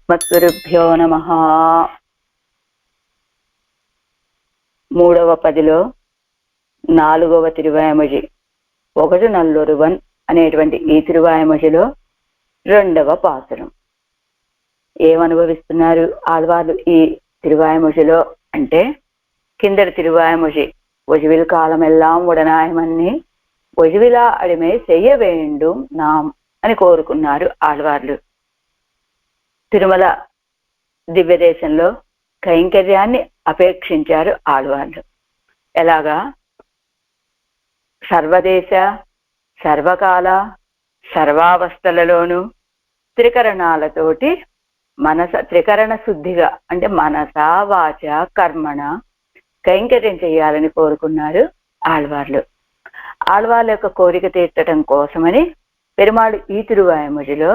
మత్గురుభ్యో నమః. మూడవ పదిలో 4వ తిరువాయమొഴി ఒకటి నల్లొరువన్ అనేటువంటి ఈ తిరువాయమొഴിలో 2వ పాసురం. ఏమనుభవిస్తున్నారు ఆళ్వార్లు ఈ తిరువాయమొഴിలో అంటే, కిందటి తిరువాయమొഴി ఒజివిల్ కాలమెల్లాం ఉడనాయమన్ని ఒజివిలా అడిమే చెయ్య వేండుం నాం అని కోరుకున్నారు ఆళ్వార్లు. తిరుమల దివ్యదేశంలో కైంకర్యాన్ని అపేక్షించారు ఆళ్వార్లు. ఎలాగా? సర్వదేశ సర్వకాల సర్వావస్థలలోనూ త్రికరణాలతోటి త్రికరణ శుద్ధిగా అంటే మనస వాచ కర్మణ కైంకర్యం చేయాలని కోరుకున్నారు ఆళ్వార్లు. ఆళ్వార్ల యొక్క కోరిక తీర్చడం కోసమని పెరుమాళ్ ఈ తిరువాయమొഴിలో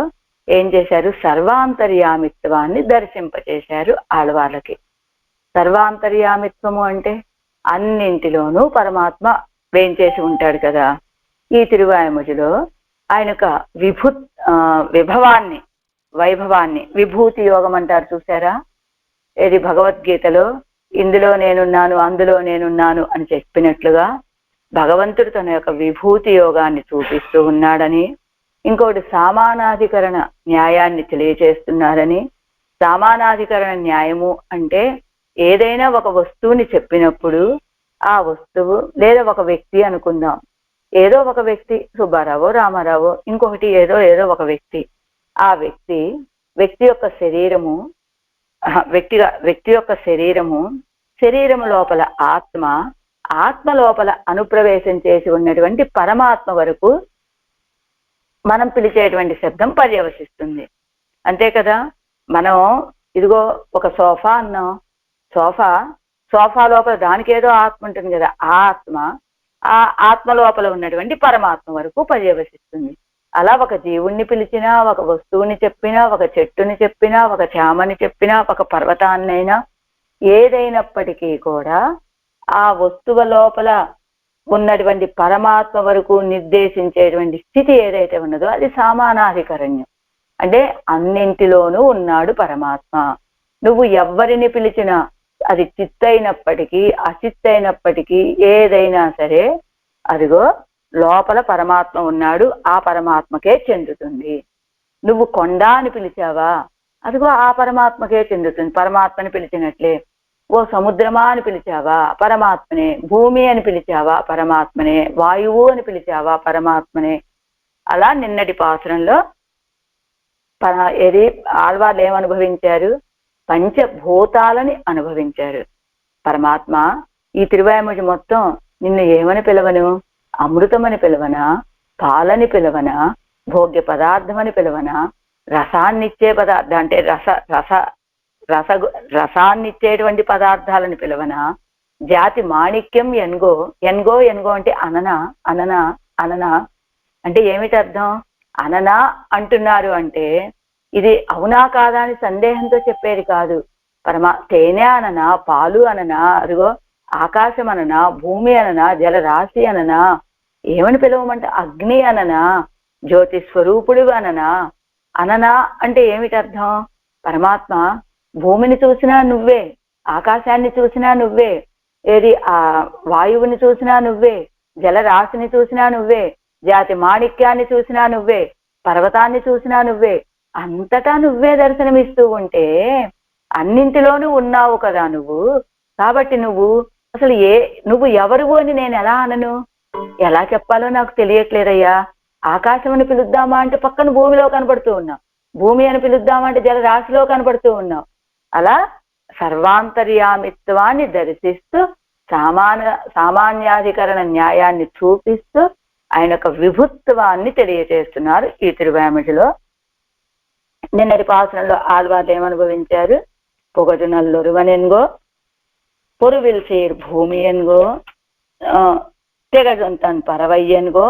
ఏం చేశారు? సర్వాంతర్యామిత్వాన్ని దర్శింపచేశారు ఆళ్వార్లకి. సర్వాంతర్యామిత్వము అంటే అన్నింటిలోనూ పరమాత్మ వేంచేసి ఉంటాడు కదా. ఈ తిరువాయమొഴിలో ఆయన యొక్క విభవాన్ని వైభవాన్ని విభూతి యోగం అంటారు చూసారా? ఇది భగవద్గీతలో ఇందులో నేనున్నాను అందులో నేనున్నాను అని చెప్పినట్లుగా భగవంతుడు తన యొక్క విభూతి యోగాన్ని చూపిస్తూ ఉన్నాడని, ఇంకోటి సామానాధికరణ న్యాయాన్ని తెలియచేస్తున్నారని. సామానాధికరణ న్యాయము అంటే ఏదైనా ఒక వస్తువుని చెప్పినప్పుడు ఆ వస్తువు లేదా ఒక వ్యక్తి అనుకుందాం, ఏదో ఒక వ్యక్తి సుబ్బారావో రామారావో ఇంకొకటి ఏదో ఒక వ్యక్తి, ఆ వ్యక్తి యొక్క శరీరము వ్యక్తి యొక్క శరీరము లోపల ఆత్మ లోపల అనుప్రవేశం చేసి ఉన్నటువంటి పరమాత్మ వరకు మనం పిలిచేటువంటి శబ్దం పర్యవసిస్తుంది. అంతే కదా. మనం ఇదిగో ఒక సోఫా అన్నాం, సోఫా లోపల దానికి ఏదో ఆత్మ ఉంటుంది కదా, ఆ ఆత్మ లోపల ఉన్నటువంటి పరమాత్మ వరకు పర్యవసిస్తుంది. అలా ఒక జీవుణ్ణి పిలిచినా, ఒక వస్తువుని చెప్పినా, ఒక చెట్టుని చెప్పినా, ఒక చామని చెప్పినా, ఒక పర్వతాన్నైనా ఏదైనప్పటికీ కూడా ఆ వస్తువు లోపల ఉన్నటువంటి పరమాత్మ వరకు నిర్దేశించేటువంటి స్థితి ఏదైతే ఉన్నదో అది సామానాధికరణ్యం. అంటే అన్నింటిలోనూ ఉన్నాడు పరమాత్మ. నువ్వు ఎవ్వరిని పిలిచినా అది చిత్తైనప్పటికీ అచిత్తైనప్పటికీ ఏదైనా సరే అదిగో లోపల పరమాత్మ ఉన్నాడు, ఆ పరమాత్మకే చెందుతుంది. నువ్వు కొండ అని పిలిచావా, అదిగో ఆ పరమాత్మకే చెందుతుంది, పరమాత్మని పిలిచినట్లే. ఓ సముద్రమా అని పిలిచావా, పరమాత్మనే. భూమి అని పిలిచావా, పరమాత్మనే. వాయువు అని పిలిచావా, పరమాత్మనే. అలా నిన్నటి పాసురంలో ఆళ్వార్లు ఏమనుభవించారు? పంచభూతాలని అనుభవించారు. పరమాత్మ ఈ తిరువాయమొഴి మొత్తం నిన్ను ఏమని పిలవను? అమృతమని పిలవనా, పాలని పిలవనా, భోగ్య పదార్థమని పిలవనా, రసాన్నిచ్చే పదార్థం అంటే రసాన్నిచ్చేటువంటి పదార్థాలను పిలవనా, జాతి మాణిక్యం ఎన్గో అంటే అననా అంటే ఏమిటి అర్థం? అననా అంటున్నారు అంటే ఇది అవునా కాదా అని సందేహంతో చెప్పేది కాదు. తేనె అననా, పాలు అననా, అదిగో ఆకాశం అననా, భూమి అననా, జలరాశి అననా, ఏమని పిలవమంటే అగ్ని అననా, జ్యోతి స్వరూపుడు అననా అంటే ఏమిటి అర్థం? పరమాత్మ భూమిని చూసినా నువ్వే, ఆకాశాన్ని చూసినా నువ్వే, వాయువుని చూసినా నువ్వే, జలరాశిని చూసినా నువ్వే, జాతి మాణిక్యాన్ని చూసినా నువ్వే, పర్వతాన్ని చూసినా నువ్వే, అంతటా నువ్వే దర్శనమిస్తూ ఉంటే అన్నింటిలోనూ ఉన్నావు కదా నువ్వు. కాబట్టి నువ్వు ఎవరు అని నేను ఎలా అనను? ఎలా చెప్పాలో నాకు తెలియట్లేదయ్యా. ఆకాశమని పిలుద్దామా అంటే పక్కన భూమిలో కనబడుతూ ఉన్నావు, భూమి అని పిలుద్దామంటే జలరాశిలో కనబడుతూ ఉన్నావు. అలా సర్వాంతర్యామిత్వాన్ని దర్శిస్తూ సామాన్యాధికరణ న్యాయాన్ని చూపిస్తూ ఆయన యొక్క విభుత్వాన్ని తెలియజేస్తున్నారు ఈ తిరువాయమొഴിలో. నిన్నటి పాసురంలో ఆళ్వార్లు ఏమనుభవించారు? పొగడు నల్లొరువనెన్గో పొరువిల్ సీర్ భూమి ఎన్గో తెగజొంతన్ పరవయ్యెన్గో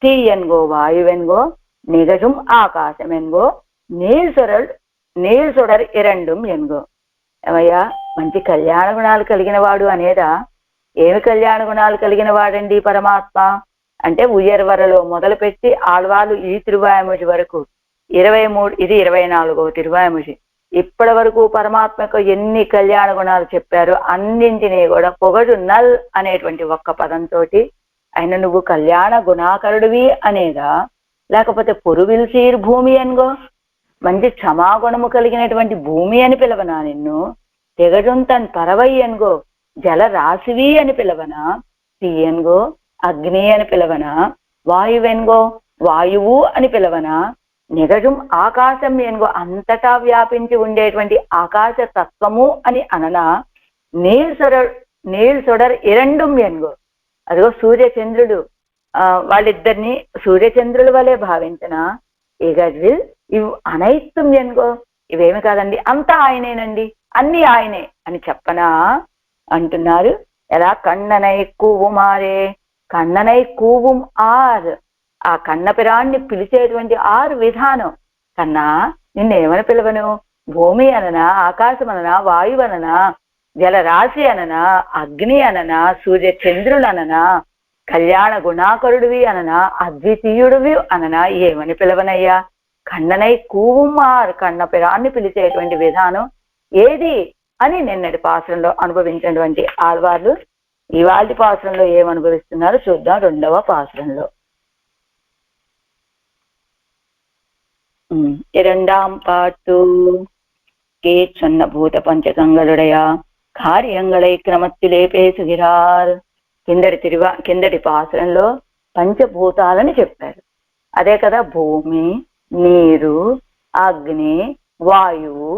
తీయన్గో వాయువెన్గో నిగజుం ఆకాశమెన్గో నీల్ సుడర్ ఇరండుం ఎన్గో. ఏమయ్యా, మంచి కళ్యాణ గుణాలు కలిగిన వాడు అనేదా? ఏమి కళ్యాణ గుణాలు కలిగిన వాడండి పరమాత్మ అంటే ఉయ్యర్వరలో మొదలుపెట్టి ఆళ్వార్లు ఈ తిరువాయమొഴి వరకు 23 ఇది 24వ తిరువాయమొഴి ఇప్పటి వరకు పరమాత్మకు ఎన్ని కళ్యాణ గుణాలు చెప్పారో అన్నింటినీ కూడా పొగడు నల్ అనేటువంటి ఒక్క పదంతో ఆయన నువ్వు కళ్యాణ గుణాకరుడివి అనేదా, లేకపోతే పొరువిల్సీర్ భూమి అనుగో మంచి క్షమాగుణము కలిగినటువంటి భూమి అని పిలవనా, నిన్ను తెగడుంతన్ పరవై అనుగో జలరాశివి అని పిలవనా, తీయన్గో అగ్ని అని పిలవనా, వాయువెన్గో వాయువు అని పిలవనా, నిగజం ఆకాశం ఎన్గో అంతటా వ్యాపించి ఉండేటువంటి ఆకాశ తత్వము అని అననా, నీల్ సొడర్ ఇరండుం ఎన్గో అదిగో సూర్యచంద్రుడు వాళ్ళిద్దరిని సూర్యచంద్రుల వలె భావించిన ఇగజిల్ ఇవి అనైత్యం ఎన్గో ఇవేమి కాదండి అంతా ఆయనేనండి అన్ని ఆయనే అని చెప్పనా అంటున్నారు. ఎలా కన్ననై కూవుమారే కన్ననై కూవుం ఆర్ ఆ కన్నపిరాన్ని పిలిచేటువంటి ఆరు విధానం. కన్నా నిన్నేమని పిలవను, భూమి అననా, ఆకాశం అననా, వాయువు అననా, జలరాశి అననా, అగ్ని అననా, సూర్య చంద్రులు అననా, కళ్యాణ గుణాకరుడివి అననా, అద్వితీయుడివి అననా, ఏమని పిలవనయ్యా, కన్ననై కూవుమార్ కన్నపిరాన్ని పిలిచేటువంటి విధానం ఏది అని నిన్నటి పాత్రలో అనుభవించినటువంటి ఆళ్వార్లు ఇవాళ పాత్రలో ఏమనుభవిస్తున్నారో చూద్దాం. రెండవ పాత్రలో இரண்டாம் பாட்டு கே சொன்ன பூத பஞ்சகங்களுடைய కార్యంగళై క్రమத்திலே பேசுகிறார். కిందటి పాత్రలో పంచభూతాలని చెప్పారు. అదే కదా భూమి, నీరు, అగ్ని, వాయువు,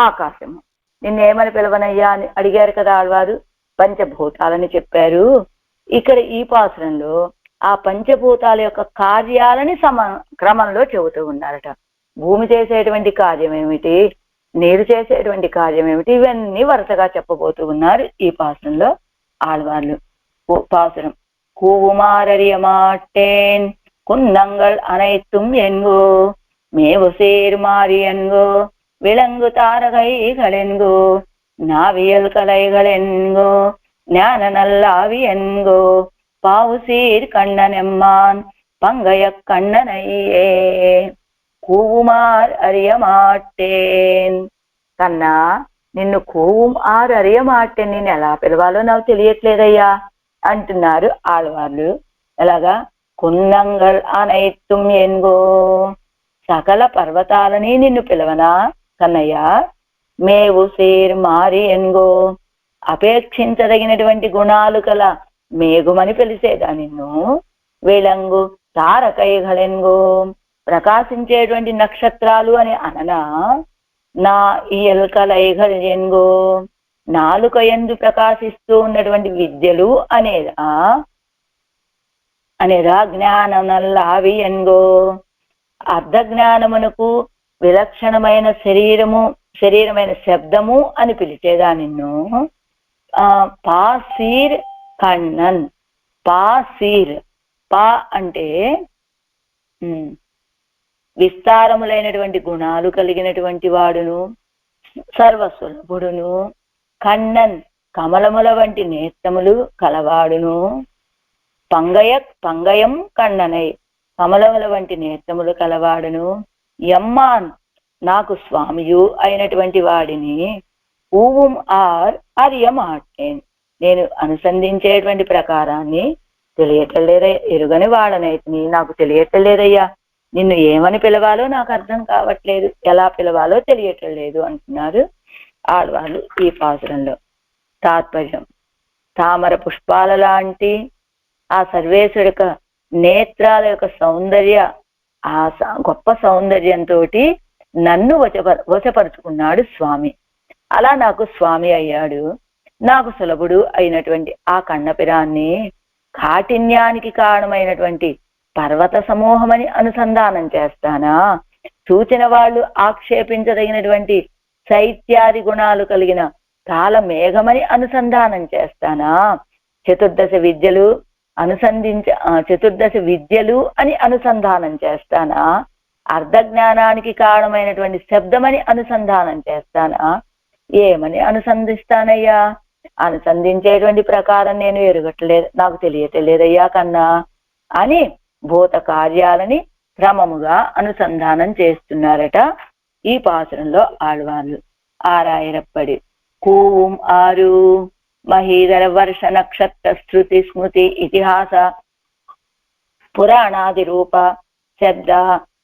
ఆకాశము. నిన్నేమని పిలవనయ్యా అని అడిగారు కదా ఆళ్వారు, పంచభూతాలని చెప్పారు. ఇక్కడ ఈ పాత్రంలో ఆ పంచభూతాల యొక్క కార్యాలని క్రమంలో చెబుతూ ఉన్నారట. భూమి చేసేటువంటి కార్యం ఏమిటి, నీరు చేసేటువంటి కార్యం ఏమిటి, ఇవన్నీ వరుసగా చెప్పబోతూ ఉన్నారు ఈ పాత్రంలో ఆళ్వార్లు. பாசுரம் கூவுமாறிய மாட்டேன் குன்னங்கள் அனைத்தும் என்கோ மேவு சேர் மாறி என்கோ விலங்கு தாரகைகள் என்கோ நாவியல் கலைகள் என்கோ ஞான நல்லாவி என்கோ பாவு சீர் கண்ணன் எம்மான் பங்கைய கண்ணனையே కూవుమార్ అరియమాటేన్. కన్నా నిన్ను కూవుమార్ అరియమాటేన్ నేను ఎలా పిలవాలో నాకు తెలియట్లేదయ్యా అంటున్నారు ఆళ్వార్లు. ఎలాగా కున్నంగల్ అనైత్యం ఎన్గో సకల పర్వతాలని నిన్ను పిలవనా కన్నయ్య, మేవు సేర్ మారి ఎన్గో అపేక్షించదగినటువంటి గుణాలు కల మేఘమని పిలిచేదా నిన్ను, విలంగు తారకైగలెన్గో ప్రకాశించేటువంటి నక్షత్రాలు అని అననా, నా ఈ ఎల్కలైగల్ ఎన్గో నాలుక యందు ప్రకాశిస్తూ ఉన్నటువంటి విద్యలు అనేదా జ్ఞానం నల్లావి ఎన్గో అర్ధ జ్ఞానమునకు విలక్షణమైన శరీరమైన శబ్దము అని పిలిచేదా నిన్ను. పాసీర్ కണ്ണన్, పాసీర్ పా అంటే విస్తారములైనటువంటి గుణాలు కలిగినటువంటి వాడును, సర్వసులభుడును, కన్నన్ కమలముల వంటి నేత్రములు కలవాడును, పంగయం కన్ననై కమలముల వంటి నేత్రములు కలవాడును, యమ్మాన్ నాకు స్వామియు అయినటువంటి వాడిని, ఊవుం ఆర్ అరియమాటేన్ నేను అనుసంధించేటువంటి ప్రకారాన్ని తెలియటలేదయ్యా, ఎరుగని వాడనైతే నాకు తెలియటలేదయ్యా, నిన్ను ఏమని పిలవాలో నాకు అర్థం కావట్లేదు, ఎలా పిలవాలో తెలియటం లేదు అంటున్నారు ఆళ్వార్లు ఈ పాసురంలో. తాత్పర్యం తామర పుష్పాల లాంటి ఆ సర్వేశ్వరుడి యొక్క నేత్రాల యొక్క సౌందర్య ఆ గొప్ప సౌందర్యంతో నన్ను వశపరుచుకున్నాడు స్వామి. అలా నాకు స్వామి అయ్యాడు. నాకు సులభుడు అయినటువంటి ఆ కన్నపిరాన్ని కాఠిన్యానికి కారణమైనటువంటి పర్వత సమూహమని అనుసంధానం చేస్తానా, చూచిన వాళ్ళు ఆక్షేపించదగినటువంటి శైత్యాది గుణాలు కలిగిన కాల మేఘమని అనుసంధానం చేస్తానా, చతుర్దశ విద్యలు అని అనుసంధానం చేస్తానా, అర్ధ జ్ఞానానికి కారణమైనటువంటి శబ్దమని అనుసంధానం చేస్తానా, ఏమని అనుసంధిస్తానయ్యా, అనుసంధించేటువంటి ప్రకారం నేను ఎరుగట్లేదు, నాకు తెలియట్లేదయ్యా కన్నా అని భూత కార్యాలని క్రమముగా అనుసంధానం చేస్తున్నారట ఈ పాసురంలో ఆళ్వార్లు. ആറായിരപ്പടി. കൂവും ആരു മഹീധര വർഷ നക്ഷത്ര ശ്രുതി സ്മൃതി ഇതിഹാസ పురాణాది రూప శబ్ద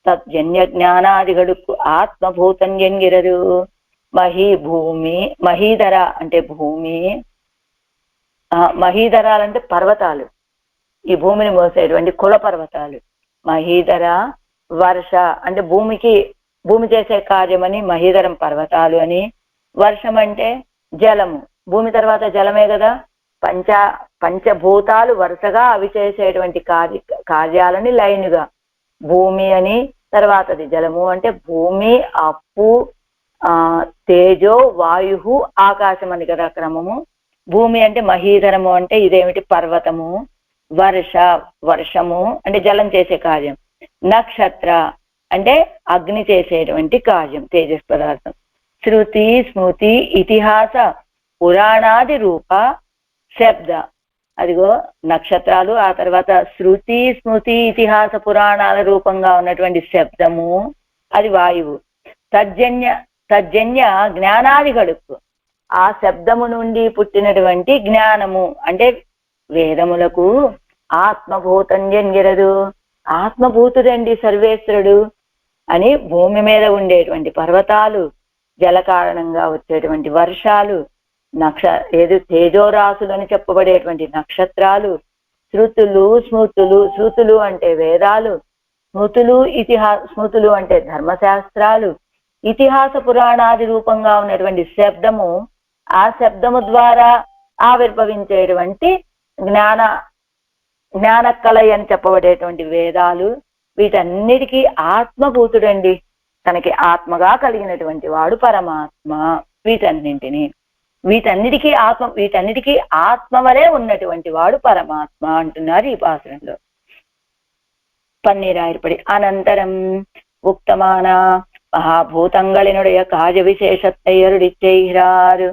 తజ్జన్య జ్ఞానాదిగడుకు ఆత్మభూతం ఎంగిరరు. భూమి మహీధర అంటే భూమి, మహీధరాలంటే పర్వతాలు, ఈ భూమిని మోసేటువంటి కుల పర్వతాలు. మహీధర వర్ష అంటే భూమి చేసే కార్యమని మహీధరం పర్వతాలు అని. వర్షం అంటే జలము, భూమి తర్వాత జలమే కదా. పంచభూతాలు వరుసగా అవి చేసేటువంటి కార్యాలని లైన్గా భూమి అని. తర్వాతది జలము అంటే భూమి, అప్పు, తేజో, వాయు, ఆకాశం అని కదా క్రమము. భూమి అంటే మహీధరము అంటే ఇదేమిటి పర్వతము. వర్షము అంటే జలం చేసే కార్యం. నక్షత్ర అంటే అగ్ని చేసేటువంటి కార్యం, తేజస్ పదార్థం. శృతి స్మృతి ఇతిహాస పురాణాది రూప శబ్ద, అదిగో నక్షత్రాలు. ఆ తర్వాత శృతి స్మృతి ఇతిహాస పురాణాల రూపంగా ఉన్నటువంటి శబ్దము, అది వాయువు. తజ్జన్య జ్ఞానాది గడుపు, ఆ శబ్దము నుండి పుట్టినటువంటి జ్ఞానము అంటే వేదములకు ఆత్మభూతం జంగిరదు, ఆత్మభూతుడండి సర్వేశ్వరుడు అని. భూమి మీద ఉండేటువంటి పర్వతాలు, జల కారణంగా వచ్చేటువంటి వర్షాలు, తేజోరాశులు అని చెప్పబడేటువంటి నక్షత్రాలు, శృతులు స్మృతులు, శృతులు అంటే వేదాలు, స్మృతులు అంటే ధర్మశాస్త్రాలు, ఇతిహాస పురాణాది రూపంగా ఉన్నటువంటి శబ్దము, ఆ శబ్దము ద్వారా ఆవిర్భవించేటువంటి జ్ఞానకలయ అని చెప్పబడేటువంటి వేదాలు. వీటన్నిటికీ ఆత్మభూతుడండి, తనకి ఆత్మగా కలిగినటువంటి వాడు పరమాత్మ. వీటన్నిటికీ ఆత్మ వలె ఉన్నటువంటి వాడు పరమాత్మ అంటున్నారు ఈ పాసురంలో. పన్నీరాయిరపడి అనంతరం ఉక్తమాన మహాభూతంగళినుடைய కార్య విశేషத்தை అరుడిచ్చేయిరారు.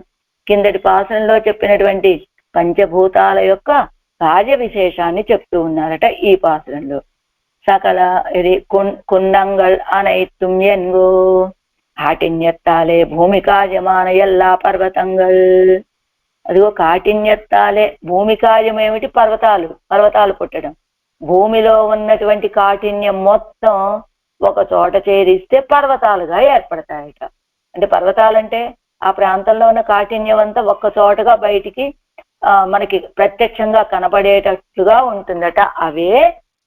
కిందటి పాసనంలో చెప్పినటువంటి పంచభూతాల యొక్క కార్య విశేషాన్ని చెప్తూ ఉన్నారట ఈ పాసురంలో. సకల కున్నంగల్ అనైత్తుం ఎన్గో కాఠిన్యత్తాలే భూమి కార్యమాన ఎల్లా పర్వతంగల్. అదిగో కాఠిన్యత్తాలే, భూమి కార్యం ఏమిటి? పర్వతాలు పుట్టడం. భూమిలో ఉన్నటువంటి కాఠిన్యం మొత్తం ఒక చోట చేరిస్తే పర్వతాలుగా ఏర్పడతాయట. అంటే పర్వతాలంటే ఆ ప్రాంతంలో ఉన్న కాఠిన్యం అంతా ఒక్క చోటగా బయటికి మనకి ప్రత్యక్షంగా కనబడేటట్లుగా ఉంటుందట, అవే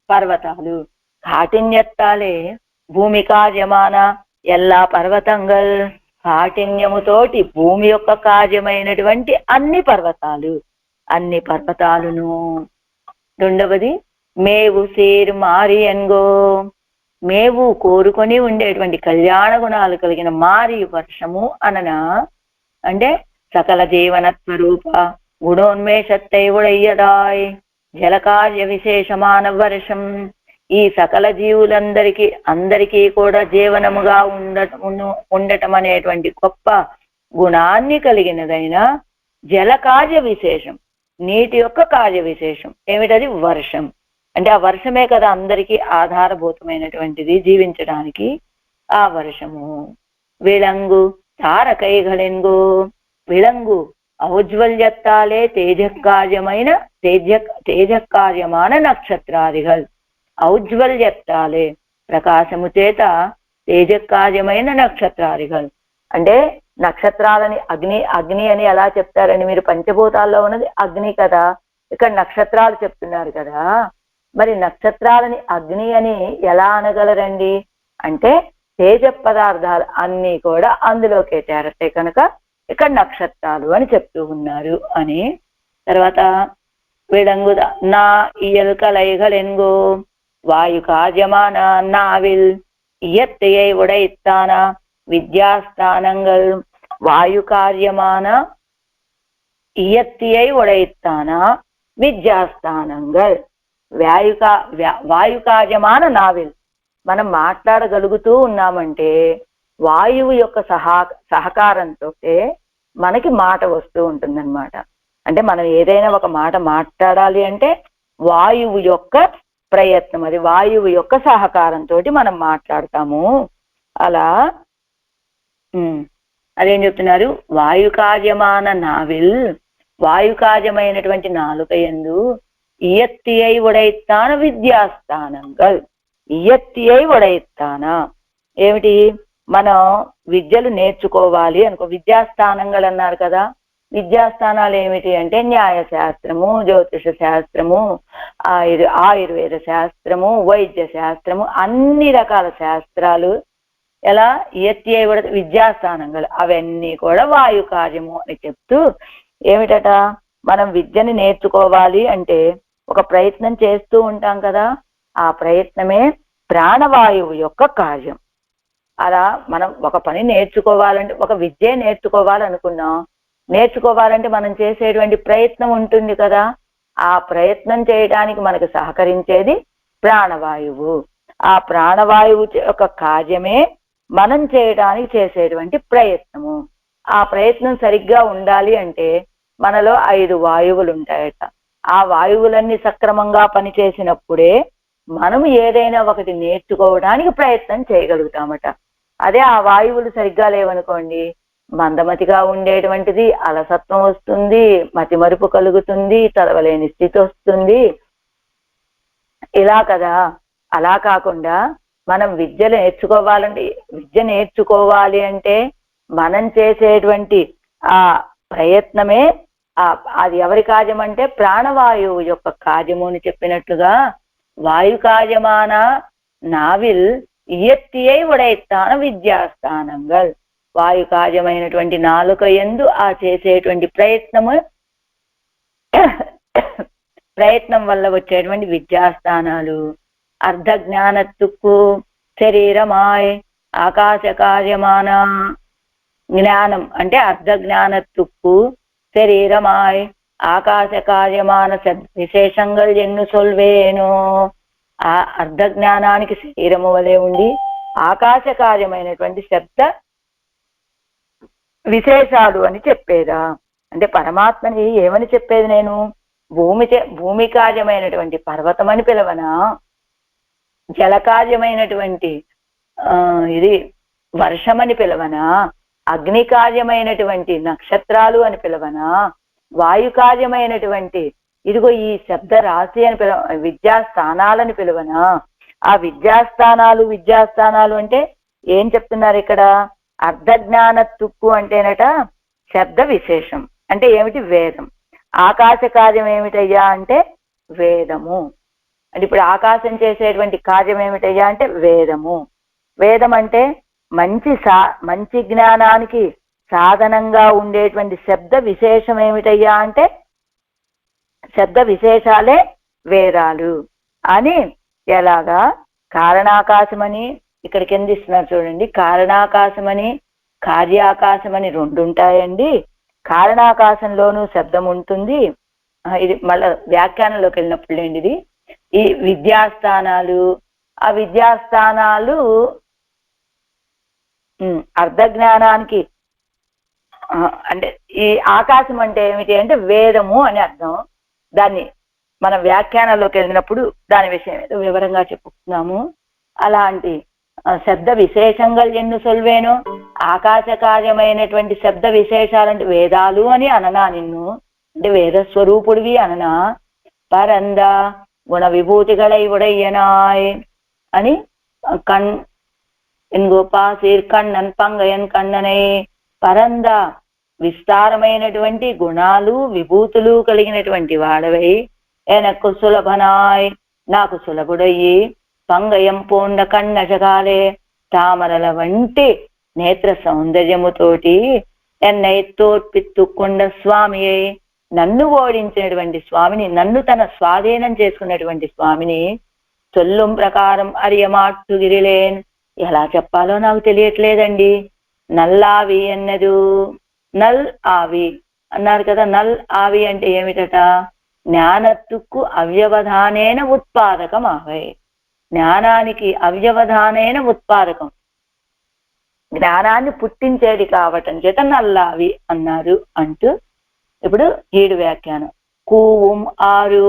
పర్వతాలు. కాఠిన్యత్తాలే భూమి కార్యమాన ఎల్లా పర్వతంగల్, కాఠిన్యముతోటి భూమి యొక్క కార్యమైనటువంటి అన్ని పర్వతాలును. రెండవది మేవు సేరు మారి ఎన్గో, మేవు కోరుకొని ఉండేటువంటి కళ్యాణ గుణాలు కలిగిన మారి వర్షము అననా అంటే సకల జీవన స్వరూప గుణోన్మేషత్తై ఉడయ్యదాయ్ జలకార్య విశేషమాన వర్షం. ఈ సకల అందరికీ కూడా జీవనముగా ఉండటం అనేటువంటి గొప్ప గుణాన్ని కలిగినదైన జల కార్య విశేషం, నీటి యొక్క కార్య విశేషం ఏమిటది? వర్షం. అంటే ఆ వర్షమే కదా అందరికీ ఆధారభూతమైనటువంటిది జీవించడానికి. ఆ వర్షము విళంగు తారకైగళెంగు, విళంగు ఔజ్వల్యత్తాలే తేజకార్యమాన నక్షత్రాదిగల్. ఔజ్వల్యత్తాలే ప్రకాశము చేత తేజకార్యమైన నక్షత్రాదిగల్. అంటే నక్షత్రాలని అగ్ని అని ఎలా చెప్తారని, మీరు పంచభూతాల్లో ఉన్నది అగ్ని కదా, ఇక్కడ నక్షత్రాలు చెప్తున్నారు కదా. మరి నక్షత్రాలని అగ్ని అని ఎలా అనగలరండి అంటే తేజ పదార్థాలు అన్నీ కూడా అందులోకే చేరతాయి కనుక ఇక్కడ నక్షత్రాలు అని చెప్తూ ఉన్నారు అని. తర్వాత విడంగు నా ఇయల్ కలైగలెంగో వాయు కార్యమాన నావిల్ ఇయత్తై ఉడైత్తాన విద్యాస్థానంగల్. వాయు కార్యమాన ఇయత్తియై ఉడైత్తాన విద్యాస్థానంగల్. వాయు కార్యమాన నావిల్. మనం మాట్లాడగలుగుతూ ఉన్నామంటే వాయువు యొక్క సహకారంతో మనకి మాట వస్తూ ఉంటుందన్నమాట. అంటే మనం ఏదైనా ఒక మాట మాట్లాడాలి అంటే వాయువు యొక్క ప్రయత్నం, అది వాయువు యొక్క సహకారంతో మనం మాట్లాడతాము. అలా అదేం చెప్తున్నారు? వాయుకార్యమాన నావిల్, వాయుకార్యమైనటువంటి నాలుక యందు ఇయత్తియై ఉడైత్తాన విద్యాస్థానంగల్. ఇయత్తియై ఉడైత్తాన ఏమిటి? మనం విద్యలు నేర్చుకోవాలి అనుకో, విద్యాస్థానంగల్ అన్నారు కదా. విద్యాస్థానాలు ఏమిటి అంటే న్యాయశాస్త్రము, జ్యోతిష శాస్త్రము, ఆయుర్వేద శాస్త్రము, వైద్య శాస్త్రము, అన్ని రకాల శాస్త్రాలు ఎలా ఇయత్తి అయి విద్యాస్థానంగలు, అవన్నీ కూడా వాయు కార్యము అని చెప్తూ ఏమిటట, మనం విద్యని నేర్చుకోవాలి అంటే ఒక ప్రయత్నం చేస్తూ ఉంటాం కదా, ఆ ప్రయత్నమే ప్రాణవాయువు యొక్క కార్యం. అలా మనం ఒక పని నేర్చుకోవాలంటే, ఒక విద్య నేర్చుకోవాలనుకున్నాం, నేర్చుకోవాలంటే మనం చేసేటువంటి ప్రయత్నం ఉంటుంది కదా, ఆ ప్రయత్నం చేయడానికి మనకు సహకరించేది ప్రాణవాయువు. ఆ ప్రాణవాయువు యొక్క కార్యమే మనం చేయడానికి చేసేటువంటి ప్రయత్నము. ఆ ప్రయత్నం సరిగ్గా ఉండాలి అంటే మనలో 5 వాయువులు ఉంటాయట. ఆ వాయువులన్నీ సక్రమంగా పనిచేసినప్పుడే మనం ఏదైనా ఒకటి నేర్చుకోవడానికి ప్రయత్నం చేయగలుగుతామట. అదే ఆ వాయువులు సరిగ్గా లేవనుకోండి, మందమతిగా ఉండేటువంటిది, అలసత్వం వస్తుంది, మతిమరుపు కలుగుతుంది, చదవలేని స్థితి వస్తుంది, ఇలా కదా. అలా కాకుండా మనం విద్య నేర్చుకోవాలి అంటే మనం చేసేటువంటి ఆ ప్రయత్నమే అది ఎవరి కార్యం అంటే ప్రాణవాయువు యొక్క కార్యము అని చెప్పినట్లుగా, వాయు కార్యమాన నావిల్ ఇయత్తియై ఉడైత్తాన విద్యాస్థానంగల్. వాయు కార్యమైనటువంటి నాలుక యందు ఆ చేసేటువంటి ప్రయత్నం వల్ల వచ్చేటువంటి విద్యాస్థానాలు అర్ధ జ్ఞానత్తుక్కు శరీరమాయ్ ఆకాశ కార్యమాన జ్ఞానం అంటే అర్ధ జ్ఞానత్తుక్కు శరీరమాయ్ ఆకాశ కార్యమాన విశేషంగా ఎన్ను సొల్వేను. ఆ అర్ధ జ్ఞానానికి శరీరము వలె ఉండి ఆకాశ కార్యమైనటువంటి శబ్ద విశేషాలు అని చెప్పేదా. అంటే పరమాత్మని ఏమని చెప్పేది నేను? భూమి కార్యమైనటువంటి పర్వతం అని పిలవనా, జలకార్యమైనటువంటి ఇది వర్షమని పిలవనా, అగ్ని కార్యమైనటువంటి నక్షత్రాలు అని పిలవనా, వాయు కార్యమైనటువంటి ఇదిగో ఈ శబ్ద రాశి అని విద్యాస్థానాలని పిలవనా? ఆ విద్యాస్థానాలు అంటే ఏం చెప్తున్నారు ఇక్కడ? అర్ధజ్ఞాన తుక్కు అంటేనట శబ్ద విశేషం అంటే ఏమిటి? వేదం. ఆకాశ కార్యం ఏమిటయ్యా అంటే వేదము. అంటే ఇప్పుడు ఆకాశం చేసేటువంటి కార్యం ఏమిటయ్యా అంటే వేదము. వేదం అంటే మంచి జ్ఞానానికి సాధనంగా ఉండేటువంటి శబ్ద విశేషం ఏమిటయ్యా అంటే శబ్ద విశేషాలే వేదాలు అని. ఎలాగా? కారణాకాశమని ఇక్కడ కింద ఇస్తున్నారు చూడండి. కారణాకాశమని కార్యాకాశమని 2 ఉంటాయండి. కారణాకాశంలోనూ శబ్దం ఉంటుంది. ఇది మళ్ళా వ్యాఖ్యానంలోకి వెళ్ళినప్పుడు లేండి. ఇది ఈ విద్యాస్థానాలు, ఆ విద్యాస్థానాలు అర్ధ జ్ఞానానికి అంటే ఈ ఆకాశం అంటే ఏమిటి అంటే వేదము అని అర్థం. దాన్ని మన వ్యాఖ్యానాల్లోకి వెళ్ళినప్పుడు దాని విషయం ఏదో వివరంగా చెప్పుకున్నాము. అలాంటి శబ్ద విశేషంగా ఎన్ను సొల్వేను, ఆకాశ కార్యమైనటువంటి శబ్ద విశేషాలంటే వేదాలు అని అననా నిన్ను? అంటే వేద స్వరూపుడివి అననా? పరంద గుణ విభూతిகளை உடையனாய் అని గోపాసీర్ కண்ணన్ పంగయన్ కన్ననే. పరంద విస్తారమైనటువంటి గుణాలు విభూతులు కలిగినటువంటి వాడవై ఎనకు సులభనాయ్ నాకు సులభుడయ్యి పంగయం పూండ కన్నజగాలే తామరల వంటి నేత్ర సౌందర్యముతోటి ఎన్నైతోర్పిత్తుకొండ స్వామి అయి నన్ను ఓడించినటువంటి స్వామిని, నన్ను తన స్వాధీనం చేసుకున్నటువంటి స్వామిని చొల్లుం ప్రకారం అరియమాట్టుగిరిలేన్ ఎలా చెప్పాలో నాకు తెలియట్లేదండి. నల్లావి అన్నదు. నల్ ఆవి అన్నారు కదా. నల్ ఆవి అంటే ఏమిటట? జ్ఞానత్తుకు అవ్యవధానేన ఉత్పాదకం ఆవై. జ్ఞానానికి అవ్యవధానైన ఉత్పాదకం, జ్ఞానాన్ని పుట్టించేది కావటం చేత నల్లావి అన్నారు అంటూ ఇప్పుడు 7 వ్యాఖ్యానం. కూవుం ఆరు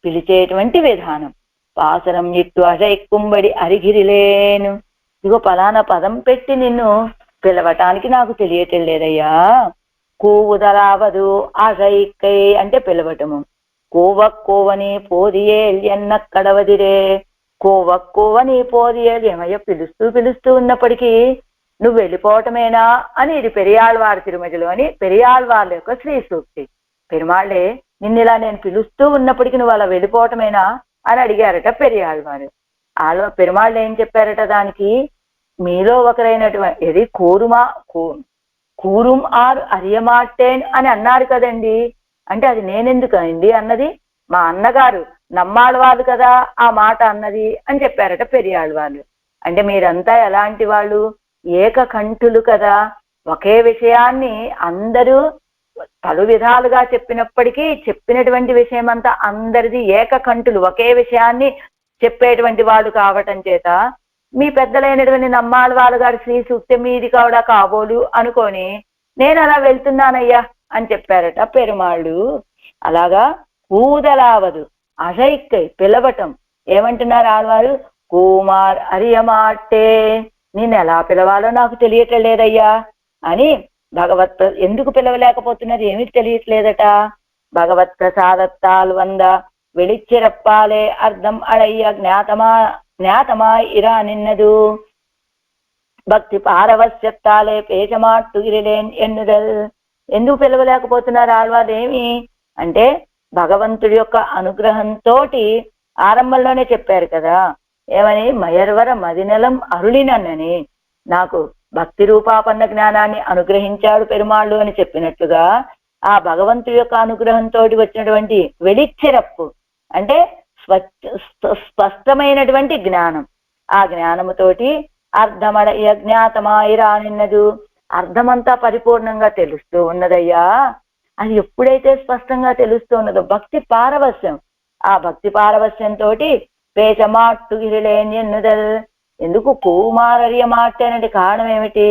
పిలిచేటువంటి విధానం. పాసరం ఇట్టు అజయ్ కుంబడి అరిగిరిలేను. ఇగో పలానా పదం పెట్టి నిన్ను పిలవటానికి నాకు తెలియటలేదయ్యా. కూవుదరావదు ఆశైక్కై అంటే పిలవటము. కోవని పోదియేల్ ఎన్న కడవదిరే. కోవని పోదియేల్ ఏమయ్యా పిలుస్తూ పిలుస్తూ ఉన్నప్పటికీ నువ్వు వెళ్ళిపోవటమేనా అని ఇది పెరియాళ్వారు తిరుమజలు అని పెరియాళ్వార్ల యొక్క శ్రీ సూక్తి. పెరుమాళ్లే నిన్నిలా నేను పిలుస్తూ ఉన్నప్పటికీ నువ్వు అలా వెళ్ళిపోవటమేనా అని అడిగారట పెరియాళ్వారు. పెరుమాళ్ళు ఏం చెప్పారట దానికి, మీలో ఒకరైనటువంటి ఇది కూరుం ఆరు అరియమాట్టేన్ అని అన్నారు కదండి. అంటే అది నేనెందుకు అయింది అన్నది, మా అన్నగారు నమ్మాళ్ళవాళ్ళు కదా ఆ మాట అన్నది అని చెప్పారట పెరియాళ్వాళ్ళు. అంటే మీరంతా ఎలాంటి వాళ్ళు, ఏకకంఠులు కదా. ఒకే విషయాన్ని అందరూ పలు విధాలుగా చెప్పినప్పటికీ చెప్పినటువంటి విషయం అంతా అందరిది ఏకకంఠులు, ఒకే విషయాన్ని చెప్పేటువంటి వాళ్ళు కావటం చేత మీ పెద్దలైనటువంటి నమ్మాళ్ళవాళ్ళ గారి శ్రీ సూక్తి మీది కూడా కాబోలు అనుకొని నేను అలా వెళ్తున్నానయ్యా అని చెప్పారట పెరుమాళ్ళు. అలాగా కూదలావదు అసైక్కై పిలవటం. ఏమంటున్నారు ఆళ్వారు, కుమార్ అరియమాట్టే, నేను ఎలా పిలవాలో నాకు తెలియట్లేదయ్యా అని. భగవత్ ఎందుకు పిలవలేకపోతున్నది ఏమిటి తెలియట్లేదట. భగవత్ ప్రసాదత్తాల్ వంద வெளிச்சிறப்பாலே అర్థం అడయ్య జ్ఞాతమా ఇరా నిన్నదు. భక్తి పారవశ్యత్తాలే పేచమాట్టుగిరిలేన్ ఎన్నుదల్. ఎందుకు పిలవలేకపోతున్నారు ఆళ్వాదేమి అంటే, భగవంతుడి యొక్క అనుగ్రహంతో ఆరంభంలోనే చెప్పారు కదా ఏమని, మయర్వర మదినలం అరుళినని, నాకు భక్తి రూపాపన్న జ్ఞానాన్ని అనుగ్రహించాడు పెరుమాళ్ళు అని చెప్పినట్లుగా ఆ భగవంతుడి యొక్క అనుగ్రహంతో వచ్చినటువంటి వెలిచ్చిరప్పు అంటే స్పష్టమైనటువంటి జ్ఞానం. ఆ జ్ఞానముతోటి అర్థమడయ్య జ్ఞాతమాయిరానిన్నదు, అర్థమంతా పరిపూర్ణంగా తెలుస్తూ ఉన్నదయ్యా. అది ఎప్పుడైతే స్పష్టంగా తెలుస్తూ ఉన్నదో భక్తి పారవస్యం, ఆ భక్తి పారవస్యంతో పేచమాట్టుగిరిలేన్యన్నుదల్. ఎందుకు కుమారర్య మాట అనేది కారణం ఏమిటి,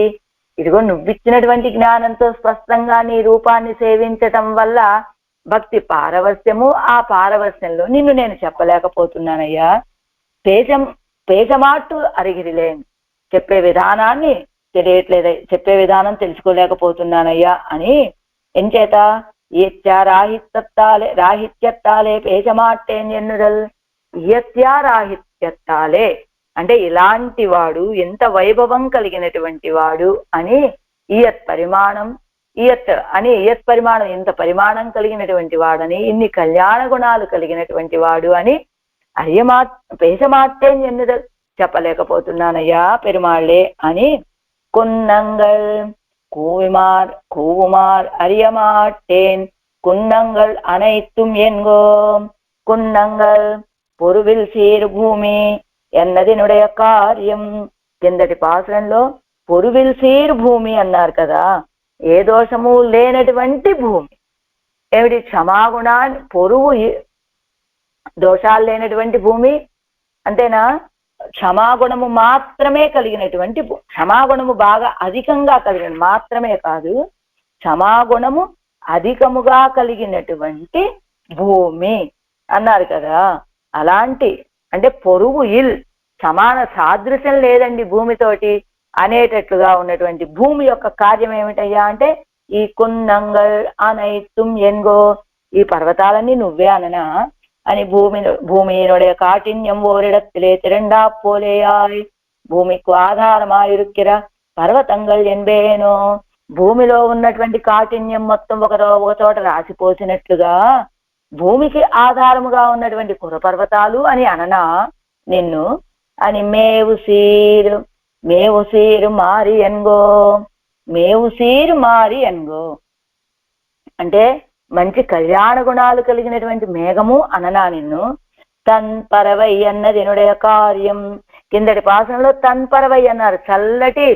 ఇదిగో నువ్విచ్చినటువంటి జ్ఞానంతో స్పష్టంగా నీ రూపాన్ని సేవించటం వల్ల భక్తి పారవస్యము, ఆ పారవస్యంలో నిన్ను నేను చెప్పలేకపోతున్నానయ్యా. పేచమాట్టు అరిగిరిలేను, చెప్పే విధానాన్ని చెప్పే విధానం తెలుసుకోలేకపోతున్నానయ్యా అని. ఎంచేత రాహిత్యత్తాలే పేచమాట్టేన్యన్నుదల్. రాహిత్యత్తాలే అంటే ఇలాంటి వాడు ఎంత వైభవం కలిగినటువంటి వాడు అని. ఇయత్ పరిమాణం ఇంత పరిమాణం కలిగినటువంటి వాడని, ఇన్ని కళ్యాణ గుణాలు కలిగినటువంటి వాడు అని పేసమాట్టేన్ ఎన్నుదల్ చెప్పలేకపోతున్నానయ్యా పెరుమాళ్ళే అని. కున్నంగల్ கூவுமார் அறியமாட்டேன் குன்னங்கள் அனைத்தும் என்கோ. குன்னங்கள் பொருவில் சீர் భూమి ఎన్నదినుடைய కార్యం. కిందటి పాసరంలో పొరువిల్ సీర్ భూమి అన్నారు కదా, ఏ దోషము లేనటువంటి భూమి. ఏమిటి, క్షమాగుణాన్ని పొరువు దోషాలు లేనటువంటి భూమి అంతేనా, క్షమాగుణము మాత్రమే కలిగినటువంటి క్షమాగుణము బాగా అధికంగా కలిగిన మాత్రమే కాదు, క్షమాగుణము అధికముగా కలిగినటువంటి భూమి అన్నారు కదా. అలాంటి అంటే పొరుగు సమాన సాదృశ్యం లేదండి భూమితోటి అనేటట్లుగా ఉన్నటువంటి భూమి యొక్క కార్యం ఏమిటయ్యా అంటే, ఈ కున్నంగల్ అనైతుం ఎన్గో, ఈ పర్వతాలన్నీ నువ్వే అననా అని. భూమిயினுடைய காட்டின்யம் ஓரிடத்திலே திரண்டா போலேயாய், భూమికి ఆధారమాయురుక్కిర పర్వతంగల్ ఎన్బేనో. భూమిలో ఉన్నటువంటి కాఠిన్యం మొత్తం ఒక చోట రాసిపోసినట్లుగా భూమికి ఆధారముగా ఉన్నటువంటి కురపర్వతాలు అని అననా నిన్ను అని. మేవు సీరు మారి ఎన్గో, మేవు సీరు మారి ఎన్గో అంటే మంచి కళ్యాణ గుణాలు కలిగినటువంటి మేఘము అననా నిన్ను. తన్ పరవై అన్నది ఎనుடைய కార్యం. కిందటి పాసంలో తన్ పరవై అన్నారు, చల్లటి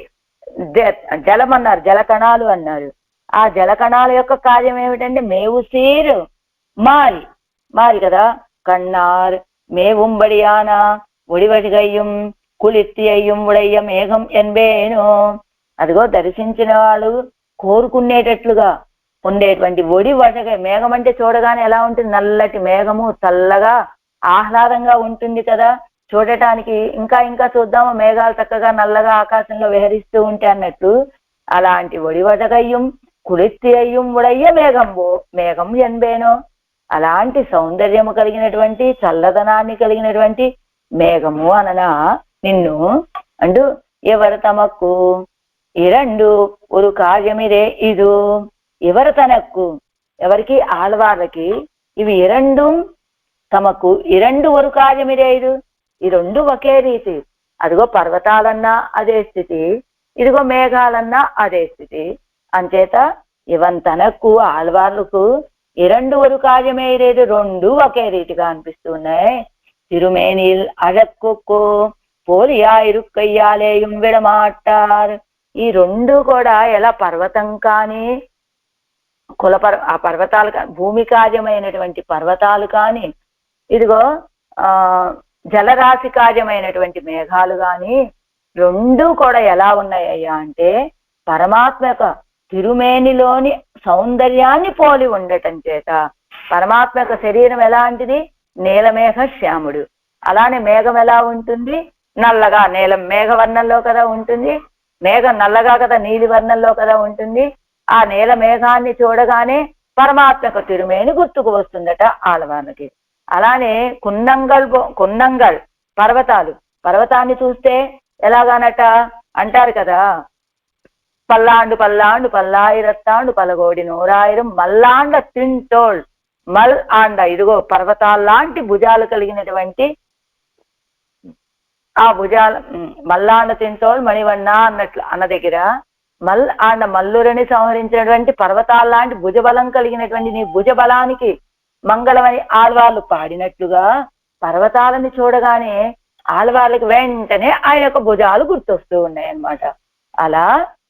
జలం అన్నారు, జలకణాలు అన్నారు. ఆ జలకణాల యొక్క కార్యం ఏమిటంటే మేవు సీరు మారి కదా. కన్నార్ మేవుంబడియానా ఒడివడిగయ్యం కులిత్తి అయ్యం ఉడయ్య మేఘం ఎన్బేను. అదిగో దర్శించిన వాళ్ళు కోరుకునేటట్లుగా ఉండేటువంటి ఒడి వడగ మేఘం అంటే చూడగానే ఎలా ఉంటుంది, నల్లటి మేఘము చల్లగా ఆహ్లాదంగా ఉంటుంది కదా చూడటానికి. ఇంకా ఇంకా చూద్దాము మేఘాలు చక్కగా నల్లగా ఆకాశంలో విహరిస్తూ ఉంటే అన్నట్టు అలాంటి ఒడివడగయ్యం కుళిత్తి అయ్యం ఉడయ్య మేఘం ఎన్బేనో. అలాంటి సౌందర్యము కలిగినటువంటి చల్లదనాన్ని కలిగినటువంటి మేఘము అననా నిన్ను అంటూ ఎవరు తమకు ఇరండు ఒక కార్యమిదే ఇది ఎవరు తనకు ఎవరికి ఆళ్వార్లకి ఇవి ఇరండు తమకు ఇరండు ఒక కార్యమిదే ఇది ఈ రెండు ఒకే రీతి. అదిగో పర్వతాలన్నా అదే స్థితి, ఇదిగో మేఘాలన్నా అదే స్థితి. అంచేత ఇవన్ తనకు ఆళ్వార్లకు ఇరండు ఒక కార్యమే లేదు, రెండు ఒకే రీతిగా అనిపిస్తున్నాయి. తిరుమేనిల్ అழకొక్కో పోలియా ఇరుక్కయ్యాలేయం విడమాటార్. ఈ రెండు కూడా ఎలా పర్వతం కానీ ఆ పర్వతాలు కానీ భూమి కార్యమైనటువంటి పర్వతాలు కానీ ఇదిగో జలరాశి కార్యమైనటువంటి మేఘాలు కానీ రెండు కూడా ఎలా ఉన్నాయ్యా అంటే పరమాత్మ యొక్క తిరుమేనిలోని సౌందర్యాన్ని పోలి ఉండటం చేత. పరమాత్మ యొక్క శరీరం ఎలాంటిది? నీలమేఘ శ్యాముడు. అలానే మేఘం ఎలా ఉంటుంది? నల్లగా మేఘవర్ణంలో కదా ఉంటుంది. మేఘం నల్లగా కదా నీలి వర్ణంలో కదా ఉంటుంది. ఆ నీల మేఘాన్ని చూడగానే పరమాత్మ యొక్క తిరుమేని గుర్తుకు వస్తుందట ఆళ్వార్లకి. అలానే కున్నంగల్ పర్వతాన్ని చూస్తే ఎలాగానట అంటారు కదా, పల్లాండు పల్లాయిరత్తాండు పలగోడి నూరాయిరం మల్లాండ తింటోల్ మల్ ఆండ. ఇదిగో పర్వతాల్లాంటి భుజాలు కలిగినటువంటి ఆ భుజాల మల్లాండ తింటోల్ మణివన్న అన్నట్లు అన్న దగ్గర మల్ ఆండ మల్లురని సంహరించినటువంటి పర్వతాల్లాంటి భుజబలం కలిగినటువంటి నీ భుజబలానికి మంగళమని ఆళ్వార్లు పాడినట్లుగా పర్వతాలని చూడగానే ఆళ్వార్లకు వెంటనే ఆయన యొక్క భుజాలు గుర్తొస్తూ ఉన్నాయి అన్నమాట. అలా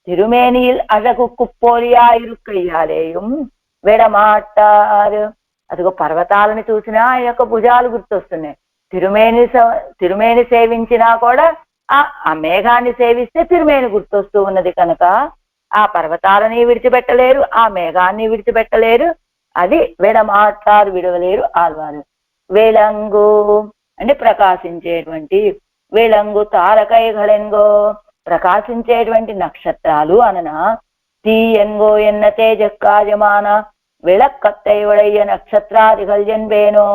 తిరుమేనిల్ అழகு కుప్పోలియా ఇరుక్కయ్యాలేయం విడమాటారు. అదిగో పర్వతాలని చూసినా ఆయన యొక్క భుజాలు గుర్తొస్తున్నాయి. తిరుమేని సేవించినా కూడా ఆ మేఘాన్ని సేవిస్తే తిరుమేని గుర్తొస్తూ ఉన్నది కనుక ఆ పర్వతాలని విడిచిపెట్టలేరు, ఆ మేఘాన్ని విడిచిపెట్టలేరు. అది విడమాటారు, విడవలేరు ఆళ్వారు. వేళంగు అంటే ప్రకాశించేటువంటి వేళంగు తారకైగళెంగో ప్రకాశించేటువంటి నక్షత్రాలు అనన తీయన్గో ఎన్న తేజక్కార్యమాన విళక్కత్తైవడయ్య నక్షత్రాదిగల్ ఎన్బేనో.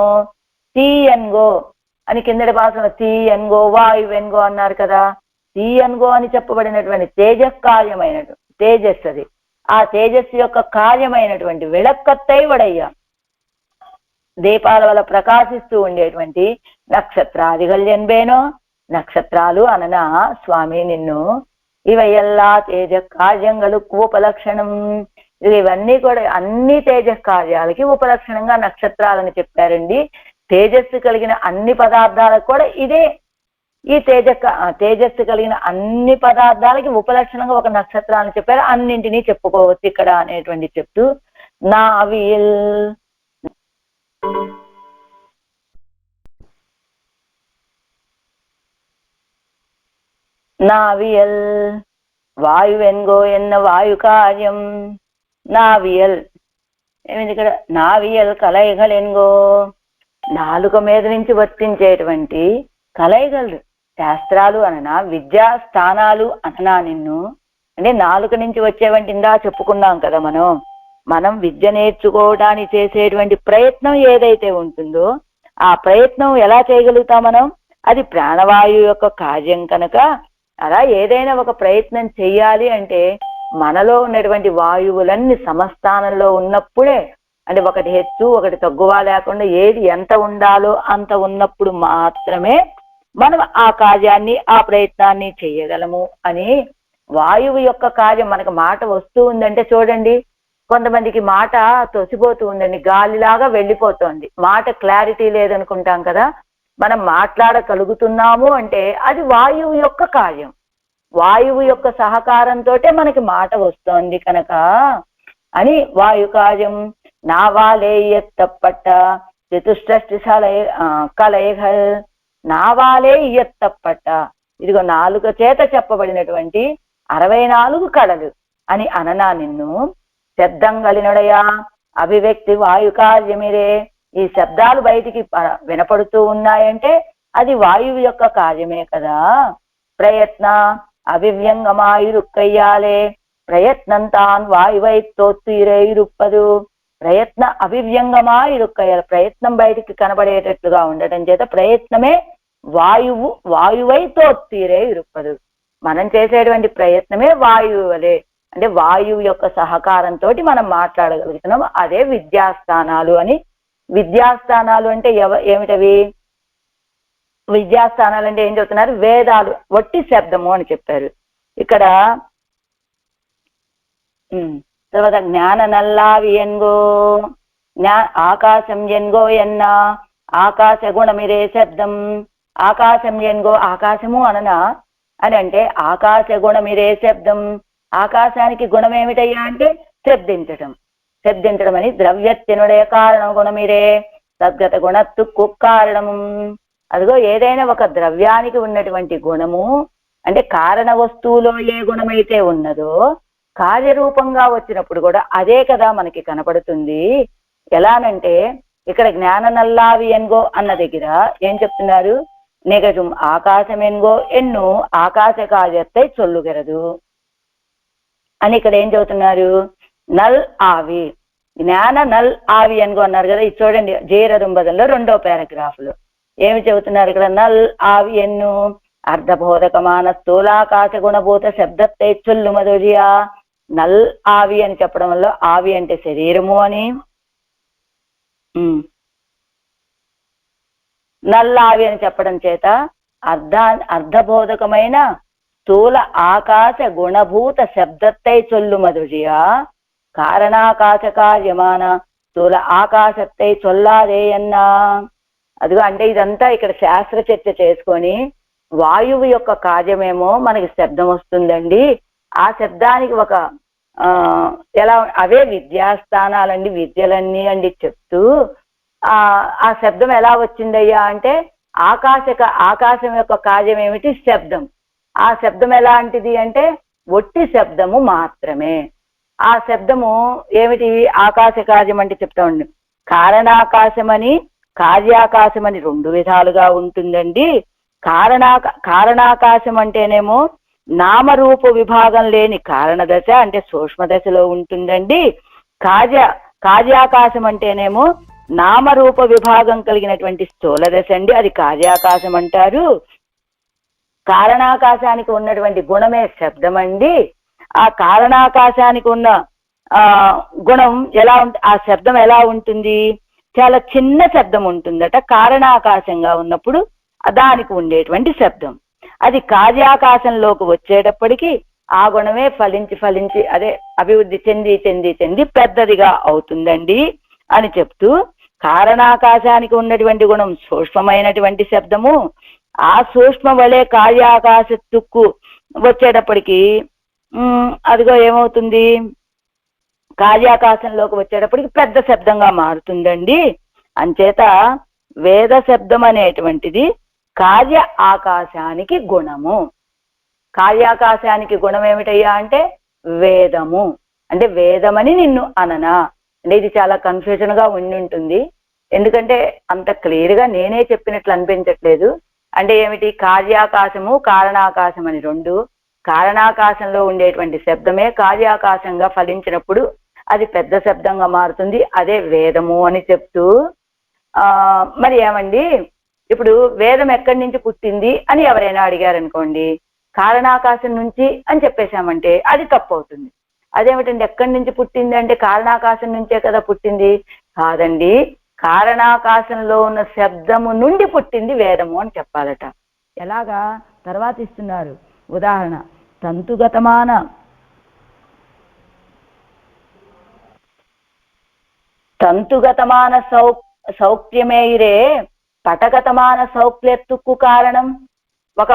తీయన్గో అని కిందటి భాషలో తీయన్గో వాయువెన్గో అన్నారు కదా. తీయన్గో అని చెప్పబడినటువంటి తేజక్కార్యమైనటువంటి తేజస్సు అది. ఆ తేజస్సు యొక్క కార్యమైనటువంటి విళక్కత్తైవడయ్య దీపాల వల్ల ప్రకాశిస్తూ ఉండేటువంటి నక్షత్రాదిగల్ ఎన్బేనో. నక్షత్రాలు అననా స్వామి నిన్ను ఇవయల్లా తేజ కార్యంగలకు ఉపలక్షణం. ఇవన్నీ కూడా అన్ని తేజ కార్యాలకి ఉపలక్షణంగా నక్షత్రాలని చెప్పారండి. తేజస్సు కలిగిన అన్ని పదార్థాలకు కూడా ఇదే ఈ తేజస్సు కలిగిన అన్ని పదార్థాలకి ఉపలక్షణంగా ఒక నక్షత్రాన్ని చెప్పారు. అన్నింటినీ చెప్పుకోవచ్చు ఇక్కడ అనేటువంటి చెప్తూ నావిల్ నావియల్ వాయువెన్గో ఎన్న వాయు కార్యం. నావియల్ ఏమిటి ఇక్కడ? నావియల్ కలయిగలెన్గో నాలుక మీద నుంచి వర్తించేటువంటి కలయిగలు శాస్త్రాలు అననా విద్యా స్థానాలు అననా నిన్ను అంటే నాలుక నుంచి వచ్చేవంటి ఇందా చెప్పుకున్నాం కదా మనం విద్య నేర్చుకోవడానికి చేసేటువంటి ప్రయత్నం ఏదైతే ఉంటుందో ఆ ప్రయత్నం ఎలా చేయగలుగుతాం మనం? అది ప్రాణవాయువు యొక్క కార్యం కనుక అలా ఏదైనా ఒక ప్రయత్నం చెయ్యాలి అంటే మనలో ఉన్నటువంటి వాయువులన్నీ సమస్థానంలో ఉన్నప్పుడే, అంటే ఒకటి హెచ్చు ఒకటి తగ్గువ లేకుండా ఏది ఎంత ఉండాలో అంత ఉన్నప్పుడు మాత్రమే మనం ఆ కార్యాన్ని ఆ ప్రయత్నాన్ని చెయ్యగలము అని. వాయువు యొక్క కార్యం మనకు మాట వస్తూ ఉందంటే చూడండి, కొంతమందికి మాట తొసిపోతూ ఉందండి, గాలిలాగా వెళ్ళిపోతుంది, మాట క్లారిటీ లేదనుకుంటాం కదా. మనం మాట్లాడగలుగుతున్నాము అంటే అది వాయువు యొక్క కార్యం, వాయువు యొక్క సహకారంతో మనకి మాట వస్తోంది కనుక అని వాయు కార్యం. నావాలే ఎత్తప్పట్ట చతుష్టి కలయగల్. నావాలే ఎత్తప్పట్ట ఇదిగో నాలుక చేత చెప్పబడినటువంటి 64 కళలు అని అననా నిన్ను. శబ్దం కలినడయా అభివ్యక్తి వాయు కార్యమిరే. ఈ శబ్దాలు బయటికి వినపడుతూ ఉన్నాయంటే అది వాయువు యొక్క కార్యమే కదా. ప్రయత్న అభివ్యంగమాయురుక్కయ్యాలే ప్రయత్నంతాన్ వాయువై తోత్తిరైరుప్పదు. ప్రయత్న అభివ్యంగమా ఇరుక్కయ్య. ప్రయత్నం బయటికి కనబడేటట్లుగా ఉండటం చేత ప్రయత్నమే వాయువై తోత్తిరే ఇరుప్పదు. మనం చేసేటువంటి ప్రయత్నమే వాయువు వలె, అంటే వాయువు యొక్క సహకారంతో మనం మాట్లాడగలుగుతున్నాం. అదే విద్యాస్థానాలు అని. విద్యాస్థానాలు అంటే ఏమిటవి? విద్యాస్థానాలు అంటే ఏం చెప్తున్నారు? వేదాలు, వట్టి శబ్దము అని చెప్పారు ఇక్కడ. తర్వాత జ్ఞాన నల్లావి ఎన్గో, ఆకాశం ఎన్గో ఎన్నా ఆకాశ గుణమిరే శబ్దం. ఆకాశం ఎన్గో, ఆకాశము అననా అని అంటే ఆకాశ గుణమిరే శబ్దం. ఆకాశానికి గుణం ఏమిటయ్యా అంటే శబ్దించటం. శబ్దించడం అని ద్రవ్యత్యనుడే కారణం గుణమిరే సద్గత గుణత్తు కుక్కారణము. అదిగో ఏదైనా ఒక ద్రవ్యానికి ఉన్నటువంటి గుణము అంటే కారణ వస్తువులో ఏ గుణమైతే ఉన్నదో కార్యరూపంగా వచ్చినప్పుడు కూడా అదే కదా మనకి కనపడుతుంది. ఎలానంటే ఇక్కడ జ్ఞాన నల్లావి ఎన్గో అన్న దగ్గర ఏం చెప్తున్నారు? నిగజం ఆకాశం ఎన్గో ఎన్ను ఆకాశ కార్యత్తై చొల్లుగెరదు అని ఇక్కడ ఏం చెబుతున్నారు? నల్ ఆవి, జ్ఞాన నల్ ఆవి ఎన్గో అన్నారు కదా. ఇది చూడండి జేరదుంబదంలో 2వ పారాగ్రాఫ్లో ఏమి చెబుతున్నారు ఇక్కడ? నల్ ఆవి ఎన్ను అర్ధబోధకమాన స్థూలాకాశ గుణభూత శబ్దత్తై చొల్లు మధురియా. నల్ ఆవి అని చెప్పడం వల్ల ఆవి అంటే శరీరము అని, నల్లావి అని చెప్పడం చేత అర్ధబోధకమైన స్థూల ఆకాశ గుణభూత శబ్దత్తై చొల్లు మధురియా కారణాకాశ కార్యమాన స్థూల ఆకాశత్తై చొల్లాదేయన్నా. అదిగో అంటే ఇదంతా ఇక్కడ శాస్త్ర చర్చ చేసుకొని వాయువు యొక్క కార్యమేమో మనకి శబ్దం వస్తుందండి. ఆ శబ్దానికి ఒక ఎలా అవే విద్యాస్థానాలండి, విద్యలన్నీ అండి చెప్తూ ఆ శబ్దం ఎలా వచ్చిందయ్యా అంటే ఆకాశం యొక్క కార్యం ఏమిటి? శబ్దం. ఆ శబ్దం ఎలాంటిది అంటే ఒట్టి శబ్దము మాత్రమే. ఆ శబ్దము ఏమిటి? ఆకాశ కార్యం అంటే చెప్తా ఉండి కారణాకాశమని కార్యాకాశం అని 2 విధాలుగా ఉంటుందండి. కారణాకాశం అంటేనేమో నామరూప విభాగం లేని కారణ దశ అంటే సూక్ష్మ దశలో ఉంటుందండి. కార్యాకాశం అంటేనేమో నామరూప విభాగం కలిగినటువంటి స్థూల దశ అండి, అది కార్యాకాశం అంటారు. కారణాకాశానికి ఉన్నటువంటి గుణమే శబ్దం అండి. ఆ కారణాకాశానికి ఉన్న గుణం ఎలా ఆ శబ్దం ఎలా ఉంటుంది? చాలా చిన్న శబ్దం ఉంటుందట కారణాకాశంగా ఉన్నప్పుడు దానికి ఉండేటువంటి శబ్దం. అది కార్యాకాశంలోకి వచ్చేటప్పటికి ఆ గుణమే ఫలించి అదే అభివృద్ధి చెంది పెద్దదిగా అవుతుందండి అని చెప్తూ, కారణాకాశానికి ఉన్నటువంటి గుణం సూక్ష్మమైనటువంటి శబ్దము. ఆ సూక్ష్మ వలె కార్యాకాశ తుక్కు వచ్చేటప్పటికి అదిగో ఏమవుతుంది? కార్యాకాశంలోకి వచ్చేటప్పటికి పెద్ద శబ్దంగా మారుతుందండి. అంచేత వేద శబ్దం అనేటువంటిది కార్య ఆకాశానికి గుణము. కార్యాకాశానికి గుణం ఏమిటయ్యా అంటే వేదము. అంటే వేదమని నిన్ను అననా అంటే ఇది చాలా కన్ఫ్యూజన్ గా ఉంటుంది. ఎందుకంటే అంత క్లియర్ గా నేనే చెప్పినట్లు అనిపించట్లేదు. అంటే ఏమిటి? కార్యాకాశము కారణాకాశం అని 2. కారణాకాశంలో ఉండేటువంటి శబ్దమే కార్యాకాశంగా ఫలించినప్పుడు అది పెద్ద శబ్దంగా మారుతుంది, అదే వేదము అని చెప్తూ మరి ఏమండి ఇప్పుడు వేదం ఎక్కడి నుంచి పుట్టింది అని ఎవరైనా అడిగారనుకోండి, కారణాకాశం నుంచి అని చెప్పేశామంటే అది తప్పు అవుతుంది. అదేమిటండి ఎక్కడి నుంచి పుట్టింది అంటే కారణాకాశం నుంచే కదా పుట్టింది? కాదండి, కారణాకాశంలో ఉన్న శబ్దము నుండి పుట్టింది వేదము అని చెప్పాలట. ఎలాగా? తర్వాత ఇస్తున్నారు ఉదాహరణ. తంతుగతమాన సౌఖ్యమేయిరే పటగతమాన సౌఖ్యత్తుకు కారణం. ఒక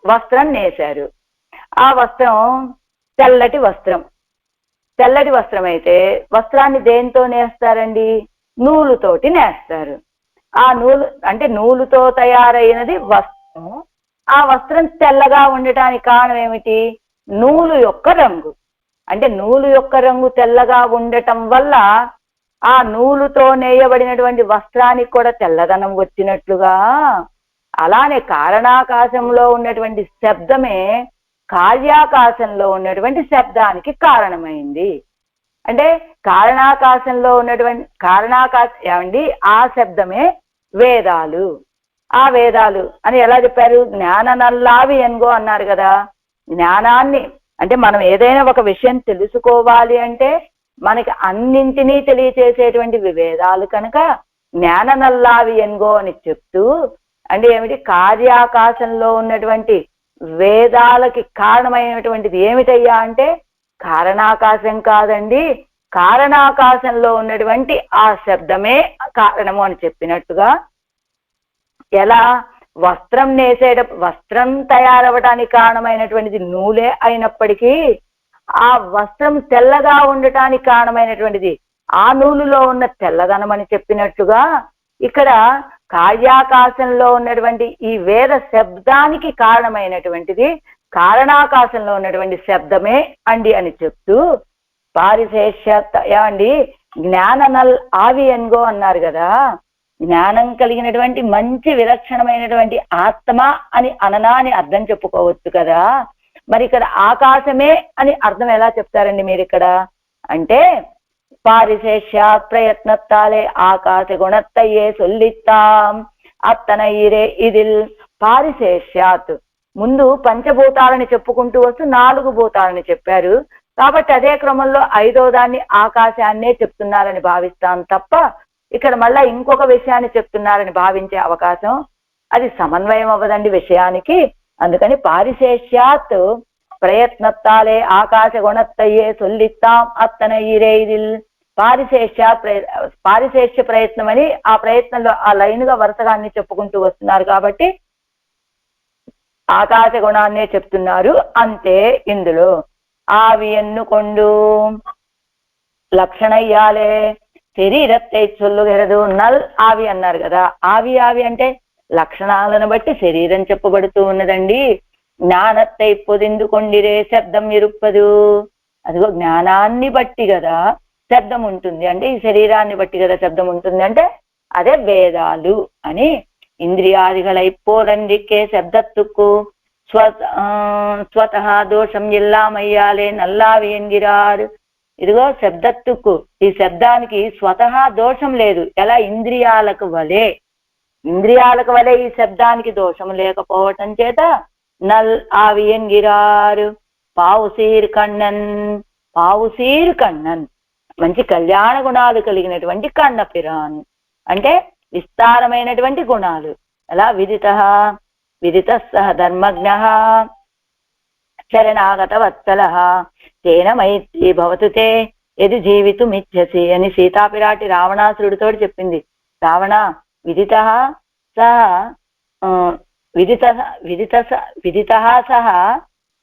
వస్త్రం నేశారు. ఆ వస్త్రం తెల్లటి వస్త్రం. తెల్లటి వస్త్రం అయితే వస్త్రాన్ని దేంతో నేస్తారండి? నూలుతోటి నేస్తారు. ఆ నూలు అంటే నూలుతో తయారైనది వస్త్రం. ఆ వస్త్రం తెల్లగా ఉండటానికి కారణం ఏమిటి? నూలు యొక్క రంగు. అంటే నూలు యొక్క రంగు తెల్లగా ఉండటం వల్ల ఆ నూలుతో నేయబడినటువంటి వస్త్రానికి కూడా తెల్లదనం వచ్చినట్లుగా అలానే కారణాకాశంలో ఉన్నటువంటి శబ్దమే కార్యాకాశంలో ఉన్నటువంటి శబ్దానికి కారణమైంది. అంటే కారణాకాశంలో ఉన్నటువంటి ఏమండి ఆ శబ్దమే వేదాలు. ఆ వేదాలు అని ఎలా చెప్పారు? జ్ఞాన నల్లావి ఎన్గో అన్నారు కదా. జ్ఞానాన్ని అంటే మనం ఏదైనా ఒక విషయం తెలుసుకోవాలి అంటే మనకి అన్నింటినీ తెలియచేసేటువంటి వేదాలు కనుక జ్ఞాన నల్లావి ఎన్గో అని చెప్తూ, అంటే ఏమిటి? కార్యాకాశంలో ఉన్నటువంటి వేదాలకి కారణమైనటువంటిది ఏమిటయ్యా అంటే కారణాకాశం కాదండి, కారణాకాశంలో ఉన్నటువంటి ఆ శబ్దమే కారణము అని చెప్పినట్టుగా, ఎలా వస్త్రం వస్త్రం తయారవడానికి కారణమైనటువంటిది నూలే అయినప్పటికీ ఆ వస్త్రం తెల్లగా ఉండటానికి కారణమైనటువంటిది ఆ నూలులో ఉన్న తెల్లదనం అని చెప్పినట్టుగా, ఇక్కడ కార్యాకాశంలో ఉన్నటువంటి ఈ వేద శబ్దానికి కారణమైనటువంటిది కారణాకాశంలో ఉన్నటువంటి శబ్దమే అండి అని చెప్తూ, పారిశేష్య ఏమండి జ్ఞాన నల్ ఆవి ఎన్గో అన్నారు కదా. జ్ఞానం కలిగినటువంటి మంచి విలక్షణమైనటువంటి ఆత్మ అని అననా అని అర్థం చెప్పుకోవచ్చు కదా. మరి ఇక్కడ ఆకాశమే అని అర్థం ఎలా చెప్తారండి మీరు ఇక్కడ అంటే? பாரிசேஷ்யாத் பிரயத்னத்தாலே ஆகாச குணத்தையே சொல்லித்தாம் అత్తనయిరే ఇదిల్. పారిశేష్యాత్ ముందు పంచభూతాలని చెప్పుకుంటూ వస్తూ 4 భూతాలని చెప్పారు కాబట్టి అదే క్రమంలో 5వ దాన్ని ఆకాశాన్నే చెప్తున్నారని భావిస్తాం తప్ప ఇక్కడ మళ్ళా ఇంకొక విషయాన్ని చెప్తున్నారని భావించే అవకాశం అది సమన్వయం అవ్వదండి విషయానికి. అందుకని పారిశేష్యాత్ ప్రయత్నత్తాలే ఆకాశ గుణత్తయ్యే సొల్లిత్తాం అత్తనయిరే ఇదిల్. పారిశేష్య ప్రయత్నం అని ఆ ప్రయత్నంలో ఆ లైన్గా వరుసగా అన్ని చెప్పుకుంటూ వస్తున్నారు కాబట్టి ఆకాశ గుణాన్నే చెప్తున్నారు అంతే. ఇందులో ఆవి ఎన్నుకొండు లక్షణయ్యాలే శరీరత్తై చొల్లుగెరదు. నల్ ఆవి అన్నారు కదా. ఆవి అంటే లక్షణాలను బట్టి శరీరం చెప్పబడుతూ ఉన్నదండి. జ్ఞానత్తై పొదిందుకొండిరే శబ్దం ఇరుప్పదు. అదిగో జ్ఞానాన్ని బట్టి కదా శబ్దం ఉంటుంది అంటే ఈ శరీరాన్ని బట్టి కదా శబ్దం ఉంటుంది అంటే అదే వేదాలు అని. ఇంద్రియాదిகளை போதண்டிக்கே శబ్దத்துக்கு స్వతః దోషం ఇల్లామయ్యాలే నల్లావి ఎన్గిరారు. ఇదిగో శబ్దత్తుకు ఈ శబ్దానికి స్వతహ దోషం లేదు. ఎలా? ఇంద్రియాలకు వలే ఈ శబ్దానికి దోషం లేకపోవటం చేత నల్ ఆవి ఎన్గిరారు. పావుసీర్ కണ്ണన్ మంచి కళ్యాణ గుణాలు కలిగినటువంటి కన్నపిరాన్ అంటే విస్తారమైనటువంటి గుణాలు. ఎలా? విదిత సహ ధర్మజ్ఞ శరణాగత వత్సల తేన మైత్రి భవతు తే ఎది జీవితుమిచ్చసి అని సీతాపిరాటి రావణాసురుడితో చెప్పింది. రావణ విదిత సహ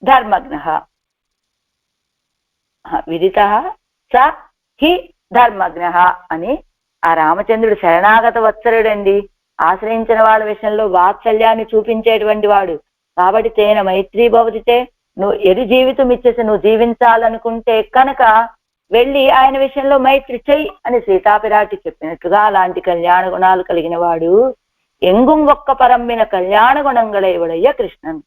ధర్మజ్ఞ విదిత స హి ధర్మజ్ఞ అని ఆ రామచంద్రుడు శరణాగత వత్సరుడండి. ఆశ్రయించిన వాళ్ళ విషయంలో వాత్సల్యాన్ని చూపించేటువంటి వాడు కాబట్టి తేన మైత్రి భవతితే నువ్వు ఎది జీవితం ఇచ్చేసి నువ్వు జీవించాలనుకుంటే కనుక వెళ్ళి ఆయన విషయంలో మైత్రి చెయ్యి అని సీతాపిరాటి చెప్పినట్టుగా అలాంటి కళ్యాణ గుణాలు కలిగిన వాడు ఎంగుం ఒక్క పరమ్మిన కళ్యాణ గుణంగళయ్య కృష్ణన్.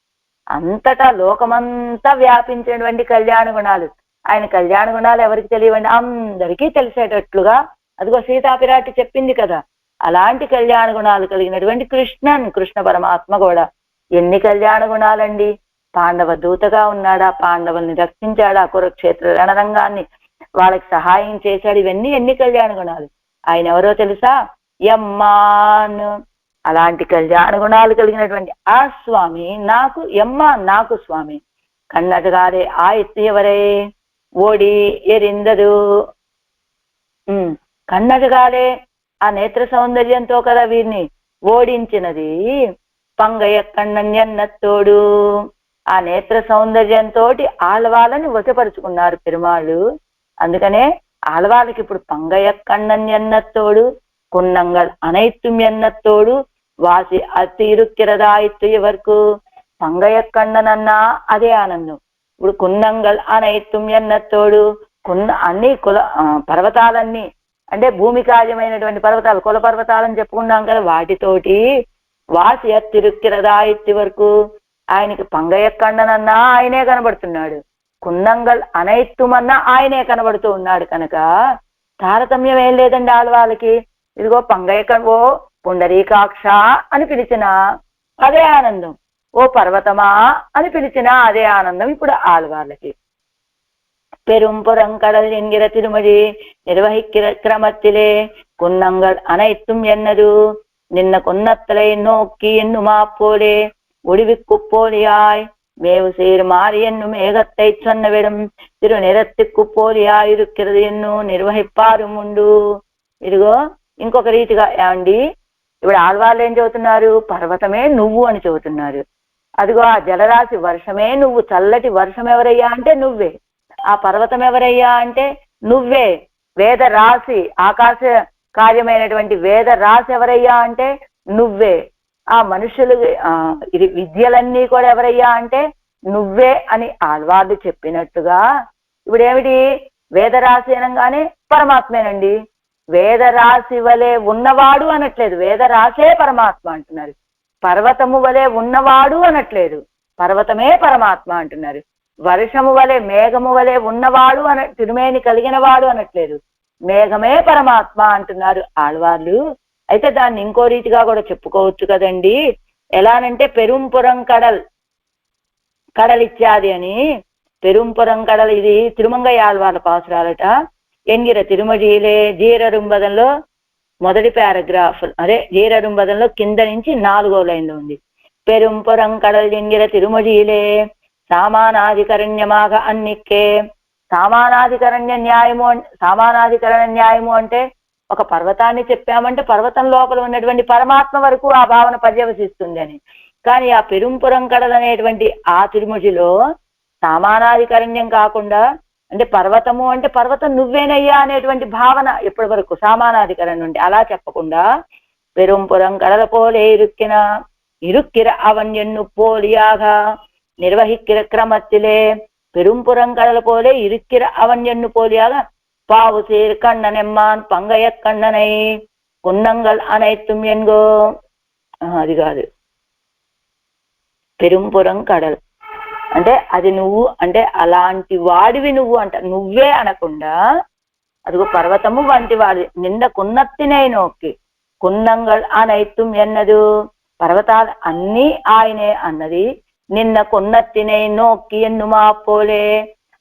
అంతటా లోకమంతా వ్యాపించినటువంటి కళ్యాణ గుణాలు. ఆయన కళ్యాణ గుణాలు ఎవరికి తెలియవండి? అందరికీ తెలిసేటట్లుగా అదిగో సీతాపిరాటి చెప్పింది కదా. అలాంటి కళ్యాణ గుణాలు కలిగినటువంటి కృష్ణ పరమాత్మ కూడా ఎన్ని కళ్యాణ గుణాలండి. పాండవ దూతగా ఉన్నాడా, పాండవుల్ని రక్షించాడా, కురుక్షేత్ర రణరంగాన్ని వాళ్ళకి సహాయం చేశాడు. ఇవన్నీ ఎన్ని కళ్యాణ గుణాలు. ఆయన ఎవరో తెలుసా? యమ్మాన్. అలాంటి కళ్యాణ గుణాలు కలిగినటువంటి ఆ స్వామి నాకు స్వామి కన్నటగారే ఆ ఎత్తియవరే ఓడి ఎరిందదు. కన్నటగారే ఆ నేత్ర సౌందర్యంతో కదా వీరిని ఓడించినది. పంగయ్య కన్నన్యన్నత్తోడు ఆ నేత్ర సౌందర్యంతో ఆళ్వాళ్ళని వశపరుచుకున్నారు పెరుమాళ్ళు. అందుకనే ఆళ్వాళ్ళకి ఇప్పుడు పంగయ్య కన్నన్యన్నత్తోడు కున్నంగల్ అనైత్యం ఎన్నత్తోడు వాసి అతిరుక్కిరదాయిత్తు ఎవరకు. పంగయ్య కన్ననన్నా అదే ఆనందం. ఇప్పుడు కున్నంగల్ అనైత్యం ఎన్నత్తోడు అన్ని పర్వతాలన్నీ అంటే భూమి కార్యమైనటువంటి పర్వతాలు కుల పర్వతాలని చెప్పుకున్నాం కదా వాటితోటి వాసి అతిరుక్కిరదాయిత్తు వరకు ఆయనకి పంగయక్కಣ್ಣనన్నా ఆయనే కనబడుతున్నాడు, కున్నంగల్ అనైత్తుమన్నా ఆయనే కనబడుతూ ఉన్నాడు కనుక తారతమ్యం ఏం లేదండి ఆళ్వాళ్ళకి. ఇదిగో పంగయ్య ఓ పుండరీకాక్ష అని పిలిచినా అదే ఆనందం, ఓ పర్వతమా అని పిలిచినా అదే ఆనందం ఇప్పుడు ఆళ్వాళ్ళకి. பெரும்புறங்கடல் என்கிற திருமொழி நிர்வகிக்கிற கிரமத்திலே குன்னங்கள் அனைத்தும் என்னது நின்ன குன்னத்தலை நோக்கி என்னுமா போலே ஒளிவுக்கு போலியாய் மேவு சேர் மாறி என்னும் ஏகத்தை சொன்னவிடும் திரு నిరత్తికు పోలియాய் இருக்கிறது ఎన్ను నిర్వహిప్పారు ముందు. ఇదిగో ఇంకొక రీతిగా ఏమండి, ఇప్పుడు ఆళ్వాళ్ళు ఏం చెబుతున్నారు, పర్వతమే నువ్వు అని చెబుతున్నారు. అదిగో ఆ జలరాశి వర్షమే నువ్వు, చల్లటి వర్షం ఎవరయ్యా అంటే నువ్వే, ఆ పర్వతం ఎవరయ్యా అంటే నువ్వే, వేద రాశి ఆకాశ కార్యమైనటువంటి వేద రాశి ఎవరయ్యా అంటే నువ్వే, ఆ మనుషులు ఇది విద్యలన్నీ కూడా ఎవరయ్యా అంటే నువ్వే అని ఆళ్వాళ్ళు చెప్పినట్టుగా ఇప్పుడు ఏమిటి, వేదరాశి అనగానే పరమాత్మేనండి. వేదరాశి వలె ఉన్నవాడు అనట్లేదు, వేదరాశే పరమాత్మ అంటున్నారు. పర్వతము వలె ఉన్నవాడు అనట్లేదు, పర్వతమే పరమాత్మ అంటున్నారు. వర్షము వలె మేఘము వలె ఉన్నవాడు తిరుమేని కలిగిన వాడు అనట్లేదు, మేఘమే పరమాత్మ అంటున్నారు ఆళ్వాళ్ళు. అయితే దాన్ని ఇంకో రీతిగా కూడా చెప్పుకోవచ్చు కదండి. ఎలానంటే పెరుంపురం కడల్ కడలిత్యాది అని, పెరుంపురం కడల్ ఇది తిరుమంగయ్య ఆళ్వాళ్ళ పాసురాలట. ఎంగిర తిరుమజీలే జీరరుంబదంలో మొదటి పారాగ్రాఫ్, అదే జీరరుంబదంలో కింద నుంచి 4వ లైన్లో ఉంది. పెరుంపురం కడల్ ఎంగిర తిరుమజీలే సామానాధికరణ్యమాగ అన్నిక్కే. సామానాధికరణ్య న్యాయము, సామానాధికరణ న్యాయము అంటే ఒక పర్వతాన్ని చెప్పామంటే పర్వతం లోపల ఉన్నటువంటి పరమాత్మ వరకు ఆ భావన పర్యవసిస్తుంది అని. కానీ ఆ పెరుంపురం కడల్ అనేటువంటి ఆ తిరుమజిలో సామానాధికరణ్యం కాకుండా, అంటే పర్వతము అంటే పర్వతం నువ్వేనయ్యా అనేటువంటి భావన ఎప్పటి వరకు సామానాధికరణం ఉంటే అలా చెప్పకుండా పెరుంపురం కడల పోలే ఇరుక్కిర అవన్యన్ను పోలియాగా నిర్వహిக்கிற கிரமத்திலே பெரும்புறம் கடல் போலே இருக்கிற அவன் எண்ணு போலியாக பாவு சேர் கண்ணனெம்மான் பங்கைய கண்ணனை குன்னங்கள் அனைத்தும் என்கோ. అది కాదు, పెరుంపురం కడల్ అంటే అది నువ్వు, అంటే అలాంటి వాడివి నువ్వు అంట, నువ్వే అనకుండా అదిగో పర్వతము వంటి వాడి నింద కున్నత్తినై నోక్కి కున్నంగల్ అనైత్తుం ఎన్నదు, పర్వతాలు అన్నీ ఆయనే అన్నది. నిన్న కొన్నత్తినై నోక్కి ఎన్నుమా పోలే,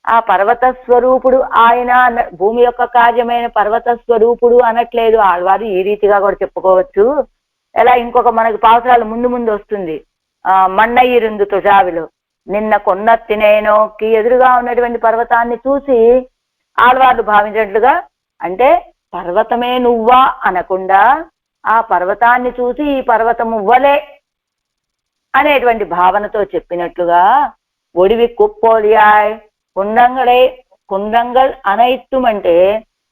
ఆ పర్వత స్వరూపుడు ఆయన, భూమి యొక్క కార్యమైన పర్వత స్వరూపుడు అనట్లేదు ఆళ్వారు. ఈ రీతిగా కూడా చెప్పుకోవచ్చు. ఎలా ఇంకొక మనకు పాసురాలు ముందు ముందు వస్తుంది, మన్నయ్యిరుందు తుజావిలో నిన్న కొన్నత్తినై నోక్కి, ఎదురుగా ఉన్నటువంటి పర్వతాన్ని చూసి ఆళ్వార్లు భావించినట్లుగా, అంటే పర్వతమే నువ్వా అనకుండా ఆ పర్వతాన్ని చూసి ఈ పర్వతము వలే అనేటువంటి భావనతో చెప్పినట్లుగా ఒడివి కుప్పోలియాయ్ కుండంగల్ అనైత్తుం అంటే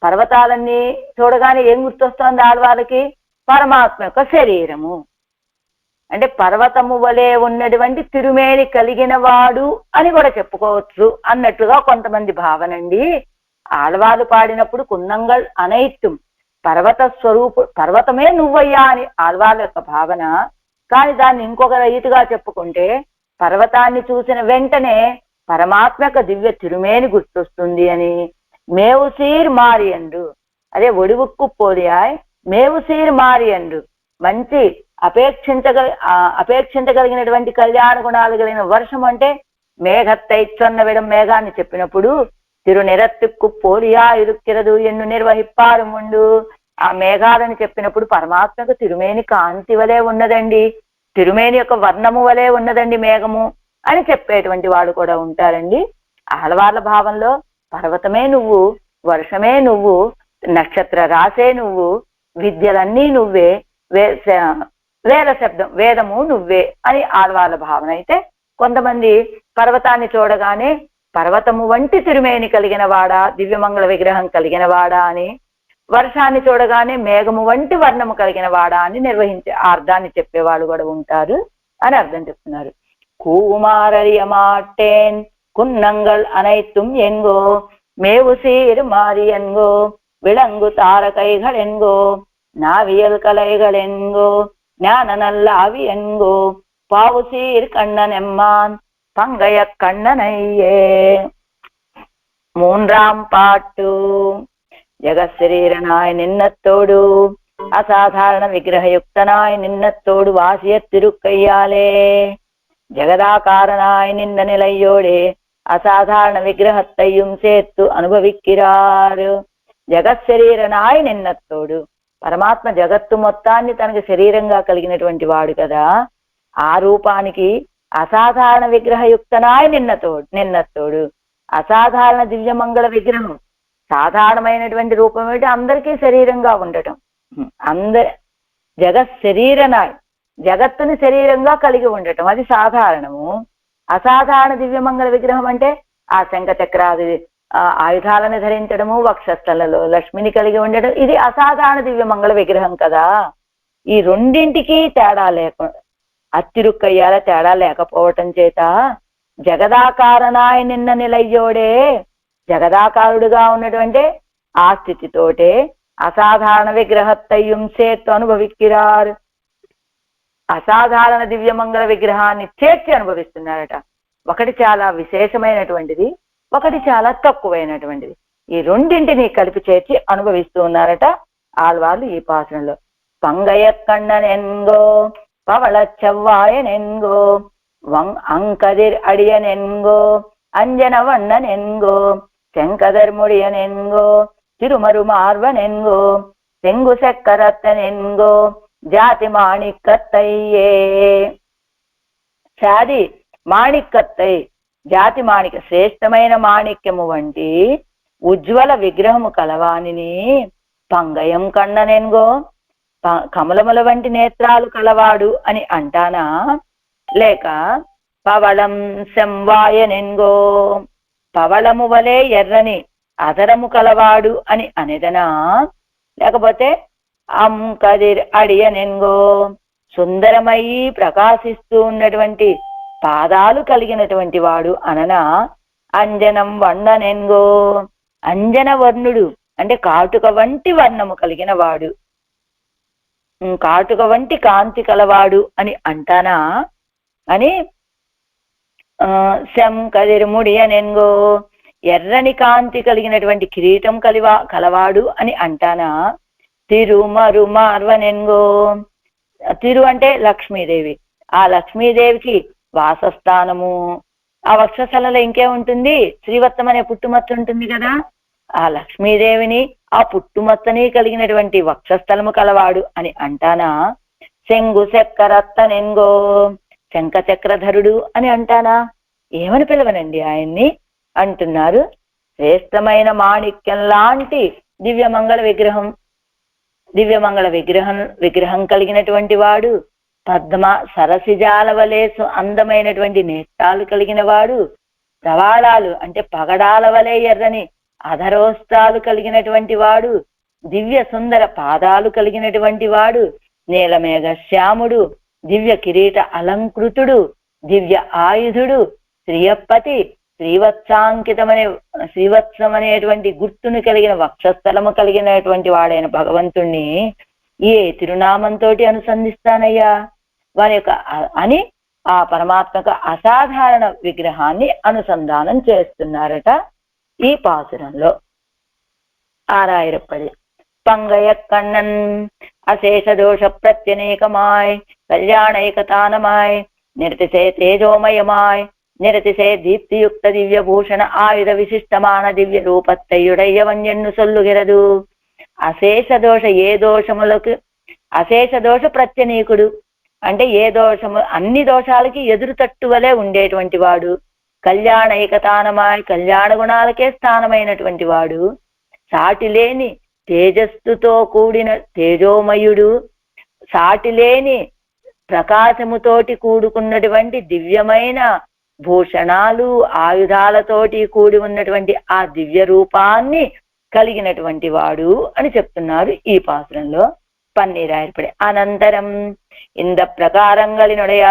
పర్వతాలన్నీ చూడగానే ఏం గుర్తొస్తోంది ఆళ్వాళ్ళకి, పరమాత్మ యొక్క శరీరము. అంటే పర్వతము వలె ఉన్నటువంటి తిరుమేని కలిగిన వాడు అని కూడా చెప్పుకోవచ్చు అన్నట్లుగా కొంతమంది భావనండి. ఆళ్వాళ్ళు పాడినప్పుడు కున్నంగల్ అనైత్తుం, పర్వత స్వరూపు పర్వతమే నువ్వయ్యా అని ఆళ్వాళ్ళ యొక్క భావన. కానీ దాన్ని ఇంకొక రీతిగా చెప్పుకుంటే పర్వతాన్ని చూసిన వెంటనే పరమాత్మ యొక్క దివ్య తిరుమేని గుర్తొస్తుంది అని. మేవు సీర్ మారి అండు, అదే ఒడివుక్కు పోలియాయ్ మేవు సీర్ మారి అండు, మంచి అపేక్షించగలిగినటువంటి కళ్యాణ గుణాలు కలిగిన వర్షం అంటే మేఘత్తై చొన్నవిడం మేఘాన్ని చెప్పినప్పుడు తిరునిరత్తుకు పోలియా ఇరుక్కిరదు ఎన్ను నిర్వహిప్పారు ముందు, ఆ మేఘాలని చెప్పినప్పుడు పరమాత్మకు తిరుమేని కాంతి వలె ఉన్నదండి, తిరుమేని యొక్క వర్ణము వలె ఉన్నదండి మేఘము అని చెప్పేటువంటి వాడు కూడా ఉంటారండి. ఆళ్వార్ల భావంలో పర్వతమే నువ్వు, వర్షమే నువ్వు, నక్షత్ర రాసే నువ్వు, విద్యలన్నీ నువ్వే, వేద శబ్దం వేదము నువ్వే అని ఆళ్వార్ల భావన. అయితే కొంతమంది పర్వతాన్ని చూడగానే పర్వతము వంటి తిరుమేని కలిగిన వాడా, దివ్యమంగళ విగ్రహం కలిగిన వాడా అని, వర్షాన్ని చూడగానే మేఘము వంటి వర్ణము కలిగిన వాడా అని నిర్వహించే అర్థాన్ని చెప్పేవాళ్ళు కూడా ఉంటారు అని అర్థం చెప్తున్నారు. కూమారరియమాటేన్ కున్నంగల్ అనైత్తుం ఎన్గో మేవు సీర్ మారి ఎన్గో విళంగు తారకైகள் ఎన్గో నావియల్ కలైகள் ఎన్గో జ్ఞాన నల్లావి ఎన్గో பாவுசீர் கண்ணனெம்மான் பங்கைய கண்ணனையே. மூன்றாம் பாட்டு. ஜெகசரீரனாய் நின்னத்தோடு அசாதாரண விக்கிரகயுக்தனாய் நின்னத்தோடு வாசிய திருக்கையாலே ஜெகதாகாரனாய் நின்ற நிலையோடே அசாதாரண விக்கிரகத்தையும் சேர்த்து అనుభవిக்கிறாరు. జగశరీరనాయ్ నిన్నతోడు పరమాత్మ జగత్తు మొత్తాన్ని తనకి శరీరంగా కలిగినటువంటి వాడు కదా. ఆ రూపానికి అసాధారణ విగ్రహయుక్తనాయ్ నిన్నతోడు అసాధారణ దివ్యమంగళ విగ్రహం. సాధారణమైనటువంటి రూపం ఏంటి? అందరికీ శరీరంగా ఉండటం. జగశరీరనాయ్ జగత్తుని శరీరంగా కలిగి ఉండటం, అది సాధారణము. అసాధారణ దివ్యమంగళ విగ్రహం అంటే ఆ శంఖ చక్రాది ఆయుధాలను ధరించడము, వక్షస్థలలో లక్ష్మిని కలిగి ఉండడం, ఇది అసాధారణ దివ్యమంగళ విగ్రహం కదా. ఈ రెండింటికి తేడా అత్తిరుక్కయ్యాల తేడా లేకపోవటం చేత జగదాకారనాయ నిన్న నిలయ్యోడే, జగదాకారుడుగా ఉన్నటువంటి ఆ స్థితితోటే అసాధారణ విగ్రహత్తయ్యం చేర్తు అనుభవిక్కిరారు. అసాధారణ దివ్యమంగళ విగ్రహాన్ని చేర్చి అనుభవిస్తున్నారట. ఒకటి చాలా విశేషమైనటువంటిది, ఒకటి చాలా తక్కువైనటువంటిది. ఈ రెండింటిని కలిపి చేర్చి అనుభవిస్తూ ఉన్నారట ఆళ్వార్లు ఈ పాసనంలో. పంగయ కண்ணనెన్గో పవళ చెవ్వాయనెన్గో అంకదిర్ అడియనెన్గో అంజన వண்ணనెన్గో శంకధర్ముడియనెన్గో తిరుమరు మార్వనెన్గో செங்கு செக்கரத்தனென்கோ జాతి మాణికత్తయ్యే. సాది మాణికత్తై, జాతి మాణిక శ్రేష్టమైన మాణిక్యము వంటి ఉజ్వల విగ్రహము కలవానిని పంగయం కన్ననెన్గో కమలముల వంటి నేత్రాలు కలవాడు అని అంటానా, లేక పవళం శంవాయనెన్గో పవళము వలె ఎర్రని అధరము కలవాడు అని అనేదనా, లేకపోతే అంకదిర్ అడియనెన్గో సుందరమయ్యి ప్రకాశిస్తూ ఉన్నటువంటి పాదాలు కలిగినటువంటి వాడు అననా, అంజనం వర్ణనెన్గో అంజన వర్ణుడు అంటే కాటుక వంటి వర్ణము కలిగిన వాడు, కాటుక వంటి కాంతి కలవాడు అని అంటానా అని శంకదిర్ముడియనెన్గో ఎర్రని కాంతి కలిగినటువంటి కిరీటం కలవాడు అని అంటానా. తిరుమరు మార్వనెన్గో తిరు అంటే లక్ష్మీదేవి, ఆ లక్ష్మీదేవికి వాసస్థానము, ఆ వక్షస్థలంలో ఇంకేముంటుంది? శ్రీవత్సం అనే పుట్టుమచ్చ ఉంటుంది కదా. ఆ లక్ష్మీదేవిని ఆ పుట్టుమచ్చని కలిగినటువంటి వక్షస్థలము కలవాడు అని అంటానా. శంగు చక్రరత్తనెన్గో శంఖ చక్రధరుడు అని అంటానా. ఏమని పిలవనండి ఆయన్ని అంటున్నారు. శ్రేష్టమైన మాణిక్యం లాంటి దివ్యమంగళ విగ్రహం కలిగినటువంటి వాడు, పద్మ సరసిజాల వలె అందమైనటువంటి నేత్రాలు కలిగిన వాడు, ప్రవాళాలు అంటే పగడాల వలె ఎర్రని అధరోష్టాలు కలిగినటువంటి వాడు, దివ్య సుందర పాదాలు కలిగినటువంటి వాడు, నీలమేఘ శ్యాముడు, దివ్య కిరీట అలంకృతుడు, దివ్య ఆయుధుడు, శ్రీయప్పతి, శ్రీవత్సం అనేటువంటి గుర్తును కలిగిన వక్షస్థలము కలిగినటువంటి వాడైన భగవంతుణ్ణి ఏ తిరునామంతో అనుసంధిస్తానయ్యా వారి యొక్క అని ఆ పరమాత్మక అసాధారణ విగ్రహాన్ని అనుసంధానం చేస్తున్నారట ఈ పాసురంలో. ఆరాయిరప్పది. పంగయ కண்ணన్ అశేష దోష ప్రత్యనేకమాయ్ కళ్యాణైకతానమాయ్ నిరతిశే తేజోమయమాయ్ నిరతిశే దీప్తియుక్త దివ్య భూషణ ఆయుధ విశిష్టమాన దివ్య రూపత్తయుడయ్యవన్యన్ను సొల్లుగిరదు. అశేష దోష ఏ దోషములకు అశేష దోష ప్రత్యనీకుడు అంటే ఏ దోషము అన్ని దోషాలకి ఎదురు తట్టు వలె ఉండేటువంటి వాడు, కళ్యాణైకతానమాయ్ కళ్యాణ గుణాలకే స్థానమైనటువంటి వాడు, సాటిలేని తేజస్సుతో కూడిన తేజోమయుడు, సాటిలేని ప్రకాశముతోటి కూడుకున్నటువంటి దివ్యమైన భూషణాలు ఆయుధాలతోటి కూడి ఉన్నటువంటి ఆ దివ్య రూపాన్ని కలిగినటువంటి వాడు అని చెప్తున్నారు ఈ పాసురంలో. పన్నీరాయర్పడి. అనంతరం ఇంద ప్రకారంగలినుడయ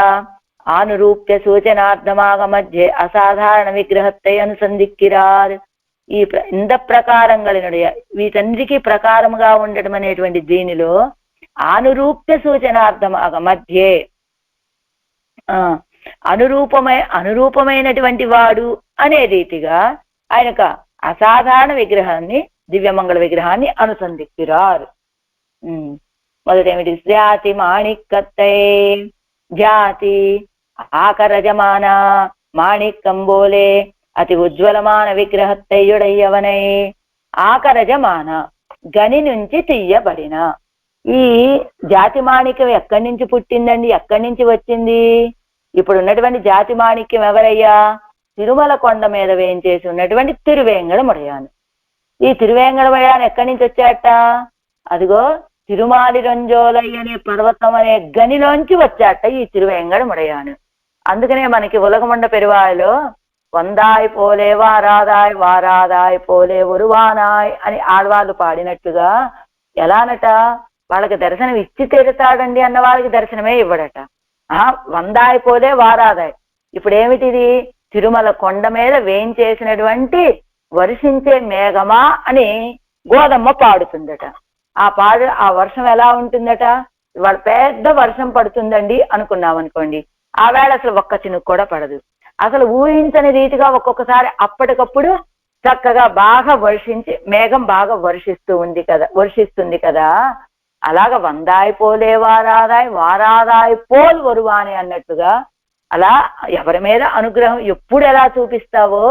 ఆనురూప్య సూచనార్థమాగ మధ్య అసాధారణ విగ్రహத்தை అనుసంధిక్కిరారు. ఈ ఇంద ప్రకారంగలినుడయ వీటన్నిటికీ ప్రకారముగా ఉండటం అనేటువంటి దీనిలో ఆనురూప్య సూచనార్థమాగ మధ్యే అనురూపమైనటువంటి వాడు అనే రీతిగా ఆయనక అసాధారణ విగ్రహాన్ని, దివ్యమంగళ విగ్రహాన్ని అనుసంధిస్తున్నారు. మొదటేమిటి? జాతి మాణిక్కత్తై, జాతి ఆకరజమాన మాణిక్కంబోలే అతి ఉజ్వలమాన విగ్రహత్తయ్యుడయ్యవనై. ఆకరజమాన గని నుంచి తీయబడిన ఈ జాతి మాణిక్యం ఎక్కడి నుంచి పుట్టిందండి? ఎక్కడి నుంచి వచ్చింది? ఇప్పుడు ఉన్నటువంటి జాతి మాణిక్యం ఎవరయ్యా? తిరుమల కొండ మీద వేయించేసి ఉన్నటువంటి తిరువేంగడముడయాను. ఈ తిరువేంగడముడయాను ఎక్కడి నుంచి వచ్చాట? అదిగో తిరుమాలి రంజోలై అనే పర్వతం అనే గనిలోంచి వచ్చాట ఈ తిరువేంగడముడయాను. అందుకనే మనకి ఉలగమండ పెరువాయలో వందాయ్ పోలే వారాదాయ్ వారాదాయ్ పోలే ఒరువానాయ్ అని ఆడవాళ్ళు పాడినట్టుగా ఎలానట? వాళ్ళకి దర్శనం ఇచ్చి తీరుతాడండి అన్న వాళ్ళకి దర్శనమే ఇవ్వడట. వందాయ్ పోలే వారాదాయ్. ఇప్పుడు ఏమిటిది? తిరుమల కొండ మీద వేయించేసినటువంటి వర్షించే మేఘమా అని గోదమ్మ పాడుతుందట. ఆ వర్షం ఎలా ఉంటుందట? ఇవాళ పెద్ద వర్షం పడుతుందండి అనుకున్నాం అనుకోండి, ఆ వేళ అసలు ఒక్క చినుకు కూడా పడదు. అసలు ఊహించని రీతిగా ఒక్కొక్కసారి అప్పటికప్పుడు చక్కగా బాగా వర్షించి మేఘం బాగా వర్షిస్తుంది కదా. అలాగ వందాయ్ పోలే వారాదాయ్ వారాదాయ్ పోల్ వరువాని అన్నట్టుగా అలా ఎవరి మీద అనుగ్రహం ఎప్పుడు ఎలా చూపిస్తావో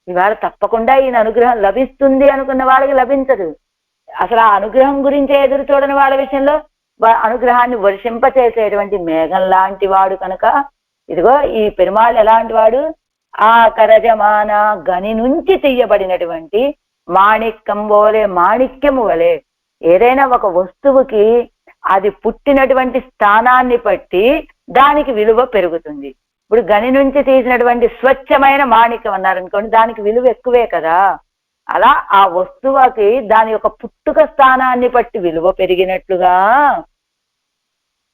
ఇవాళ తప్పకుండా ఈయన అనుగ్రహం లభిస్తుంది అనుకున్న వాళ్ళకి లభించదు. అసలు ఆ అనుగ్రహం గురించి ఎదురు చూడని వాళ్ళ విషయంలో అనుగ్రహాన్ని వర్షింపచేసేటువంటి మేఘం లాంటి వాడు కనుక ఇదిగో ఈ పెరుమాళ్ ఎలాంటి వాడు? ఆ కరజమాన గని నుంచి తీయబడినటువంటి మాణిక్యం వలె, మాణిక్యము వలె. ఏదైనా ఒక వస్తువుకి అది పుట్టినటువంటి స్థానాన్ని బట్టి దానికి విలువ పెరుగుతుంది. ఇప్పుడు గని నుంచి తీసినటువంటి స్వచ్ఛమైన మాణిక్యం అన్నారనుకోండి, దానికి విలువ ఎక్కువే కదా. అలా ఆ వస్తువుకి దాని యొక్క పుట్టుక స్థానాన్ని బట్టి విలువ పెరిగినట్లుగా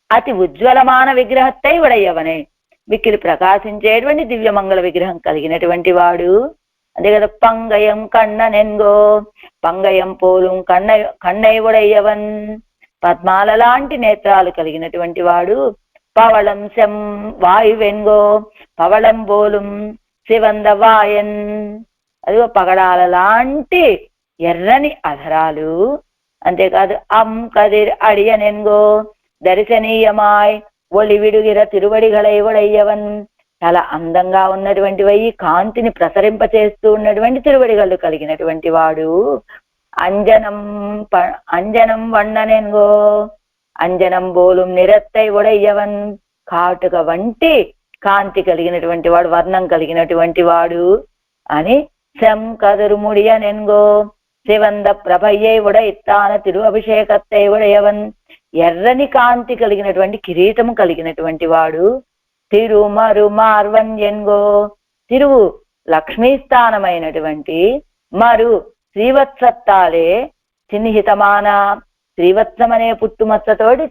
అతి ఉజ్వలమాన విగ్రహత్తై ఉడయ్యవనే, మిక్కిలి ప్రకాశించేటువంటి దివ్యమంగళ విగ్రహం కలిగినటువంటి వాడు. అదే కదా, పంగయం కన్ననెన్గో పంగయం పోలు కన్నై ఉడయ్యవన్, పద్మాల లాంటి నేత్రాలు కలిగినటువంటి వాడు. పవళం శం వాయువెన్గో పవళం బోలుం శివంద వాయన్, అదిగో పగడాల లాంటి ఎర్రని అధరాలు. అంతేకాదు అం కదిర్ అడియనెన్గో దర్శనీయమాయ్ ఒలివిడుగిర తిరువడిగళై ఉడయ్యవన్, చాలా అందంగా ఉన్నటువంటివై కాంతిని ప్రసరింపచేస్తూ ఉన్నటువంటి తిరువడిగళ్ళు కలిగినటువంటి వాడు. అంజనం వಣ್ಣనెన్గో అంజనం బోలుం నిరత్తై ఉడయ్యవన్, కాటుక వంటి కాంతి కలిగినటువంటి వాడు, వర్ణం కలిగినటువంటి వాడు అని. శం కదురుముడియనెన్గో శివంద ప్రభయ్యై ఉడయిత్తాన తిరు అభిషేకత్తై ఉడయవన్, ఎర్రని కాంతి కలిగినటువంటి కిరీటము కలిగినటువంటి వాడు. తిరుమరు మార్వన్ ఎన్గో, తిరువు లక్ష్మీస్థానమైనటువంటి, మరు శ్రీవత్సత్తాలే చిహ్నితమాన, శ్రీవత్సం అనే పుట్టుమచ్చతోటి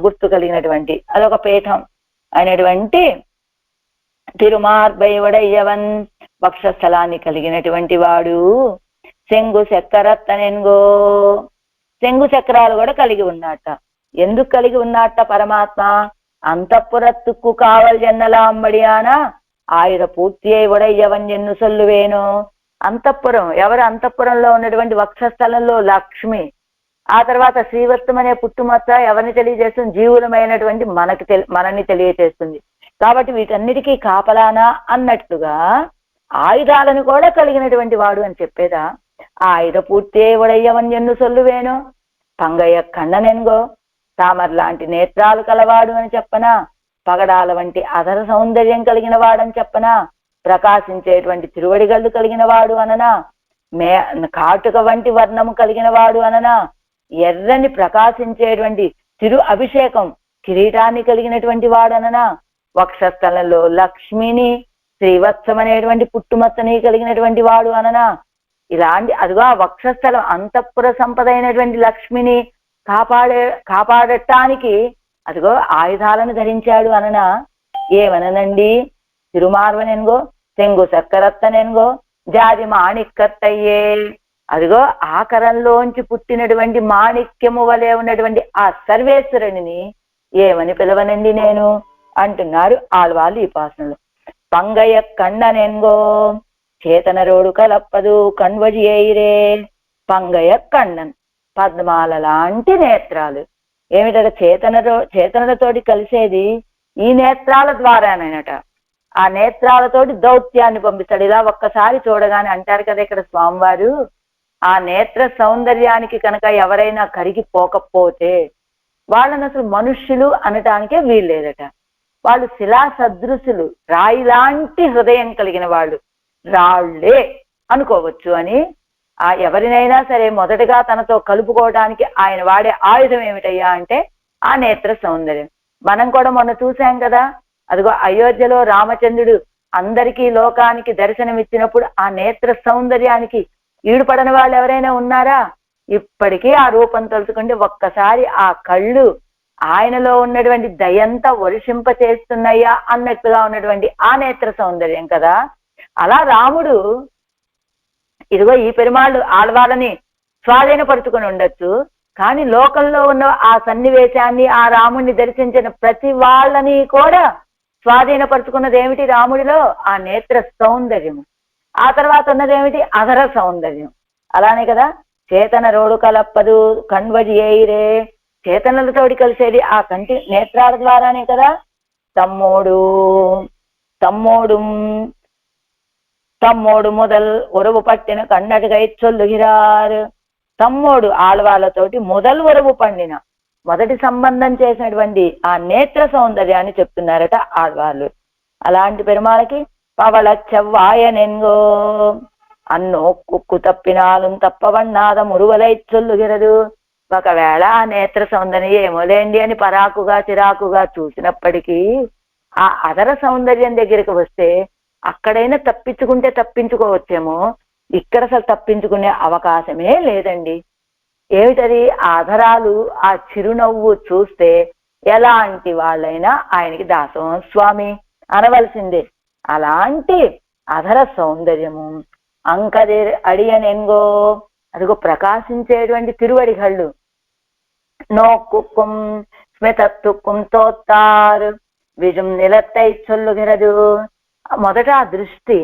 గుర్తు కలిగినటువంటి అదొక పీఠం అయినటువంటి తిరుమార్బై ఉడయ్యవన్, వక్షస్థలాన్ని కలిగినటువంటి వాడు. శంగు చక్రరత్తనెన్గో, శంగు చక్రాలు కూడా కలిగి ఉన్నట్ట. ఎందుకు కలిగి ఉన్నట్ట పరమాత్మ? అంతఃపురత్తుకు కావల్ జన్నలాంబడియాన ఆయుధ పూర్తి అయి ఉడయ్యవన్ ఎన్ను సొల్లువేను. అంతఃపురం, ఎవరు అంతఃపురంలో ఉన్నటువంటి వక్షస్థలంలో లక్ష్మి, ఆ తర్వాత శ్రీవత్సం అనే పుట్టుమచ్చ ఎవరిని తెలియజేస్తుంది? జీవులమైనటువంటి మనని తెలియజేస్తుంది. కాబట్టి వీటన్నిటికీ కాపలానా అన్నట్లుగా ఆయుధాలను కూడా కలిగినటువంటి వాడు అని చెప్పేదా? ఆయుధ పూర్తి ఉడయ్యవన్ ఎన్ను సొల్లువేను. పంగయ్య కన్ననెన్గో, తామర్ లాంటి నేత్రాలు కలవాడు అని చెప్పనా? పగడాల వంటి అధర సౌందర్యం కలిగిన వాడని చెప్పనా? ప్రకాశించేటువంటి తిరువడిగళ్ళు కలిగిన వాడు అననా? కాటుక వంటి వర్ణము కలిగిన వాడు అననా? ఎర్రని ప్రకాశించేటువంటి తిరు అభిషేకం కిరీటాన్ని కలిగినటువంటి వాడు అననా? వక్షస్థలంలో లక్ష్మిని, శ్రీవత్సం అనేటువంటి పుట్టుమచ్చని కలిగినటువంటి వాడు అననా? ఇలాంటి అదిగో ఆ వక్షస్థలం అంతఃపుర సంపద అయినటువంటి లక్ష్మిని కాపాడటానికి అదిగో ఆయుధాలను ధరించాడు అననా? ఏమనండి? తిరుమార్వనెన్గో శంగు చక్రరత్తనెన్గో జాతి మాణిక్కత్తయ్యే, అదిగో ఆకరంలోంచి పుట్టినటువంటి మాణిక్యము వలె ఉన్నటువంటి ఆ సర్వేశ్వరుని ఏమని పిలవనండి నేను? అంటున్నారు ఆళ్వాళ్ళు ఈ పాసనలు. పంగయ కಣ್ಣనెన్గో చేతనరోడు కలప్పదు కణ్వజి ఎయిరే. పంగయ కಣ್ಣన్, పద్మాల లాంటి నేత్రాలు. ఏమిటట? చేతనలతోటి కలిసేది ఈ నేత్రాల ద్వారానట. ఆ నేత్రాలతోటి దౌత్యాన్ని పంపిస్తాడు. ఇలా ఒక్కసారి చూడగానే అంటారు కదా ఇక్కడ స్వామివారు, ఆ నేత్ర సౌందర్యానికి కనుక ఎవరైనా కరిగిపోకపోతే వాళ్ళని అసలు మనుష్యులు అనటానికే వీల్లేదట. వాళ్ళు శిలా సదృశులు, రాయి లాంటి హృదయం కలిగిన వాళ్ళు, రాళ్లే అనుకోవచ్చు అని. ఆ ఎవరినైనా సరే మొదటగా తనతో కలుపుకోవడానికి ఆయన వాడే ఆయుధం ఏమిటయ్యా అంటే ఆ నేత్ర సౌందర్యం. మనం కూడా మొన్న చూసాం కదా, అదిగో అయోధ్యలో రామచంద్రుడు అందరికీ లోకానికి దర్శనం ఇచ్చినప్పుడు ఆ నేత్ర సౌందర్యానికి ఈడుపడని వాళ్ళు ఎవరైనా ఉన్నారా? ఇప్పటికీ ఆ రూపం తలుచుకుంటే ఒక్కసారి ఆ కళ్ళు ఆయనలో ఉన్నటువంటి దయంతా వర్షింప చేస్తున్నాయా అన్నట్టుగా ఉన్నటువంటి ఆ నేత్ర సౌందర్యం కదా. అలా రాముడు ఇదిగో ఈ పెరుమాళ్ళు ఆళ్వాళ్ళని స్వాధీనపరుచుకొని ఉండొచ్చు, కానీ లోకంలో ఉన్న ఆ సన్నివేశాన్ని, ఆ రాముడిని దర్శించిన ప్రతి వాళ్ళని కూడా స్వాధీనపరుచుకున్నది ఏమిటి రాముడిలో? ఆ నేత్ర సౌందర్యము. ఆ తర్వాత ఉన్నదేమిటి? అధర సౌందర్యం. అలానే కదా, చేతన రోడు కలప్పదు కణ్వజి ఎయిరే. చేతనలతోటి కలిసేది ఆ కంటి నేత్రాల ద్వారానే కదా. తమ్మోడు మొదల్ ఉరవు పట్టిన కన్నటిగై చొల్లుగిరారు. తమ్మోడు ఆళ్వాళ్ళతోటి మొదలు ఉరవు పండిన, మొదటి సంబంధం చేసినటువంటి ఆ నేత్ర సౌందర్యాన్ని చెప్తున్నారట ఆళ్వాళ్ళు. అలాంటి పెరుమాళకి పవళ చెవ్వాయనెంగో అన్నో కుక్కు తప్పినాలు తప్పవన్నాద మురువలై చొల్లుగిరదు. ఒకవేళ ఆ నేత్ర సౌందర్యం ఏమోలేండి అని పరాకుగా చిరాకుగా చూసినప్పటికీ ఆ అదర సౌందర్యం దగ్గరికి వస్తే అక్కడైనా తప్పించుకుంటే తప్పించుకోవచ్చేమో, ఇక్కడ అసలు తప్పించుకునే అవకాశమే లేదండి. ఏమిటది? ఆధరాలు, ఆ చిరునవ్వు చూస్తే ఎలాంటి వాళ్ళైనా ఆయనకి దాసోహం స్వామి అనవలసిందే. అలాంటి అధర సౌందర్యము. అంకదే అడియనెంగో, అదిగో ప్రకాశించేటువంటి తిరువడిగళ్ళు. నోక్కుం స్మితత్తుక్కుం తోత్తారు విజుం నిలత్తై చొల్లుగిరదు. మొదట ఆ దృష్టి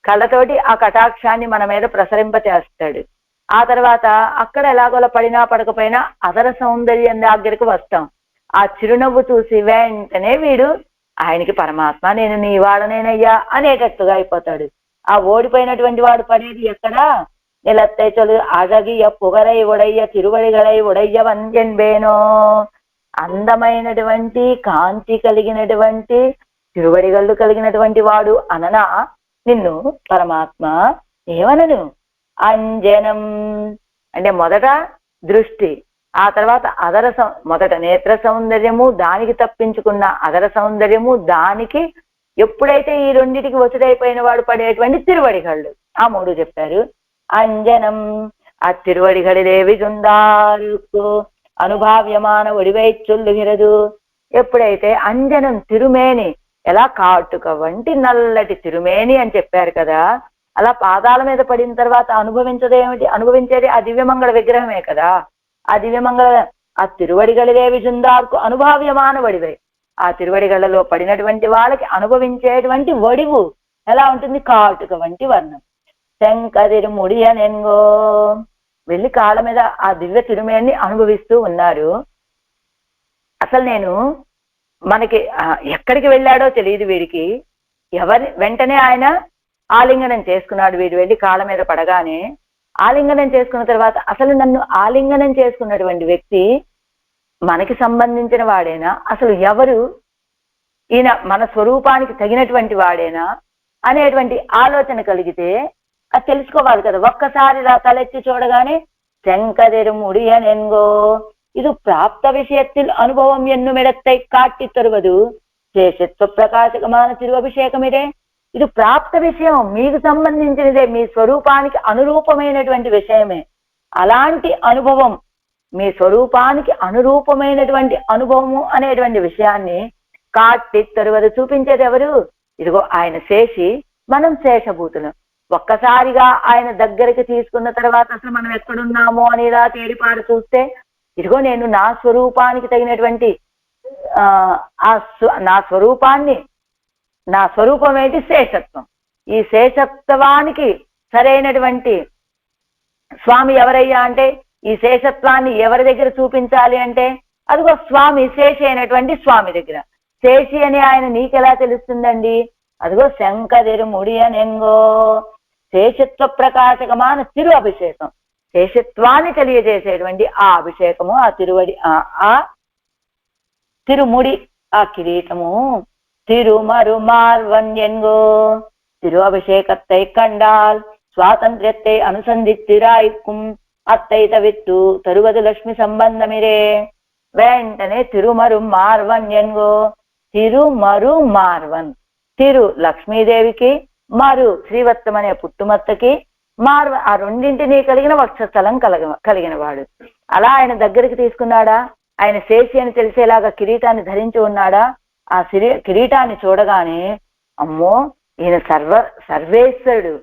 కళ్ళతోటి ఆ కటాక్షాన్ని మన మీద ప్రసరింప చేస్తాడు. ఆ తర్వాత అక్కడ ఎలాగోలా పడినా పడకపోయినా అదర సౌందర్యం దగ్గరికి వస్తాం. ఆ చిరునవ్వు చూసి వెంటనే వీడు ఆయనకి పరమాత్మ నేను నీ వాడనేనయ్యా అనేటట్టుగా అయిపోతాడు. ఆ ఓడిపోయినటువంటి వాడు పడేది ఎక్కడా? నిలత్తై చొలు అழகிய పుగరై ఉడయ్య తిరువడిగలై ఉడయ్య వంజెన్బేనో. అందమైనటువంటి కాంతి కలిగినటువంటి తిరువడిగళ్ళు కలిగినటువంటి వాడు అననా నిన్ను పరమాత్మ ఏమనను? అంజనం అంటే మొదట దృష్టి, ఆ తర్వాత అదర మొదట నేత్ర సౌందర్యము, దానికి తప్పించుకున్న అదర సౌందర్యము, దానికి ఎప్పుడైతే ఈ రెండిటికి వసుడైపోయిన వాడు పడేటువంటి తిరువడిగళ్ళు, ఆ మూడు చెప్పారు. అంజనం ఆ తిరువడిగడిదేవి జుందారుకు అనుభావ్యమాన ఒడివై చొల్లుగిరదు. ఎప్పుడైతే అంజనం తిరుమేని, ఎలా కాటుక వంటి నల్లటి తిరుమేని అని చెప్పారు కదా, అలా పాదాల మీద పడిన తర్వాత అనుభవించేది ఆ దివ్యమంగళ విగ్రహమే కదా. ఆ దివ్యమంగళ ఆ తిరువడిగడిదేవి జుందార్కు అనుభావ్యమాన వడివై, ఆ తిరువడిగళ్ళలో పడినటువంటి వాళ్ళకి అనుభవించేటువంటి వడివు ఎలా ఉంటుంది? కాటుక వంటి వర్ణం. శంకదిరు ముడియనెంగో, వెళ్ళి కాళ్ళ మీద ఆ దివ్య తిరుమేని అనుభవిస్తూ ఉన్నారు. అసలు నేను మనకి ఎక్కడికి వెళ్ళాడో తెలియదు వీడికి. వెంటనే ఆయన ఆలింగనం చేసుకున్నాడు. వీడు వెళ్ళి కాళ్ళ మీద పడగానే ఆలింగనం చేసుకున్న తర్వాత అసలు నన్ను ఆలింగనం చేసుకున్నటువంటి వ్యక్తి మనకి సంబంధించిన వాడేనా? అసలు ఎవరు ఈయన? మన స్వరూపానికి తగినటువంటి వాడేనా అనేటువంటి ఆలోచన కలిగితే అది తెలుసుకోవాలి కదా. ఒక్కసారి తలెత్తి చూడగానే శంకదిరు ముడియనెంగో ఇది ప్రాప్త విషయத்தில் అనుభవం ఎన్నుమిడత్తై కాట్టి తరువదు శేషత్వ ప్రకాశకమాన తిరువభిషేకమిదే. ఇది ప్రాప్త విషయం, మీకు సంబంధించినదే, మీ స్వరూపానికి అనురూపమైనటువంటి విషయమే. అలాంటి అనుభవం, మీ స్వరూపానికి అనురూపమైనటువంటి అనుభవము అనేటువంటి విషయాన్ని కాట్టి తరువదు చూపించేది ఎవరు? ఇదిగో ఆయన శేషి, మనం శేషభూతులం. ఒక్కసారిగా ఆయన దగ్గరికి తీసుకున్న తర్వాత అసలు మనం ఎక్కడున్నామో అని ఇలా తేలిపాడు చూస్తే ఇదిగో నేను నా స్వరూపానికి తగినటువంటి నా స్వరూపాన్ని, నా స్వరూపం ఏంటి? శేషత్వం. ఈ శేషత్వానికి సరైనటువంటి స్వామి ఎవరయ్యా అంటే, ఈ శేషత్వాన్ని ఎవరి దగ్గర చూపించాలి అంటే, అదిగో స్వామి, శేషి అయినటువంటి స్వామి దగ్గర. శేషి అని ఆయన నీకెలా తెలుస్తుందండి? అదిగో శంకదిరు ముడి అనెంగో, శేషత్వ ప్రకాశకமான తిరు అభిషేకం, శేషత్వాన్ని తెలియజేసేటువంటి ఆ అభిషేకము, ఆ తిరువడి, ఆ తిరుముడి, ఆ కిరీటము. తిరుమరు మార్వన్యన్గో, తిరు అభిషేకத்தை கண்டால் స్వాతంత్ర్యத்தை అనుసంధిత్తిరాయిక్కుం అత్తై తవిత్తు తరువదు లక్ష్మి సంబంధమిరే. వెంటనే తిరుమరు మార్వన్యన్గో, తిరుమరు మార్వన్, తిరు లక్ష్మీదేవికి, మరు శ్రీవత్సం అనే పుట్టుమత్తకి, మార్వ ఆ రెండింటినీ కలిగిన వక్షస్థలం కలిగిన వాడు. అలా ఆయన దగ్గరికి తీసుకున్నాడా? ఆయన శేషి అని తెలిసేలాగా కిరీటాన్ని ధరించి ఉన్నాడా? ఆ కిరీటాన్ని చూడగానే అమ్మో, ఈయన సర్వేశ్వరుడు,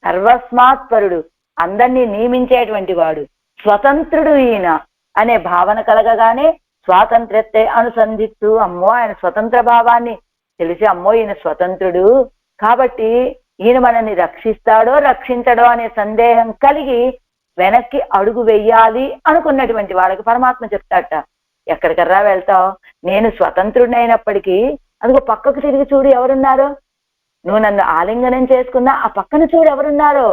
సర్వస్మాత్పరుడు, అందరినీ నియమించేటువంటి వాడు, స్వతంత్రుడు ఈయన అనే భావన కలగగానే స్వాతంత్ర్యத்தை అనుసంధిస్తూ, అమ్మో ఆయన స్వతంత్ర భావాన్ని తెలిసి, అమ్మో ఈయన స్వతంత్రుడు కాబట్టి ఈయన మనల్ని రక్షిస్తాడో రక్షించడో అనే సందేహం కలిగి వెనక్కి అడుగు వెయ్యాలి అనుకున్నటువంటి వాళ్ళకి పరమాత్మ చెప్తాట, ఎక్కడికర్రా వెళ్తావు? నేను స్వతంత్రుడైనప్పటికీ అదిగో పక్కకు తిరిగి చూడు ఎవరున్నారో, నువ్వు నన్ను ఆలింగనం చేసుకున్నా ఆ పక్కన చూడు ఎవరున్నారో,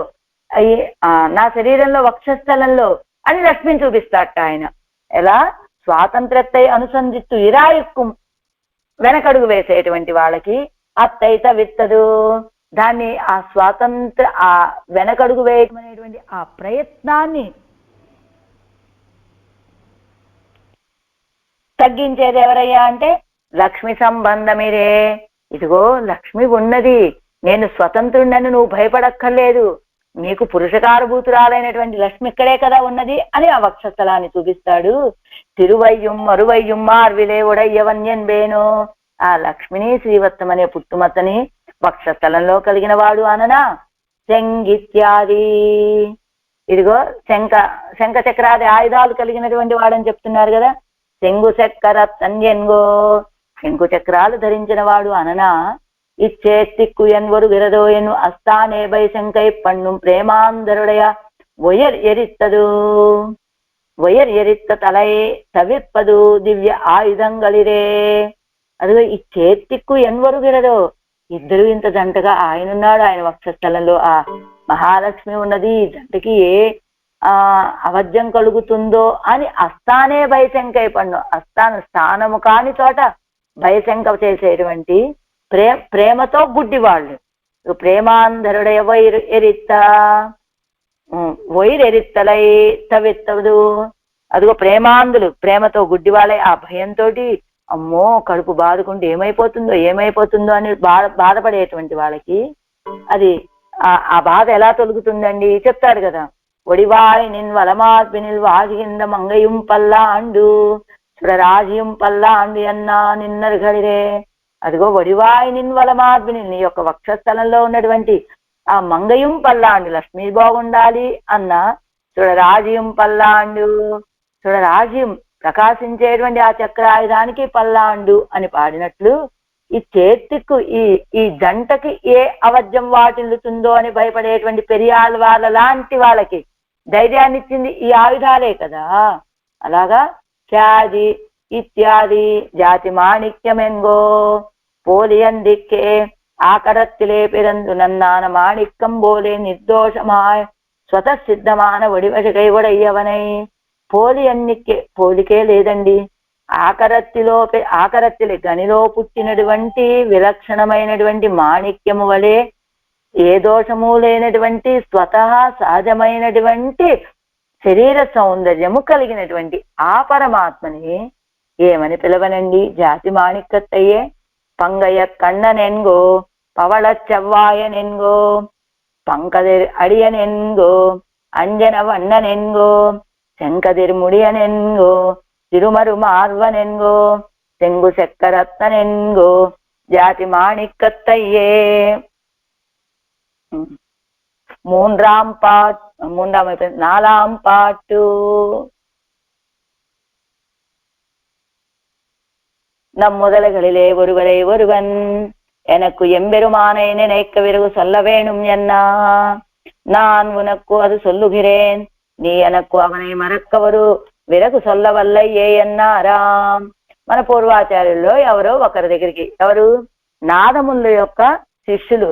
నా శరీరంలో వక్షస్థలంలో అని లక్ష్మిని చూపిస్తాట ఆయన. ఎలా? స్వాతంత్ర్యத்தை అనుసంధిస్తూ ఇరాయుక్కుం, వెనకడుగు వేసేటువంటి వాళ్ళకి అత్తైత విత్తదు, దాన్ని ఆ వెనకడుగు వేయటం అనేటువంటి ఆ ప్రయత్నాన్ని తగ్గించేది ఎవరయ్యా అంటే లక్ష్మి సంబంధమిరే. ఇదిగో లక్ష్మి ఉన్నది, నేను స్వతంత్రుడని నువ్వు భయపడక్కర్లేదు, నీకు పురుషకారభూతురాలైనటువంటి లక్ష్మి ఇక్కడే కదా ఉన్నది అని ఆ వక్షస్థలాన్ని చూపిస్తాడు. తిరువయ్యం మరువయ్యం మార్విలే ఉడయ్యవన్యన్ బేను, ఆ లక్ష్మిని శ్రీవత్సం అనే పుట్టుమత్తని వక్షస్థలంలో కలిగిన వాడు అననా. శంగిత్యాది, ఇదిగో శంఖ చక్రాది ఆయుధాలు కలిగినటువంటి వాడని చెప్తున్నారు కదా. శంగు చక్ర తన్యన్గో, శంకు చక్రాలు ధరించిన వాడు అననా. ఇచ్చేత్తిక్కు ఎన్వరు విరదోయను అస్తానే బై శంకై పన్నుం ప్రేమాంధరుడయ ఒయర్ ఎరిత్తదు, ఒయర్ ఎరిత్త తలై తవిప్పదు దివ్య ఆయుధంగళిరే. అదిగో ఈ చేతిక్కు ఎన్వరు విరదో, ఇద్దరు ఇంత జంటగా ఆయనున్నాడు, ఆయన వక్షస్థలంలో ఆ మహాలక్ష్మి ఉన్నది, ఈ జంటకి ఏ అవధ్యం కలుగుతుందో అని అస్తానే భయశంకై పన్ను, స్థానము కాని చోట భయశంక చేసేటువంటి ప్రేమతో గుడ్డి వాళ్ళు. ప్రేమాంధరుడయ వైరెరిత్తలై తవిత్తదు, అదిగో ప్రేమాంధులు, ప్రేమతో గుడ్డి వాళ్ళై ఆ భయంతో అమ్మో కడుపు బాదుకుంటే ఏమైపోతుందో అని బాధపడేటువంటి వాళ్ళకి అది ఆ బాధ ఎలా తొలుగుతుందండి చెప్తాడు కదా. ఒడివాయి నిన్ వలమార్పినిల్ వాజింద మంగయం పల్లాండు సురరాజ్యం పల్లాండు అన్నా నిన్నరుగడిరే. అదిగో ఒడివాయి నిన్ వలమార్పిని, నీ యొక్క వక్షస్థలంలో ఉన్నటువంటి ఆ మంగయం పల్లాండు, లక్ష్మీ బాగుండాలి అన్న సురరాజ్యం పల్లాండు, సురరాజ్యం ప్రకాశించేటువంటి ఆ చక్రాయుధానికి పల్లాండు అని పాడినట్లు ఈ చేతికు ఈ జంటకి ఏ అవధ్యం వాటిల్లుతుందో అని భయపడేటువంటి పెరియాళ్ళ వాళ్ళ లాంటి వాళ్ళకి ధైర్యాన్ని ఇచ్చింది ఈ ఆయుధాలే కదా. అలాగా ఖ్యాది ఇత్యాది జాతి మాణిక్యమెంగో పోలియందిక్కే ఆకరత్తిలే పిరందు నన్నాన మాణిక్యం బోలే నిర్దోషమాయ్ స్వతసిద్ధమాన ఒడివశకై ఒడయ్యవనై. పోలికే లేదండి, ఆకరత్తిలే గనిలో పుట్టినటువంటి విలక్షణమైనటువంటి మాణిక్యము వలె ఏ దోషము లేనటువంటి స్వతహా సహజమైనటువంటి శరీర సౌందర్యము కలిగినటువంటి ఆ పరమాత్మని ఏమని పిలవనండి? జాతి మాణిక్కత్తయ్యే పంగయ కண்ணనెన్గో పవళ చెవ్వాయనెన్గో పంకదిర్ అడియనెన్గో అంజన వన్ననెన్గో శంకదిర్ ముడియనెన్గో తిరుమరు మార్వనెన్గో செங்கு செக்கரத்தனென்கோ ஜாதி மாணிக்கத்தையே. நாலாம் பாட்டு. நம்முதல்களிலே ஒருவரை ஒருவன் எனக்கு எம்பெருமானை நினைக்க விறகு சொல்ல வேணும் என்னா நான் உனக்கு அது சொல்லுகிறேன் నీ எனக்கு అవனை మరొక్కవరు విరగు సొల్లవల్లయ్యే అన్నారాం. మన పూర్వాచార్యుల్లో ఎవరో ఒకరి దగ్గరికి, ఎవరు నాదముల యొక్క శిష్యులు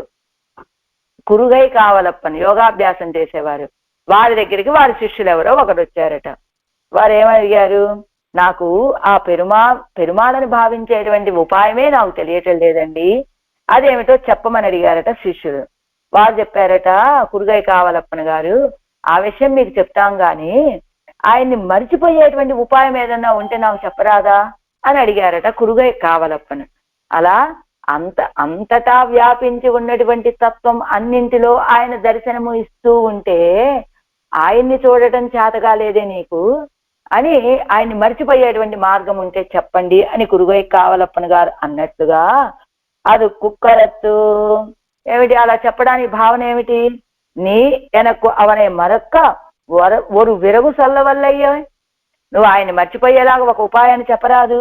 కురుగై కావలప్పని యోగాభ్యాసం చేసేవారు, వారి దగ్గరికి వారి శిష్యులు ఎవరో ఒకరు వచ్చారట. వారు ఏమడిగారు, నాకు ఆ పెరుమాళని భావించేటువంటి ఉపాయమే నాకు తెలియటం లేదండి, అదేమిటో చెప్పమని అడిగారట శిష్యులు. వారు చెప్పారట, కురుగై కావలప్పని గారు ఆ విషయం మీకు చెప్తాం గాని ఆయన్ని మరిచిపోయేటువంటి ఉపాయం ఏదన్నా ఉంటే నాకు చెప్పరాదా అని అడిగారట కురుగై కావలప్పను. అలా అంతటా వ్యాపించి ఉన్నటువంటి తత్వం అన్నింటిలో ఆయన దర్శనము ఇస్తూ ఉంటే ఆయన్ని చూడటం చేతగా లేదే నీకు అని ఆయన్ని మరిచిపోయేటువంటి మార్గం ఉంటే చెప్పండి అని కురుగై కావలప్పన్ గారు అన్నట్టుగా, అది కుక్కరత్తు ఏమిటి అలా చెప్పడానికి భావన ఏమిటి, నీ ఎనకు అవనే మరొక్క ఒరు విరగు సొల్లవల్లయ్యో, నువ్వు ఆయన్ని మర్చిపోయేలాగా ఒక ఉపాయాన్ని చెప్పరాదు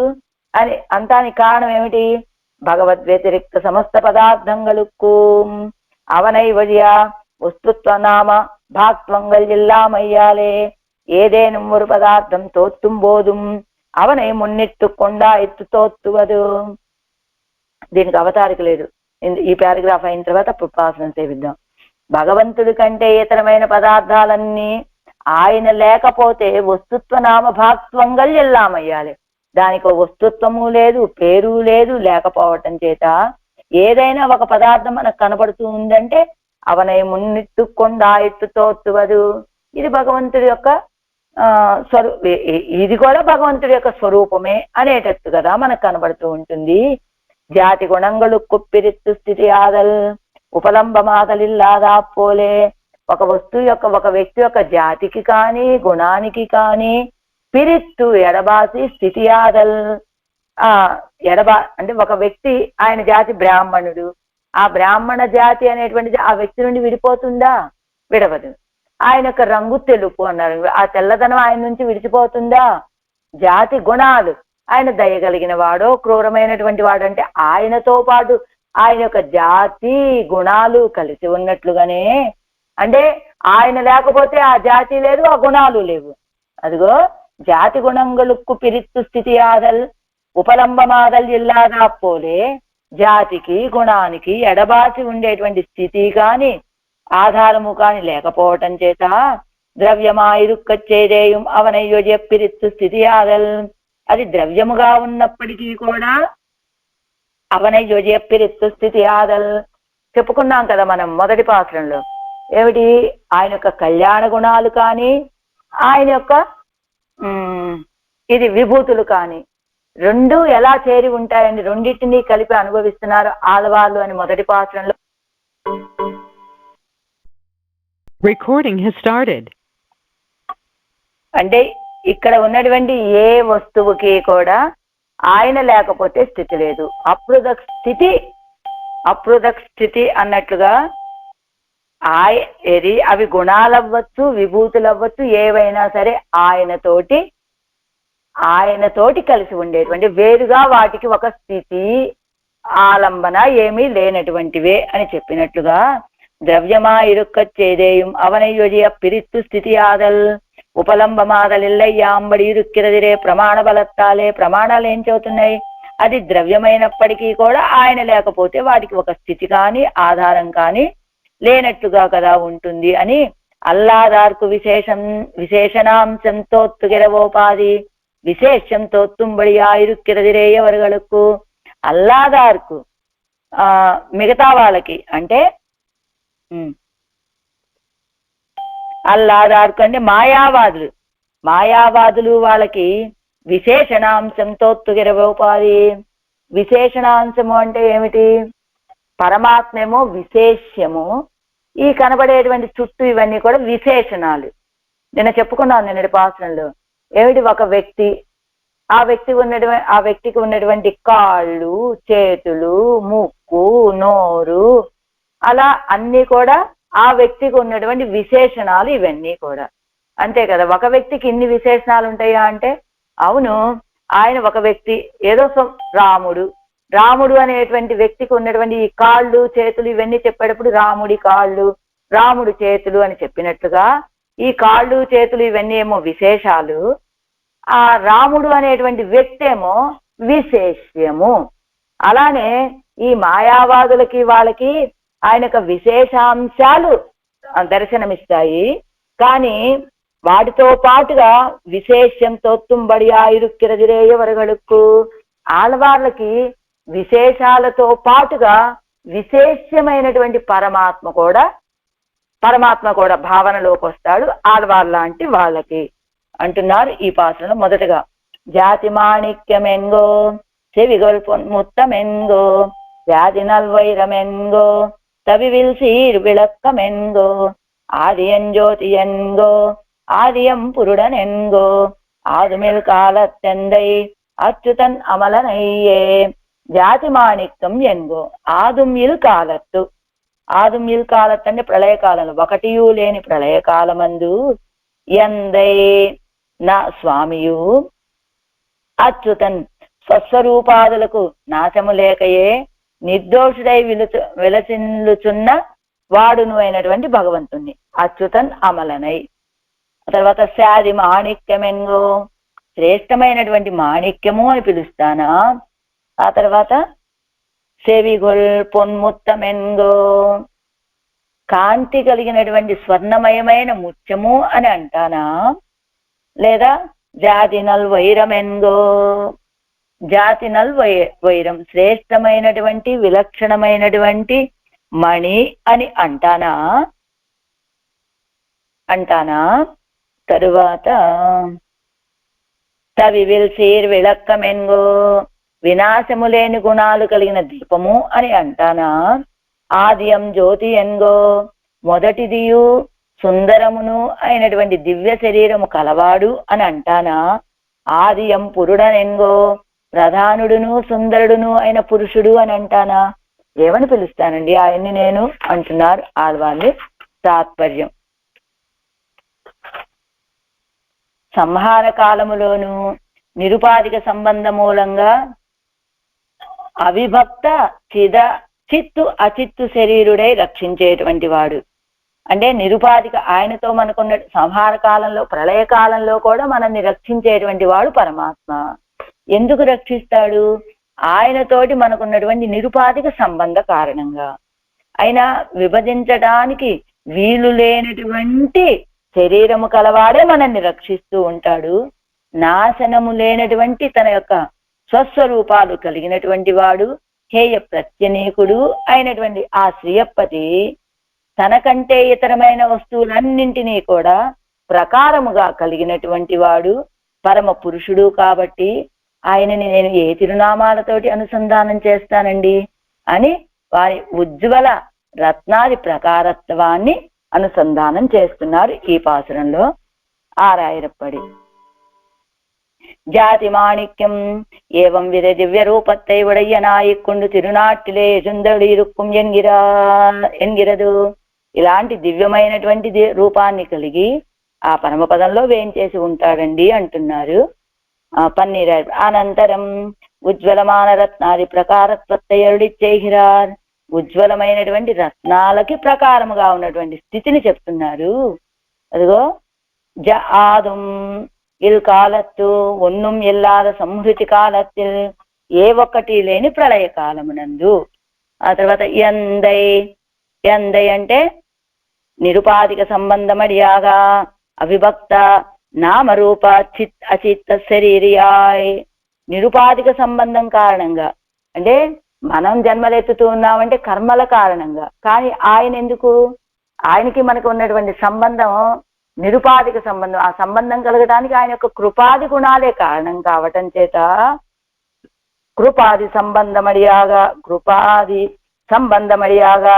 అని అంటానికి కారణం ఏమిటి, భగవద్ వ్యతిరిక్త సమస్త పదార్థంగలుక్కు అవనై వழியா వస్తుత్వ నామ భాక్త్వంగల్ ఇల్లామయ్యాలే ఏదేனும் ஒரு పదార్థం తోత్తుం బోధుం అవనై మున్నిట్టు కొండా ఎత్తు తోత్తువదు. దీనికి అవతారిక లేదు, ఈ పారాగ్రాఫ్ అయిన తర్వాత ఉపాసన సేవిద్దాం. భగవంతుడి కంటే ఇతరమైన పదార్థాలన్నీ ఆయన లేకపోతే వస్తుత్వ నామ భాక్త్వంగల్ ఎల్లామయ్యాలి, దానికి వస్తుత్వము లేదు, పేరు లేదు, లేకపోవటం చేత ఏదైనా ఒక పదార్థం మనకు కనబడుతూ ఉందంటే అవనై మున్నిట్టు కొండా ఎత్తు తోత్తువదు. ఇది భగవంతుడి యొక్క ఇది కూడా భగవంతుడి యొక్క స్వరూపమే అనేటట్టు కదా మనకు కనబడుతూ ఉంటుంది. జాతి గుణంగలు కుప్పిరిత్తు స్థితి ఆదల్ ఉపలంబమాదలిల్లాదా పోలే, ఒక వస్తువు యొక్క ఒక వ్యక్తి యొక్క జాతికి కానీ గుణానికి కానీ పిరిత్తు ఎడబాసి స్థితి ఆదల్ అంటే ఒక వ్యక్తి ఆయన జాతి బ్రాహ్మణుడు, ఆ బ్రాహ్మణ జాతి అనేటువంటిది ఆ వ్యక్తి నుండి విడిపోతుందా, విడవదు. ఆయన యొక్క రంగు తెలుపు అన్నారు, ఆ తెల్లదనం ఆయన నుంచి విడిచిపోతుందా. జాతి గుణాలు, ఆయన దయగలిగిన వాడో క్రూరమైనటువంటి వాడు అంటే ఆయనతో పాటు ఆయన యొక్క జాతి గుణాలు కలిసి ఉన్నట్లుగానే, అంటే ఆయన లేకపోతే ఆ జాతి లేదు, ఆ గుణాలు లేవు. అదిగో జాతి గుణంగలుక్కు పిరిత్తు స్థితి ఆదల్ ఉపలంబమాదల్ ఇల్లాదా పోలే, జాతికి గుణానికి ఎడబాసి ఉండేటువంటి స్థితి కాని ఆధారము కాని లేకపోవటం చేత ద్రవ్యమాయిరుక్కచ్చేదేయం అవనయ్యో చెప్పిరిత్తు స్థితి ఆదల్, అది ద్రవ్యముగా ఉన్నప్పటికీ కూడా అవనయ్యో చెప్పిరిత్తు స్థితి ఆదల్. చెప్పుకున్నాం కదా మనం మొదటి పాత్రంలో, ఏమిటి ఆయన యొక్క కళ్యాణ గుణాలు కానీ ఆయన యొక్క ఇది విభూతులు కానీ రెండు ఎలా చేరి ఉంటాయని రెండింటినీ కలిపి అనుభవిస్తున్నారు ఆళ్వార్లు అని మొదటి పాత్రంలో. Recording has started. అంటే ఇక్కడ ఉన్నటువంటి ఏ వస్తువుకి కూడా ఆయన లేకపోతే స్థితి లేదు. అపృథక్ స్థితి అన్నట్లుగా అవి గుణాలు అవ్వచ్చు, విభూతులు అవ్వచ్చు, ఏవైనా సరే ఆయనతోటి కలిసి ఉండేటువంటి వేరుగా వాటికి ఒక స్థితి ఆలంబన ఏమీ లేనటువంటివే అని చెప్పినట్లుగా ద్రవ్యమా ఇరుక్కచ్చేదేయం అవనయ్యొజియ పిరిత్తు స్థితి ఆదల్ ఉపలంబమాదలిల్లయ్యాంబడి ఇరుక్కిరదిరే ప్రమాణ బలత్తాలే. ప్రమాణాలు ఏం చెబుతున్నాయి, అది ద్రవ్యమైనప్పటికీ కూడా ఆయన లేకపోతే వాటికి ఒక స్థితి కానీ ఆధారం కానీ లేనట్టుగా కదా ఉంటుంది అని. అల్లాదార్కు విశేషణాంశం తోత్తుగిరవోపాది విశేషం తోత్తుంబడి ఇరుక్కిరదిరేయవరుగలకు. అల్లాదార్కు మిగతా వాళ్ళకి అంటే అల్లాదార్కు అంటే మాయావాదులు వాళ్ళకి విశేషణాంశం తోత్తుగిరవోపాది. విశేషణాంశము అంటే ఏమిటి, పరమాత్మేమో విశేష్యము, ఈ కనబడేటువంటి చుట్టూ ఇవన్నీ కూడా విశేషణాలు. నిన్న చెప్పుకున్నాను నిన్నటి పాత్రలో, ఏమిటి ఒక వ్యక్తి, ఆ వ్యక్తికి ఉన్నటువంటి కాళ్ళు, చేతులు, ముక్కు, నోరు, అలా అన్ని కూడా ఆ వ్యక్తికి ఉన్నటువంటి విశేషణాలు ఇవన్నీ కూడా. అంతే కదా, ఒక వ్యక్తికి ఇన్ని విశేషణాలు ఉంటాయా అంటే అవును, ఆయన ఒక వ్యక్తి, ఏదో రాముడు అనేటువంటి వ్యక్తికి ఉన్నటువంటి ఈ కాళ్ళు చేతులు ఇవన్నీ చెప్పేటప్పుడు రాముడి కాళ్ళు రాముడు చేతులు అని చెప్పినట్లుగా ఈ కాళ్ళు చేతులు ఇవన్నీ ఏమో విశేషాలు, ఆ రాముడు అనేటువంటి వ్యక్తి ఏమో విశేష్యము. అలానే ఈ మాయావాదులకి వాళ్ళకి ఆయన యొక్క విశేషాంశాలు దర్శనమిస్తాయి. కానీ వాటితో పాటుగా విశేషం తోత్తుంబడి ఆయురుక్కిరదిరేయవరగడుక్కు ఆళ్వార్లకి విశేషాలతో పాటుగా విశేషమైనటువంటి పరమాత్మ కూడా భావనలోకి వస్తాడు ఆళ్వార్ లాంటి వాళ్ళకి అంటున్నారు ఈ పాసనలో. మొదటగా జాతి మాణిక్యమెంగో చెవిగొల్పొన్ముత్తమెంగో వ్యాధి నల్వైరమెంగో తవివిల్ సీర్ విளக்கமென்கோ ஆதியன் ஜோதியன்கோ ஆதியம் புருடனென்கோ ஆதுமில் காலத்தெந்தை அச்சுதன் அமலனையே జాతి మాణిక్యం ఎన్గో. ఆదుమ్యుల్ కాలత్తు అంటే ప్రళయకాలంలో, ఒకటియు లేని ప్రళయకాలమందు ఎందై నా స్వామియు అచ్యుతన్ స్వస్వరూపాదులకు నాశము లేకయే నిర్దోషుడై విలసిల్లుచున్న వాడును అయినటువంటి భగవంతుణ్ణి అచ్యుతన్ అమలనై. తర్వాత శాది మాణిక్యమెంగో, శ్రేష్టమైనటువంటి మాణిక్యము అని పిలుస్తానా. ఆ తర్వాత సెవిగొల్ పొన్ముత్తమెంగో, కాంతి కలిగినటువంటి స్వర్ణమయమైన ముత్యము అని అంటానా. లేదా జాతినల్ వైరమెంగో, జాతినల్ వైరం శ్రేష్టమైనటువంటి విలక్షణమైనటువంటి మణి అని అంటానా. తరువాత తవివిల్ సీర్ విళక్కమెంగో, వినాశము లేని గుణాలు కలిగిన దీపము అని అంటానా. ఆదియం జ్యోతి ఎన్గో, మొదటిదియు సుందరమును అయినటువంటి దివ్య శరీరము కలవాడు అని అంటానా. ఆదియం పురుడనెన్గో, ప్రధానుడును సుందరుడును అయిన పురుషుడు అని అంటానా. ఏమని పిలుస్తానండి ఆయన్ని నేను అంటున్నారు ఆళ్వార్లు. తాత్పర్యం, సంహార కాలములోను నిరుపాధిక సంబంధ మూలంగా అవిభక్త చిత్తు అచిత్తు శరీరుడై రక్షించేటువంటి వాడు. అంటే నిరుపాధిక ఆయనతో మనకున్న సంహార కాలంలో ప్రళయకాలంలో కూడా మనల్ని రక్షించేటువంటి వాడు పరమాత్మ. ఎందుకు రక్షిస్తాడు? ఆయనతోటి మనకున్నటువంటి నిరుపాధిక సంబంధ కారణంగా. అయినా విభజించడానికి వీలు లేనటువంటి శరీరము కలవాడే మనల్ని రక్షిస్తూ ఉంటాడు. నాశనము లేనటువంటి తన యొక్క స్వస్వరూపాలు కలిగినటువంటి వాడు, హేయ ప్రత్యనీకుడు అయినటువంటి ఆ శ్రీయప్పతి తనకంటే ఇతరమైన వస్తువులన్నింటినీ కూడా ప్రకారముగా కలిగినటువంటి వాడు, పరమ పురుషుడు. కాబట్టి ఆయనని నేను ఏ తిరునామాలతోటి అనుసంధానం చేస్తానండి అని వారి ఉజ్వల రత్నాది ప్రకారత్వాన్ని అనుసంధానం చేస్తున్నారు ఈ పాసురంలో ఆరాయిరప్పడి. జాతి మాణిక్యం ఏవం విధ దివ్య రూపத்தை உடைய நாயிக்குண்டு తిరునాట్టిలే యజుందడి ఇరుక్కుం ఎన్గిరదు. ఇలాంటి దివ్యమైనటువంటి రూపాన్ని కలిగి ఆ పరమపదంలో వేంచేసి ఉంటాడండి అంటున్నారు. పన్నీరారు. అనంతరం ఉజ్వలమాన రత్నాది ప్రకారత్వத்தை అరుడిచ్చేహిరార్. ఉజ్వలమైనటువంటి రత్నాలకి ప్రకారముగా ఉన్నటువంటి స్థితిని చెప్తున్నారు. అదిగో ఆదుం ఇల్ కాలత్తు ఒన్నుం ఎల్లాద సంహృతి కాలத்தில் ఏ ఒక్కటి లేని ప్రళయ కాలమునందు. ఆ తర్వాత ఎందై అంటే నిరుపాధిక సంబంధమడియాగా అవిభక్త నామరూప అచిత్త శరీరియాయ్. నిరుపాధిక సంబంధం కారణంగా, అంటే మనం జన్మలెత్తుతూ ఉన్నామంటే కర్మల కారణంగా. కానీ ఆయన ఎందుకు? ఆయనకి మనకు ఉన్నటువంటి సంబంధం నిరుపాధిక సంబంధం. ఆ సంబంధం కలగడానికి ఆయన యొక్క కృపాది గుణాలే కారణం కావటం చేత కృపాది సంబంధమడియాగా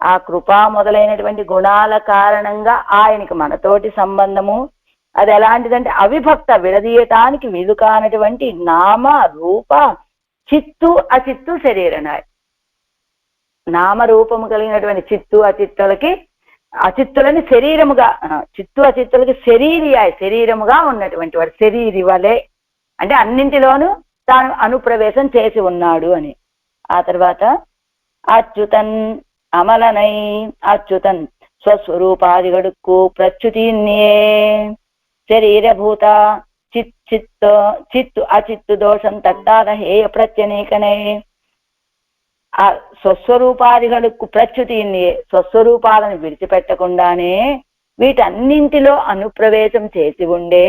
ఆ కృపా మొదలైనటువంటి గుణాల కారణంగా ఆయనకి మనతోటి సంబంధము. అది ఎలాంటిదంటే అవిభక్త, విడదీయటానికి వీలు కానటువంటి నామ రూప చిత్తు అచిత్తు శరీరనాయ్. నామరూపము కలిగినటువంటి చిత్తు అచిత్తులని శరీరముగా, చిత్తు అచిత్తులకి శరీరియాయ్, శరీరముగా ఉన్నటువంటి వాడు, శరీరి వలె అంటే అన్నింటిలోనూ తాను అనుప్రవేశం చేసి ఉన్నాడు అని. ఆ తర్వాత అచ్యుతన్ అమలనై అచ్యుతన్ స్వస్వరూపాదిగడుక్కు ప్రచ్యుతిన్యే శరీరభూత చిత్తు అచిత్తు దోషం తట్టాద హేయ ప్రత్యనీకనే. ఆ స్వస్వరూపాదిగడుక్కు ప్రచ్యుతిన్యే స్వస్వరూపాలను విడిచిపెట్టకుండానే వీటన్నింటిలో అనుప్రవేశం చేసి ఉండే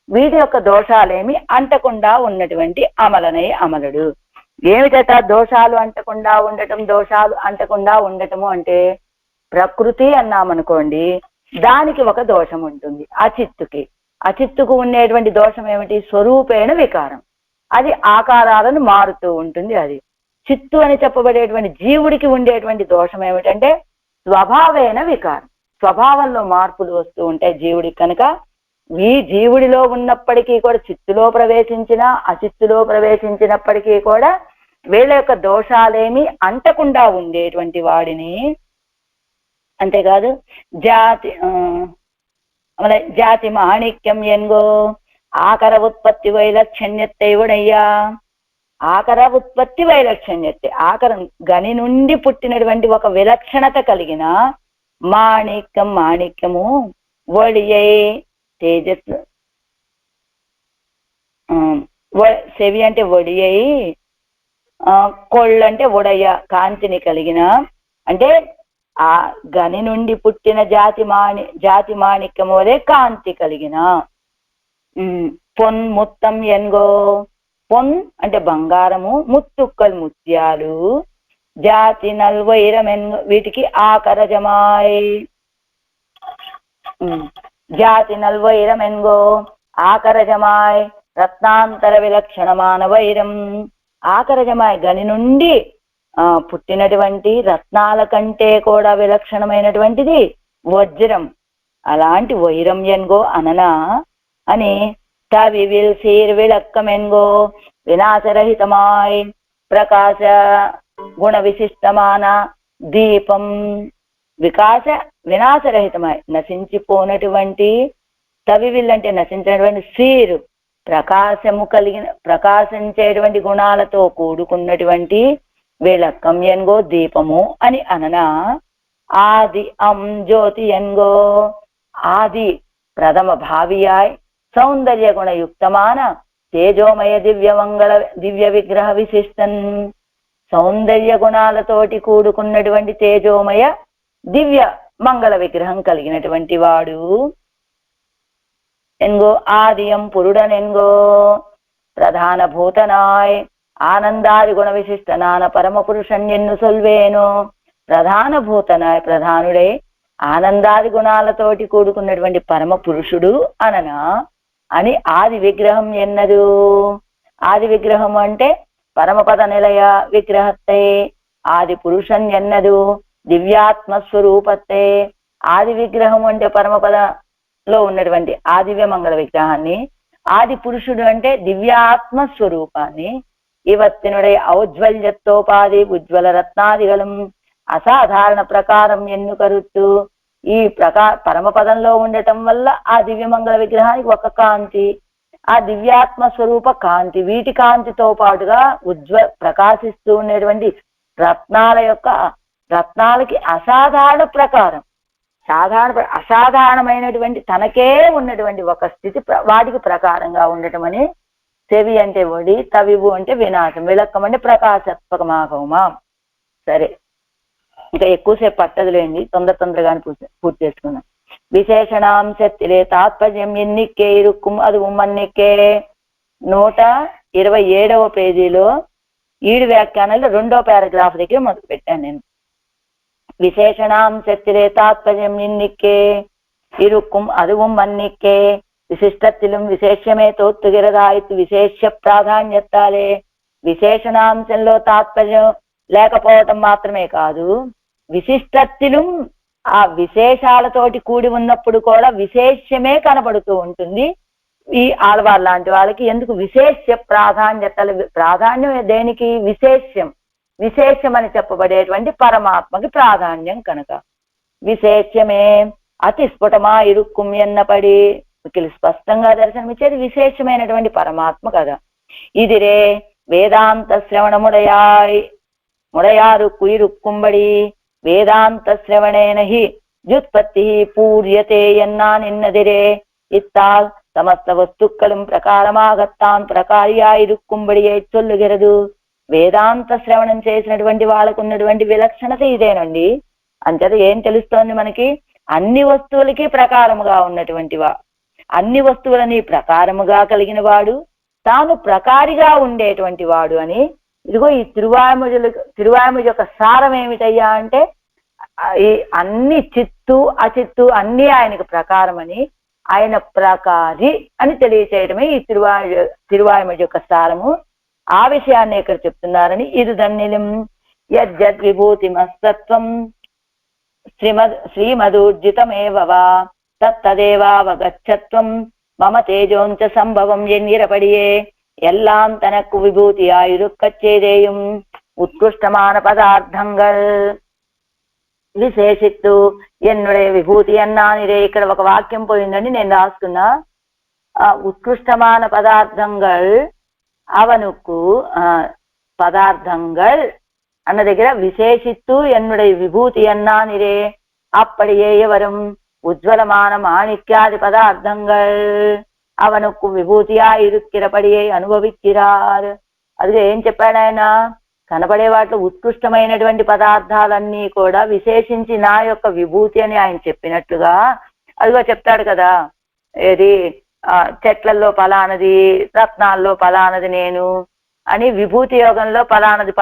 వీటి యొక్క దోషాలేమి అంటకుండా ఉన్నటువంటి అమలనై అమలుడు. ఏమిటట దోషాలు అంటకుండా ఉండటం? దోషాలు అంటకుండా ఉండటము అంటే ప్రకృతి అన్నామనుకోండి, దానికి ఒక దోషం ఉంటుంది. అచిత్తుకు ఉండేటువంటి దోషం ఏమిటి? స్వరూపేణ వికారం. అది ఆకారాలను మారుతూ ఉంటుంది. అది చిత్తు అని చెప్పబడేటువంటి జీవుడికి ఉండేటువంటి దోషం ఏమిటంటే స్వభావేన వికారం. స్వభావంలో మార్పులు వస్తూ ఉంటాయి జీవుడికి. కనుక ఈ జీవుడిలో ఉన్నప్పటికీ కూడా చిత్తులో ప్రవేశించినా అచిత్తులో ప్రవేశించినప్పటికీ కూడా వీళ్ళ యొక్క దోషాలేమి అంటకుండా ఉండేటువంటి వాడిని, అంతేకాదు జాతి మాణిక్యం ఎన్గో ఆకర ఉత్పత్తి వైలక్షణ్యత్తైవుడయ్యా. ఆకర ఉత్పత్తి వైలక్షణ్యతే, ఆకరం గని నుండి పుట్టినటువంటి ఒక విలక్షణత కలిగిన మాణిక్యము ఒడియై తేజస్సు, సెవి అంటే ఒడియై, కొళ్ళు అంటే ఉడయ కాంతిని కలిగిన, అంటే ఆ గని నుండి పుట్టిన జాతి మాణిక్యము వలె కాంతి కలిగిన. పొన్ ముత్తం ఎన్గో, పొన్ అంటే బంగారము, ముత్తుక్కలు ముత్యాలు, జాతి నల్వైరం ఎన్గో వీటికి ఆకరజమాయ్. జాతి నల్వైరం ఎన్గో ఆకరజమాయ్ రత్నాంతర విలక్షణమాన వైరం. ఆకరజమాయ్ గని నుండి పుట్టినటువంటి రత్నాల కంటే కూడా విలక్షణమైనటువంటిది వజ్రం. అలాంటి వైరం ఎన్గో అననా అని తవివిల్ సీర్ విళక్కమెన్గో వినాశరహితమాయ్ ప్రకాశ గుణ విశిష్టమాన దీపం. వినాశరహితమాయ్ నశించిపోనటువంటి, తవివిల్ అంటే నశించినటువంటి, సీరు ప్రకాశము కలిగిన ప్రకాశించేటువంటి గుణాలతో కూడుకున్నటువంటి విళక్కం ఎన్గో దీపము అని అననా. ఆది జ్యోతి ఎన్గో ఆది ప్రథమ భావియాయ్ సౌందర్య గుణయుక్తమాన తేజోమయ దివ్య విగ్రహ విశిష్టన్. సౌందర్య గుణాలతోటి కూడుకున్నటువంటి తేజోమయ దివ్య మంగళ విగ్రహం కలిగినటువంటి వాడు ఎన్గో ఆదియం పురుడనెన్గో ప్రధాన భూతనాయ్ ఆనందాది గుణ విశిష్టనాన పరమ పురుషన్ ఎన్ను సొల్వేను. ప్రధాన భూతనాయ్ ప్రధానుడై ఆనందాది గుణాలతోటి కూడుకున్నటువంటి పరమ పురుషుడు అననా అని ఆది విగ్రహం ఎన్నదు. ఆది విగ్రహం అంటే పరమపద నిలయ విగ్రహత్తే. ఆది పురుషన్ ఎన్నదు దివ్యాత్మస్వరూపత్తే. ఆది విగ్రహం అంటే పరమపదలో ఉన్నటువంటి ఆదివ్య మంగళ విగ్రహాన్ని, ఆది పురుషుడు అంటే దివ్యాత్మ స్వరూపాన్ని. ಇವತ್ತಿನುಡೆ ಔಜ್ವಲ್ಯತ್ತೋಪಾದಿ ಉಜ್ವಲ ರತ್ನಾದಿಗಳಂ అసాధారణ ప్రకారం ఎన్ను కరుత్తు. ఈ పరమపదంలో ఉండటం వల్ల ఆ దివ్యమంగళ విగ్రహానికి ఒక కాంతి, ఆ దివ్యాత్మ స్వరూప కాంతి, వీటి కాంతితో పాటుగా ప్రకాశిస్తూ ఉండేటువంటి రత్నాలకి అసాధారణ ప్రకారం, అసాధారణమైనటువంటి తనకే ఉన్నటువంటి ఒక స్థితి వాటికి ప్రకారంగా ఉండటం అని. చెవి అంటే ఒడి, తవివు అంటే వినాశం, విలక్కం అంటే ప్రకాశత్మకమాగమా. సరే, ఇంకా ఎక్కువసేపు పట్టదులేండి, తొందరగానే పూర్తి చేసుకున్నాం. విశేషణాంశత్తిలే తాత్పర్యం ఎన్నిక్కే ఇరుక్కుం అది ఉమ్మన్నిక్కే. 127వ పేజీలో 7 వ్యాఖ్యానాలు 2వ పారాగ్రాఫ్ దగ్గర మొదలు పెట్టాను నేను. விசேஷணாம்சத்திலே தாத்பர்யம் இன்னிக்கே இருக்கும் அதுவும் மன்னிக்கே. విశిష్టத்திலும் విశేషమే తోత్తుగిరదాయితు విశేష ప్రాధాన్యతాలే. విశేషణాంశంలో తాత్పర్యం లేకపోవటం మాత్రమే కాదు, విశిష్టత్తిలు ఆ విశేషాలతోటి కూడి ఉన్నప్పుడు కూడా విశేషమే కనబడుతూ ఉంటుంది ఈ ఆళ్వార్ లాంటి వాళ్ళకి. ఎందుకు విశేష ప్రాధాన్యతలు? ప్రాధాన్యం దేనికి? విశేషం అని చెప్పబడేటువంటి పరమాత్మకి ప్రాధాన్యం కనుక. విశేషమే అతి స్ఫుటమా ఇరుక్కుం ఎన్నపడి. మిక్కిలి స్పష్టంగా దర్శనమిచ్చేది విశేషమైనటువంటి పరమాత్మ కదా. ఇదిరే వేదాంత ముడయారు కుయిరుక్కుంబడి వేదాంత శ్రవణేన హి వ్యుత్పత్తి పూర్యతే ఎన్నా నిన్నదిరే ఇత్తాల్ సమస్త వస్తుக்களும் ప్రకారమాగత్తాన్ ప్రకారియాయిరుక్కుంబడియే చొల్లుగెరదు. వేదాంత శ్రవణం చేసినటువంటి వాళ్ళకు ఉన్నటువంటి విలక్షణత ఇదేనండి. అంచేత ఏం తెలుస్తోంది మనకి? అన్ని వస్తువులకి ప్రకారముగా ఉన్నటువంటి అన్ని వస్తువులని ప్రకారముగా కలిగిన వాడు, తాను ప్రకారిగా ఉండేటువంటి వాడు అని. ఇదిగో ఈ తిరువాయుముడి యొక్క సారం ఏమిటయ్యా అంటే ఈ అన్ని చిత్తు అచిత్తు అన్ని ఆయనకు ప్రకారం అని, ఆయన ప్రకారి అని తెలియచేయడమే ఈ తిరువాయుముడి యొక్క సారము. ఆ విషయాన్ని ఇక్కడ చెప్తున్నారని. ఇది దన్నిలం యజ్జద్ విభూతిమస్తత్వం శ్రీమదూర్జితమేవ తత్తదేవావగచ్చత్వం మమ తేజోంచ సంభవం ఎన్నిరపడియే எல்லாம் தனக்கு விபூதியாயிருக்கச்சேதேயும் உத்கிருஷ்டமான பదార్థங்கள் విశేషిత్తు ఎన్నుడే విభూతి అన్నానిరే. ఇక్కడ ఒక వాక్యం పోయిందండి, నేను రాసుకున్నా. ఉత్కృష్టமான పదార్థంగల్ అవనుకు పదార్థంగల్ అన్న దగ్గర విశేషిత్తు ఎన్నుడే విభూతి అన్నానిరే அப்படியே எவரும் உஜ்வலமான மாணிக்யாதி பதார்த்தங்கள் அவனுக்கு విభూతియా ఇరుక్కిరపడియే అనుభవిక్కిరార్. అది ఏం చెప్పాడు ఆయన? కనబడే వాటిలో ఉత్కృష్టమైనటువంటి పదార్థాలన్నీ కూడా విశేషించి నా యొక్క విభూతి అని ఆయన చెప్పినట్లుగా అదిగో చెప్తాడు కదా. ఏది చెట్లల్లో ఫలానది, రత్నాల్లో ఫలానది నేను అని, విభూతి యోగంలో ఫలానది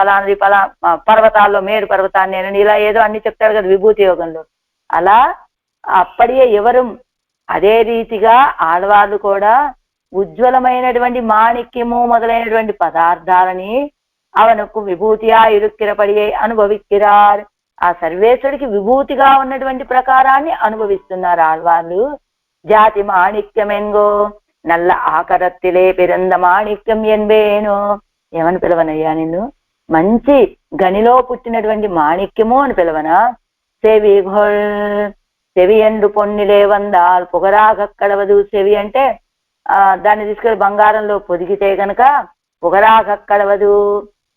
పర్వతాల్లో మేరు పర్వతాన్ని నేను, ఇలా ఏదో అన్ని చెప్తాడు కదా విభూతి యోగంలో. అలా అప్పటికే ఎవరు అదే రీతిగా ఆడవాళ్ళు కూడా ఉజ్వలమైనటువంటి మాణిక్యము మొదలైనటువంటి పదార్థాలని అవనుకు విభూతియా ఇరుక్కిరపడియే అనుభవిక్కిరార్. ఆ సర్వేశ్వరుడికి విభూతిగా ఉన్నటువంటి ప్రకారాన్ని అనుభవిస్తున్నారు ఆళ్వాళ్ళు. జాతి మాణిక్యమెంగో నల్ల ఆకరత్తిలే పిరంద మాణిక్యం ఎన్బేను. ఏమని పిలవనయ్యా నిన్ను? మంచి గనిలో పుట్టినటువంటి మాణిక్యము అని పిలవనా? చెవి ఎండు పొన్నిలే వందాల్ పొగరాగక్కడవదు. చెవి అంటే దాన్ని తీసుకెళ్లి బంగారంలో పొదిగితే గనక పొగరాగక్కడవదు,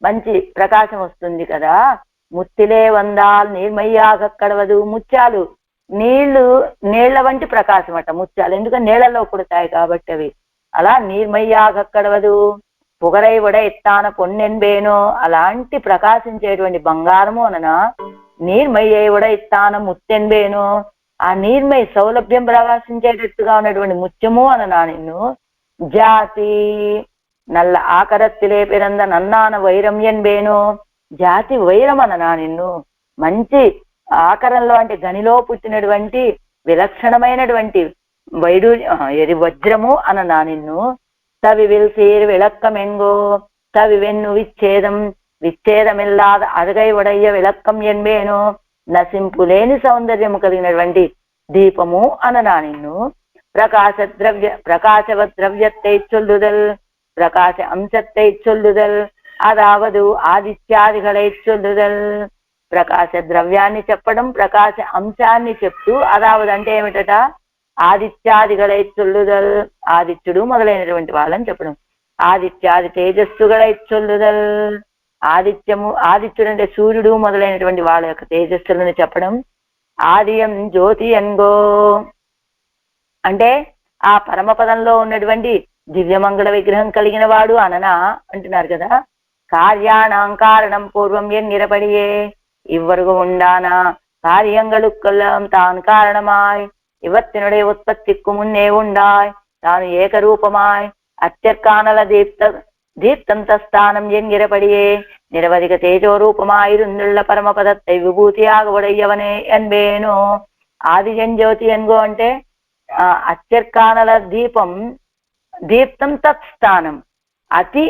మంచి ప్రకాశం వస్తుంది కదా. ముత్తిలే వందాల్ నీర్మయ్యాగక్కడవదు. ముత్యాలు నీళ్ల వంటి ప్రకాశం అట ముత్యాలు, ఎందుకంటే నీళ్లలో పుడతాయి కాబట్టి అవి. అలా నీర్మయ్యాగక్కడవదు. పొగరై వడ ఎత్తాన పొన్నెన్బేనో, అలాంటి ప్రకాశించేటువంటి బంగారము అననా. నీర్మయ్యే వడ ఎత్తాన ముత్తెన్బేనో, ఆ నీర్మయ సౌలభ్యం ప్రకాశించేటట్టుగా ఉన్నటువంటి ముత్యము అననా నిన్ను. జాతి నల్ల ఆకరత్తిలే పిరంద నన్నాన వైరం ఎన్బేనో. జాతి వైరం అననా నిన్ను. మంచి ఆకరంలో అంటే గనిలో పుట్టినటువంటి విలక్షణమైనటువంటి వజ్రము అననా నిన్ను. తవి విల్సీర్ విளக்கமெங்கோ తవి వెన్ను విచ్ఛేదమిల్లాద అడగై వడయ్య విளக்கம் ఎన్బేనో. నసింపులేని సౌందర్యము కలిగినటువంటి దీపము అననా నిన్ను. ప్రకాశవద్రవ్యத்தை சொல்லுதல் ప్రకాశ అంశத்தை சொல்லுதல் అదావదు ఆదిత్యాదిகளை சொல்லுதல். ప్రకాశ ద్రవ్యాన్ని చెప్పడం, ప్రకాశ అంశాన్ని చెప్తూ అదావదు అంటే ఏమిటట? ఆదిత్యాదిகளை சொல்லுதல், ఆదిత్యుడు మొదలైనటువంటి వాళ్ళని చెప్పడం. ఆదిత్యాది తేజస్సుகளை சொல்லுதல், ఆదిత్యుడు అంటే సూర్యుడు మొదలైనటువంటి వాళ్ళ యొక్క తేజస్సులను చెప్పడం. ఆదియం జ్యోతి ఎన్గో అంటే ఆ పరమపదంలో ఉన్నటువంటి దివ్యమంగళ విగ్రహం కలిగిన వాడు అననా అంటున్నారు కదా. కార్యాణం కారణం పూర్వం ఎన్నిరపడియే ఇవ్వరుగు ఉండానా కార్యంగళుక్కెల్లం తాను కారణమాయ్ ఇవత్తినుడే ఉత్పత్తిక్కు మున్నే ఉండాయ్ తాను ఏకరూపమాయ్ అత్యర్కానల దీప్తంతస్థానం ఎన్నిరపడియే నిరవధిక తేజోరూపమాயிருந்துள்ள పరమపదத்தை విభూతియాగ ఉడయ్యవనే ఎన్బేనో. ఆదిజన్ జ్యోతి ఎన్గో అంటే అత్యర్కానల దీప్తం తత్స్థానం. అతి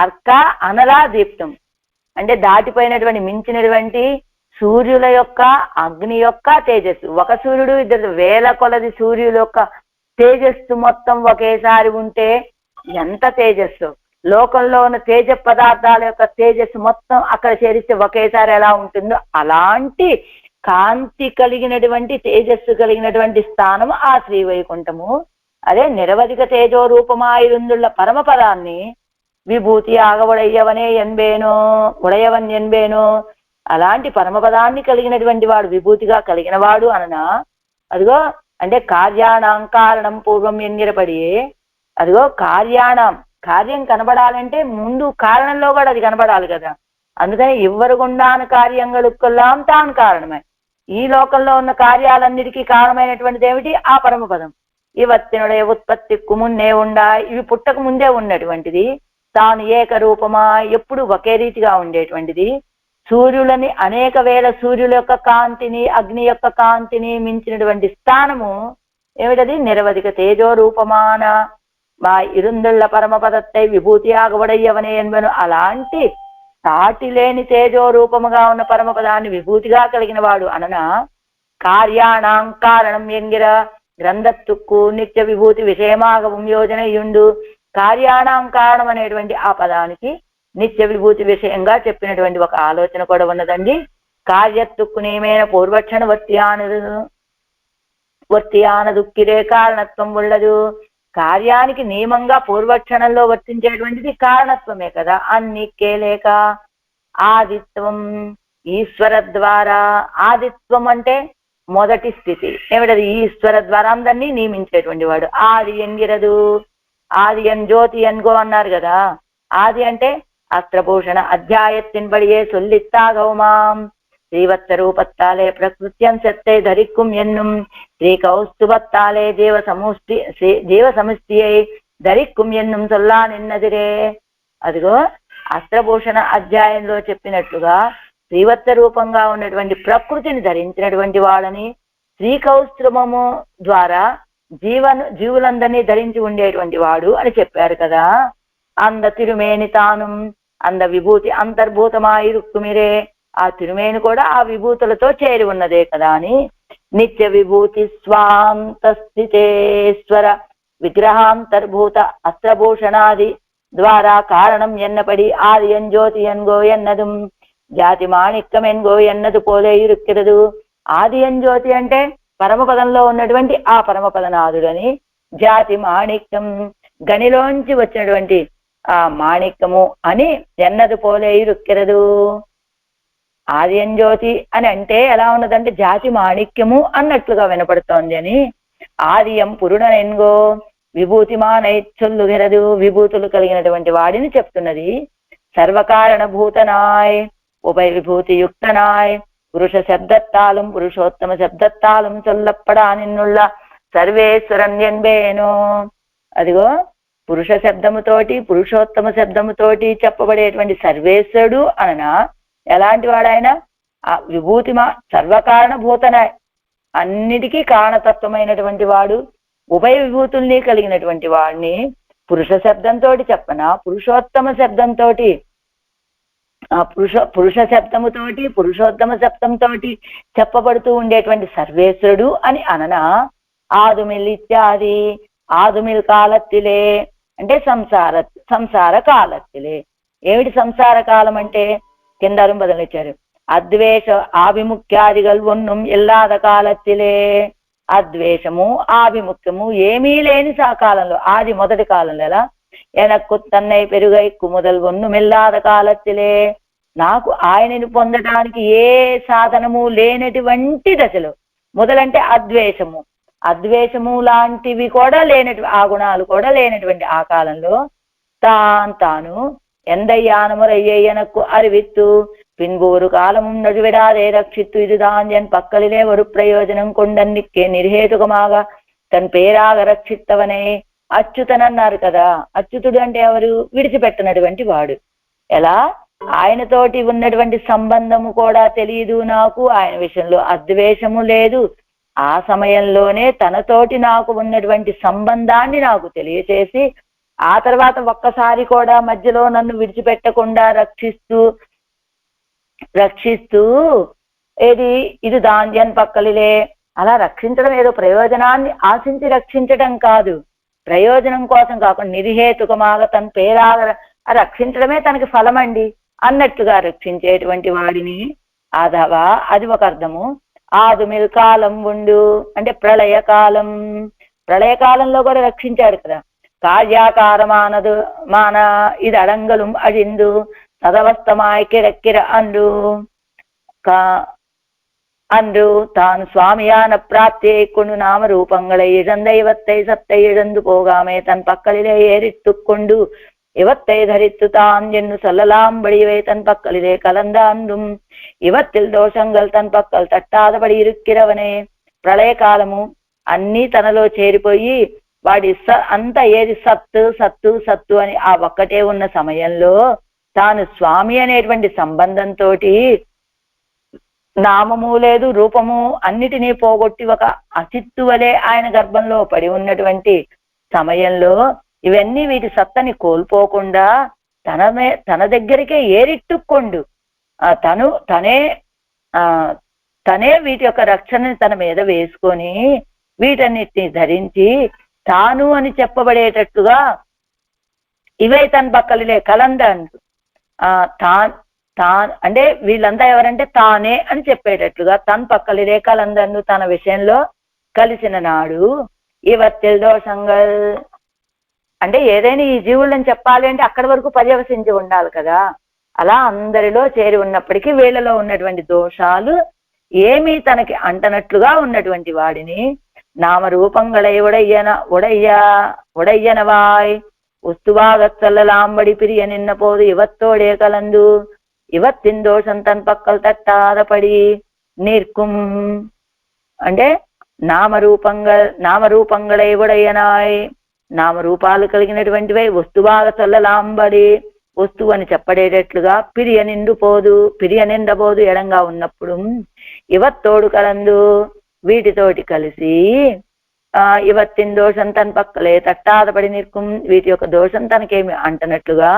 అర్క అనలా దీప్తం అంటే దాటిపోయినటువంటి మించినటువంటి సూర్యుల యొక్క అగ్ని యొక్క తేజస్సు. ఒక సూర్యుడు ఇద్దరు వేల కొలది సూర్యుల యొక్క తేజస్సు మొత్తం ఒకేసారి ఉంటే ఎంత తేజస్సు. లోకంలో ఉన్న తేజ పదార్థాల యొక్క తేజస్సు మొత్తం అక్కడ చేరిస్తే ఒకేసారి ఎలా ఉంటుందో అలాంటి కాంతి కలిగినటువంటి తేజస్సు కలిగినటువంటి స్థానము ఆ శ్రీవైకుంఠము. అదే నిరవధిక తేజో రూపమాயிருందుళ్ళ పరమపదాన్ని విభూతి ఆగవుడయ్యవనే ఎన్బేనో ఉడయవన్ ఎన్బేనో, అలాంటి పరమపదాన్ని కలిగినటువంటి వాడు, విభూతిగా కలిగిన వాడు అననా. అదిగో అంటే కార్యాణం కారణం పూర్వం ఎన్నిరపడి, అదిగో కార్యాణం కార్యం కనబడాలంటే ముందు కారణంలో కూడా అది కనబడాలి కదా. అందుకని ఇవ్వరుగుండాన కార్యంగళుక్కొల్లాం తాను కారణమే. ఈ లోకంలో ఉన్న కార్యాలన్నిటికీ కారణమైనటువంటిది ఏమిటి? ఆ పరమపదం. ఇవత్తినుడే ఉత్పత్తికు మున్నే ఉండా, ఇవి పుట్టక ముందే ఉన్నటువంటిది. తాను ఏకరూపమా, ఎప్పుడు ఒకే రీతిగా ఉండేటువంటిది. సూర్యులని అనేక వేల సూర్యుల యొక్క కాంతిని, అగ్ని యొక్క కాంతిని మించినటువంటి స్థానము ఏమిటది? నిరవధిక తేజో రూపమాన మా ఇరుందుళ్ళ పరమపదత్తై విభూతి ఆగబడయ్యవనే ఎన్వను. అలాంటి సాటి లేని తేజో రూపముగా ఉన్న పరమపదాన్ని విభూతిగా కలిగిన వాడు అననా. కార్యాణం కారణం ఎంగిర గ్రంథత్తుక్కు నిత్య విభూతి విషయమాగవం యోజనయుండు. కార్యాణం కారణం అనేటువంటి ఆ పదానికి నిత్య విభూతి విషయంగా చెప్పినటువంటి ఒక ఆలోచన కూడా ఉన్నదండి. కార్యత్తుక్కు నియమైన పూర్వక్షణ వర్తియాన దుఃఖిరే కారణత్వం ఉండదు. కార్యానికి నియమంగా పూర్వక్షణంలో వర్తించేటువంటిది కారణత్వమే కదా. అన్నికే లేక ఆదిత్వం ఈశ్వర ద్వారా. ఆదిత్వం అంటే మొదటి స్థితి ఏమిటది? ఈశ్వర ద్వారా అందరినీ నియమించేటువంటి వాడు. ఆది ఎంగిరదు, ఆది ఎన్ జ్యోతి ఎన్గో అన్నారు కదా. ఆది అంటే అస్త్రభూషణ అధ్యాయத்தின்படியே சொல்லித்தாகவுமாம் ஸ்ரீவத்சரூபத்தாலே பிரகிருத்தியம் செத்தை தரிக்கும் என்னும் ஸ்ரீ கௌஸ்துபத்தாலே జీవ సమిష్టియై ధరిక్కుం ఎన్నుం సొల్లా నిన్నదిరే. అదిగో అస్త్రభూషణ అధ్యాయంలో చెప్పినట్లుగా శ్రీవత్స రూపంగా ఉన్నటువంటి ప్రకృతిని ధరించినటువంటి వాళ్ళని శ్రీకౌస్తుభము ద్వారా జీవులందరినీ ధరించి ఉండేటువంటి వాడు అని చెప్పారు కదా. అంద తిరుమేని తాను అంద విభూతి అంతర్భూతమాయిరుక్కుమిరే. ఆ తిరుమేని కూడా ఆ విభూతులతో చేరి ఉన్నదే కదా అని. నిత్య విభూతి స్వాంత స్థితేశ్వర విగ్రహాంతర్భూత అస్త్రభూషణాది ద్వారా కారణం ఎన్నపడి ఆది ఎన్ జ్యోతి ఎన్గో ఎన్నదుం జాతి మాణిక్యం ఎన్గో ఎన్నదు పోలే ఇరుక్కిరదు. ఆది ఎన్ జ్యోతి అంటే పరమపదంలో ఉన్నటువంటి ఆ పరమపదనాథుడని, జాతి మాణిక్యం గనిలోంచి వచ్చినటువంటి ఆ మాణిక్యము అని ఎన్నదు పోలే ఇరుక్కిరదు. ఆది ఎన్ జ్యోతి అని అంటే ఎలా ఉన్నదంటే జాతి మాణిక్యము అన్నట్లుగా వినపడుతోంది అని. ఆదియం పురుడనెన్గో విభూతి మానైచ్చొల్లుగెరదు. విభూతులు కలిగినటువంటి వాడిని చెప్తున్నది. సర్వకారణ భూతనాయ్ ఉభయ విభూతి యుక్తనాయ్ పురుష శబ్దత్తాலும் పురుషోత్తమ శబ్దత్తాலும் చొల్లప్పడా నిన్నుళ్ళ సర్వేశ్వరన్ ఎన్బేనో. అదిగో పురుష శబ్దముతోటి పురుషోత్తమ శబ్దముతోటి చెప్పబడేటువంటి సర్వేశ్వరుడు అననా. ఎలాంటి వాడాయన? ఆ విభూతి సర్వకారణ భూతనాయ్, అన్నిటికీ కారణతత్వమైనటువంటి వాడు, ఉభయ విభూతుల్ని కలిగినటువంటి వాడిని పురుష శబ్దంతో చెప్పనా, పురుషోత్తమ శబ్దంతో పురుష శబ్దముతోటి పురుషోత్తమ శబ్దంతో చెప్పబడుతూ ఉండేటువంటి సర్వేశ్వరుడు అని అననా. ఆదుమిల్ ఇత్యాది ఆదుమిల్ కాలత్తిలే అంటే సంసార కాలత్తిలే. ఏమిటి సంసార కాలం అంటే? కింద బదులిచ్చారు. అద్వేష ఆభిముఖ్యాదిగల్ ఒన్నుం ఇల్లాద కాలత్తిలే. అద్వేషము ఆభిముఖ్యము ఏమీ లేని కాలంలో, ఆది మొదటి కాలంలో ఎలా ఎనక్కు తన్నై పెరుగై కుముదల్ ఒన్నుమిల్లాద కాలత్తిలే. నాకు ఆయనని పొందడానికి ఏ సాధనము లేనటువంటి దశలో, మొదలంటే అద్వేషము, అద్వేషము లాంటివి కూడా లేనటువంటి ఆ గుణాలు కూడా లేనటువంటి ఆ కాలంలో తాను ఎందయ్యానమురయ్యనకు అరివిత్తు పిన్బూరు కాలము నడువిడాదే రక్షిత్తు ఇదుదాన్ ఎన్ పక్కలిలే వరు ప్రయోజనం కొండన్నిక్కే నిర్హేతుకమాగా తన పేరాగ రక్షిత్తవనే. అచ్యుతనన్నారు కదా. అచ్యుతుడు అంటే ఎవరు? విడిచిపెట్టనటువంటి వాడు. ఎలా? ఆయనతోటి ఉన్నటువంటి సంబంధము కూడా తెలియదు నాకు, ఆయన విషయంలో అద్వేషము లేదు. ఆ సమయంలోనే తనతోటి నాకు ఉన్నటువంటి సంబంధాన్ని నాకు తెలియచేసి ఆ తర్వాత ఒక్కసారి కూడా మధ్యలో నన్ను విడిచిపెట్టకుండా రక్షిస్తూ ఏది ఇది దాంజన్ పక్కలిలే. అలా రక్షించడం ఏదో ప్రయోజనాన్ని ఆశించి రక్షించడం కాదు, ప్రయోజనం కోసం కాకుండా నిర్హేతుకమాగా తన పేరాగ రక్షించడమే తనకి ఫలమండి అన్నట్టుగా రక్షించేటువంటి వాడిని. అథవా అది ఒక అర్థము. ఆదుమిల్ కాలం ఉండు అంటే ప్రళయకాలంలో కూడా రక్షించాడు కదా. కార్యాకారమానదు ఇది అడంగலும் అழிந்து సదవస్తమాయ్ కిరక్కిర அன்று தான் சுவாமியான பிராப்தியை கொண்டு நாம ரூபங்களை இழந்த இவத்தை சத்தை இழந்து போகாமே தன் பக்கலிலே ஏறிட்டு கொண்டு இவத்தை தரித்து தான் என்று சொல்லலாம்படிவை தன் பக்கலிலே கலந்தாண்டும் இவத்தில் దోషంగల్ తన్ పక్కలు తట్టాదబడి ఇరుక్కిరవనే. ప్రళయకాలము అన్నీ తనలో చేరిపోయి వాడి అంతా ఏది సత్తు సత్తు సత్తు అని ఆ ఒక్కటే ఉన్న సమయంలో తాను స్వామి అనేటువంటి సంబంధంతో నామము లేదు రూపము అన్నిటినీ పోగొట్టి ఒక అచిత్తు వలె ఆయన గర్భంలో పడి ఉన్నటువంటి సమయంలో ఇవన్నీ వీటి సత్తని కోల్పోకుండా తన దగ్గరికే ఏరిట్టుకొండు తనే వీటి యొక్క రక్షణని తన మీద వేసుకొని వీటన్నిటిని ధరించి తాను అని చెప్పబడేటట్టుగా ఇవై తన పక్కలిలే కలందండు అంటే వీళ్ళంతా ఎవరంటే తానే అని చెప్పేటట్లుగా తన పక్కలిలే కలందన్ను తన విషయంలో కలిసిన నాడు ఇవత్తిల్ దోషంగల్ అంటే ఏదైనా ఈ జీవులను చెప్పాలి అంటే అక్కడి వరకు పర్యవసించి ఉండాలి కదా. అలా అందరిలో చేరి ఉన్నప్పటికీ వీళ్ళలో ఉన్నటువంటి దోషాలు ఏమీ తనకి అంటనట్లుగా ఉన్నటువంటి వాడిని నామరూపంగళై ఉడయ్యనవాయ్ ఉస్తువాగచ్చల్లలాంబడి పిరియ నిన్న పోదు ఇవత్తోడే కలందు ఇవత్తిన్ దోషం తన పక్కలు తట్టాదపడి నిర్కుం అంటే నామరూపంగళై ఉడయ్యనాయ్ నామరూపాలు కలిగినటువంటివై వస్తువాగ చల్లలాంబడి వస్తువు అని చెప్పడేటట్లుగా పిరియ నిండబోదు ఎడంగా ఉన్నప్పుడు ఇవత్తోడు కలందు వీటితోటి కలిసి ఇవత్తిన్ దోషం తన పక్కలే తట్టాదపడి నిற்கும் వీటి యొక్క దోషం తనకేమి అంటనట్లుగా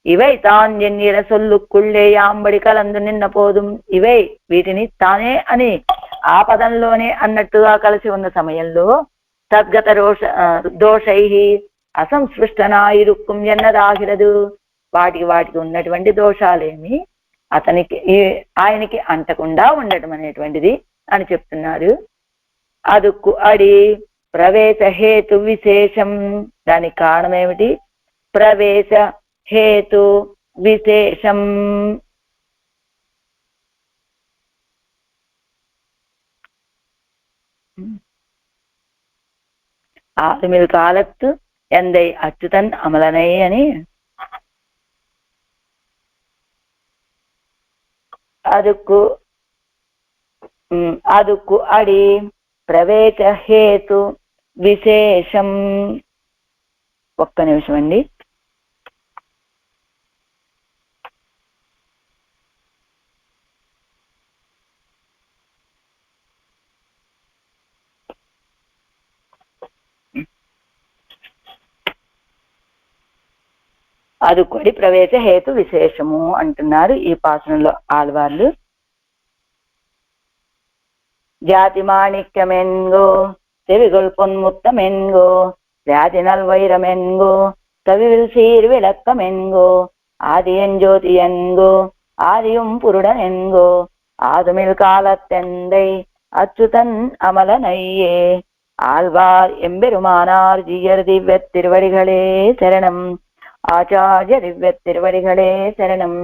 ఇవై తాన్ ఎన్నీర సొల్లుక్కుళ్ళే యాంబడి కలందు నిన్న పోదుం ఇవై వీటిని తానే అని ఆ పదంలోనే అన్నట్టుగా కలిసి ఉన్న సమయంలో తద్గత దోషై అసంస్పృష్టనాయిరుక్కుం ఎన్నదాగిరదు వాటికి ఉన్నటువంటి దోషాలేమి ఆయనకి అంటకుండా ఉండటం అనేటువంటిది అని చెప్తున్నారు. అదుక్కు అడి ప్రవేశ హేతు విశేషం దానికి కారణం ఏమిటి? ప్రవేశ హేతు విశేషం ఆదుమిల్ కాలత్తు ఎందై అచ్యుతన్ అమలనై అని అదుక్కు అడి ప్రవేశ హేతు విశేషం. ఒక్క నిమిషం అండి. అదుకొడి ప్రవేశ హేతు విశేషము అంటున్నారు ఈ పాసనంలో ఆళ్వార్లు. జాతి మాణిక్యమెన్గో செவிகள் பொன்முத்தமென்கோ వ్యాధినల్ వైరమెన్గో కవివిల్ సీర్ విளக்கமென்கோ ఆదియంజ్యోతియెన్గో ఆదిயும் పురుడనెన్గో ஆதுமில் காலத்தெந்தை அச்சுதன் அமலனையே ஆழ்வார் எம்பெருமானார் ஜீயர் திவ்ய திருவடிகளே சரணம். ஆச்சாரிய திவ்ய திருவடிகளே சரணம்.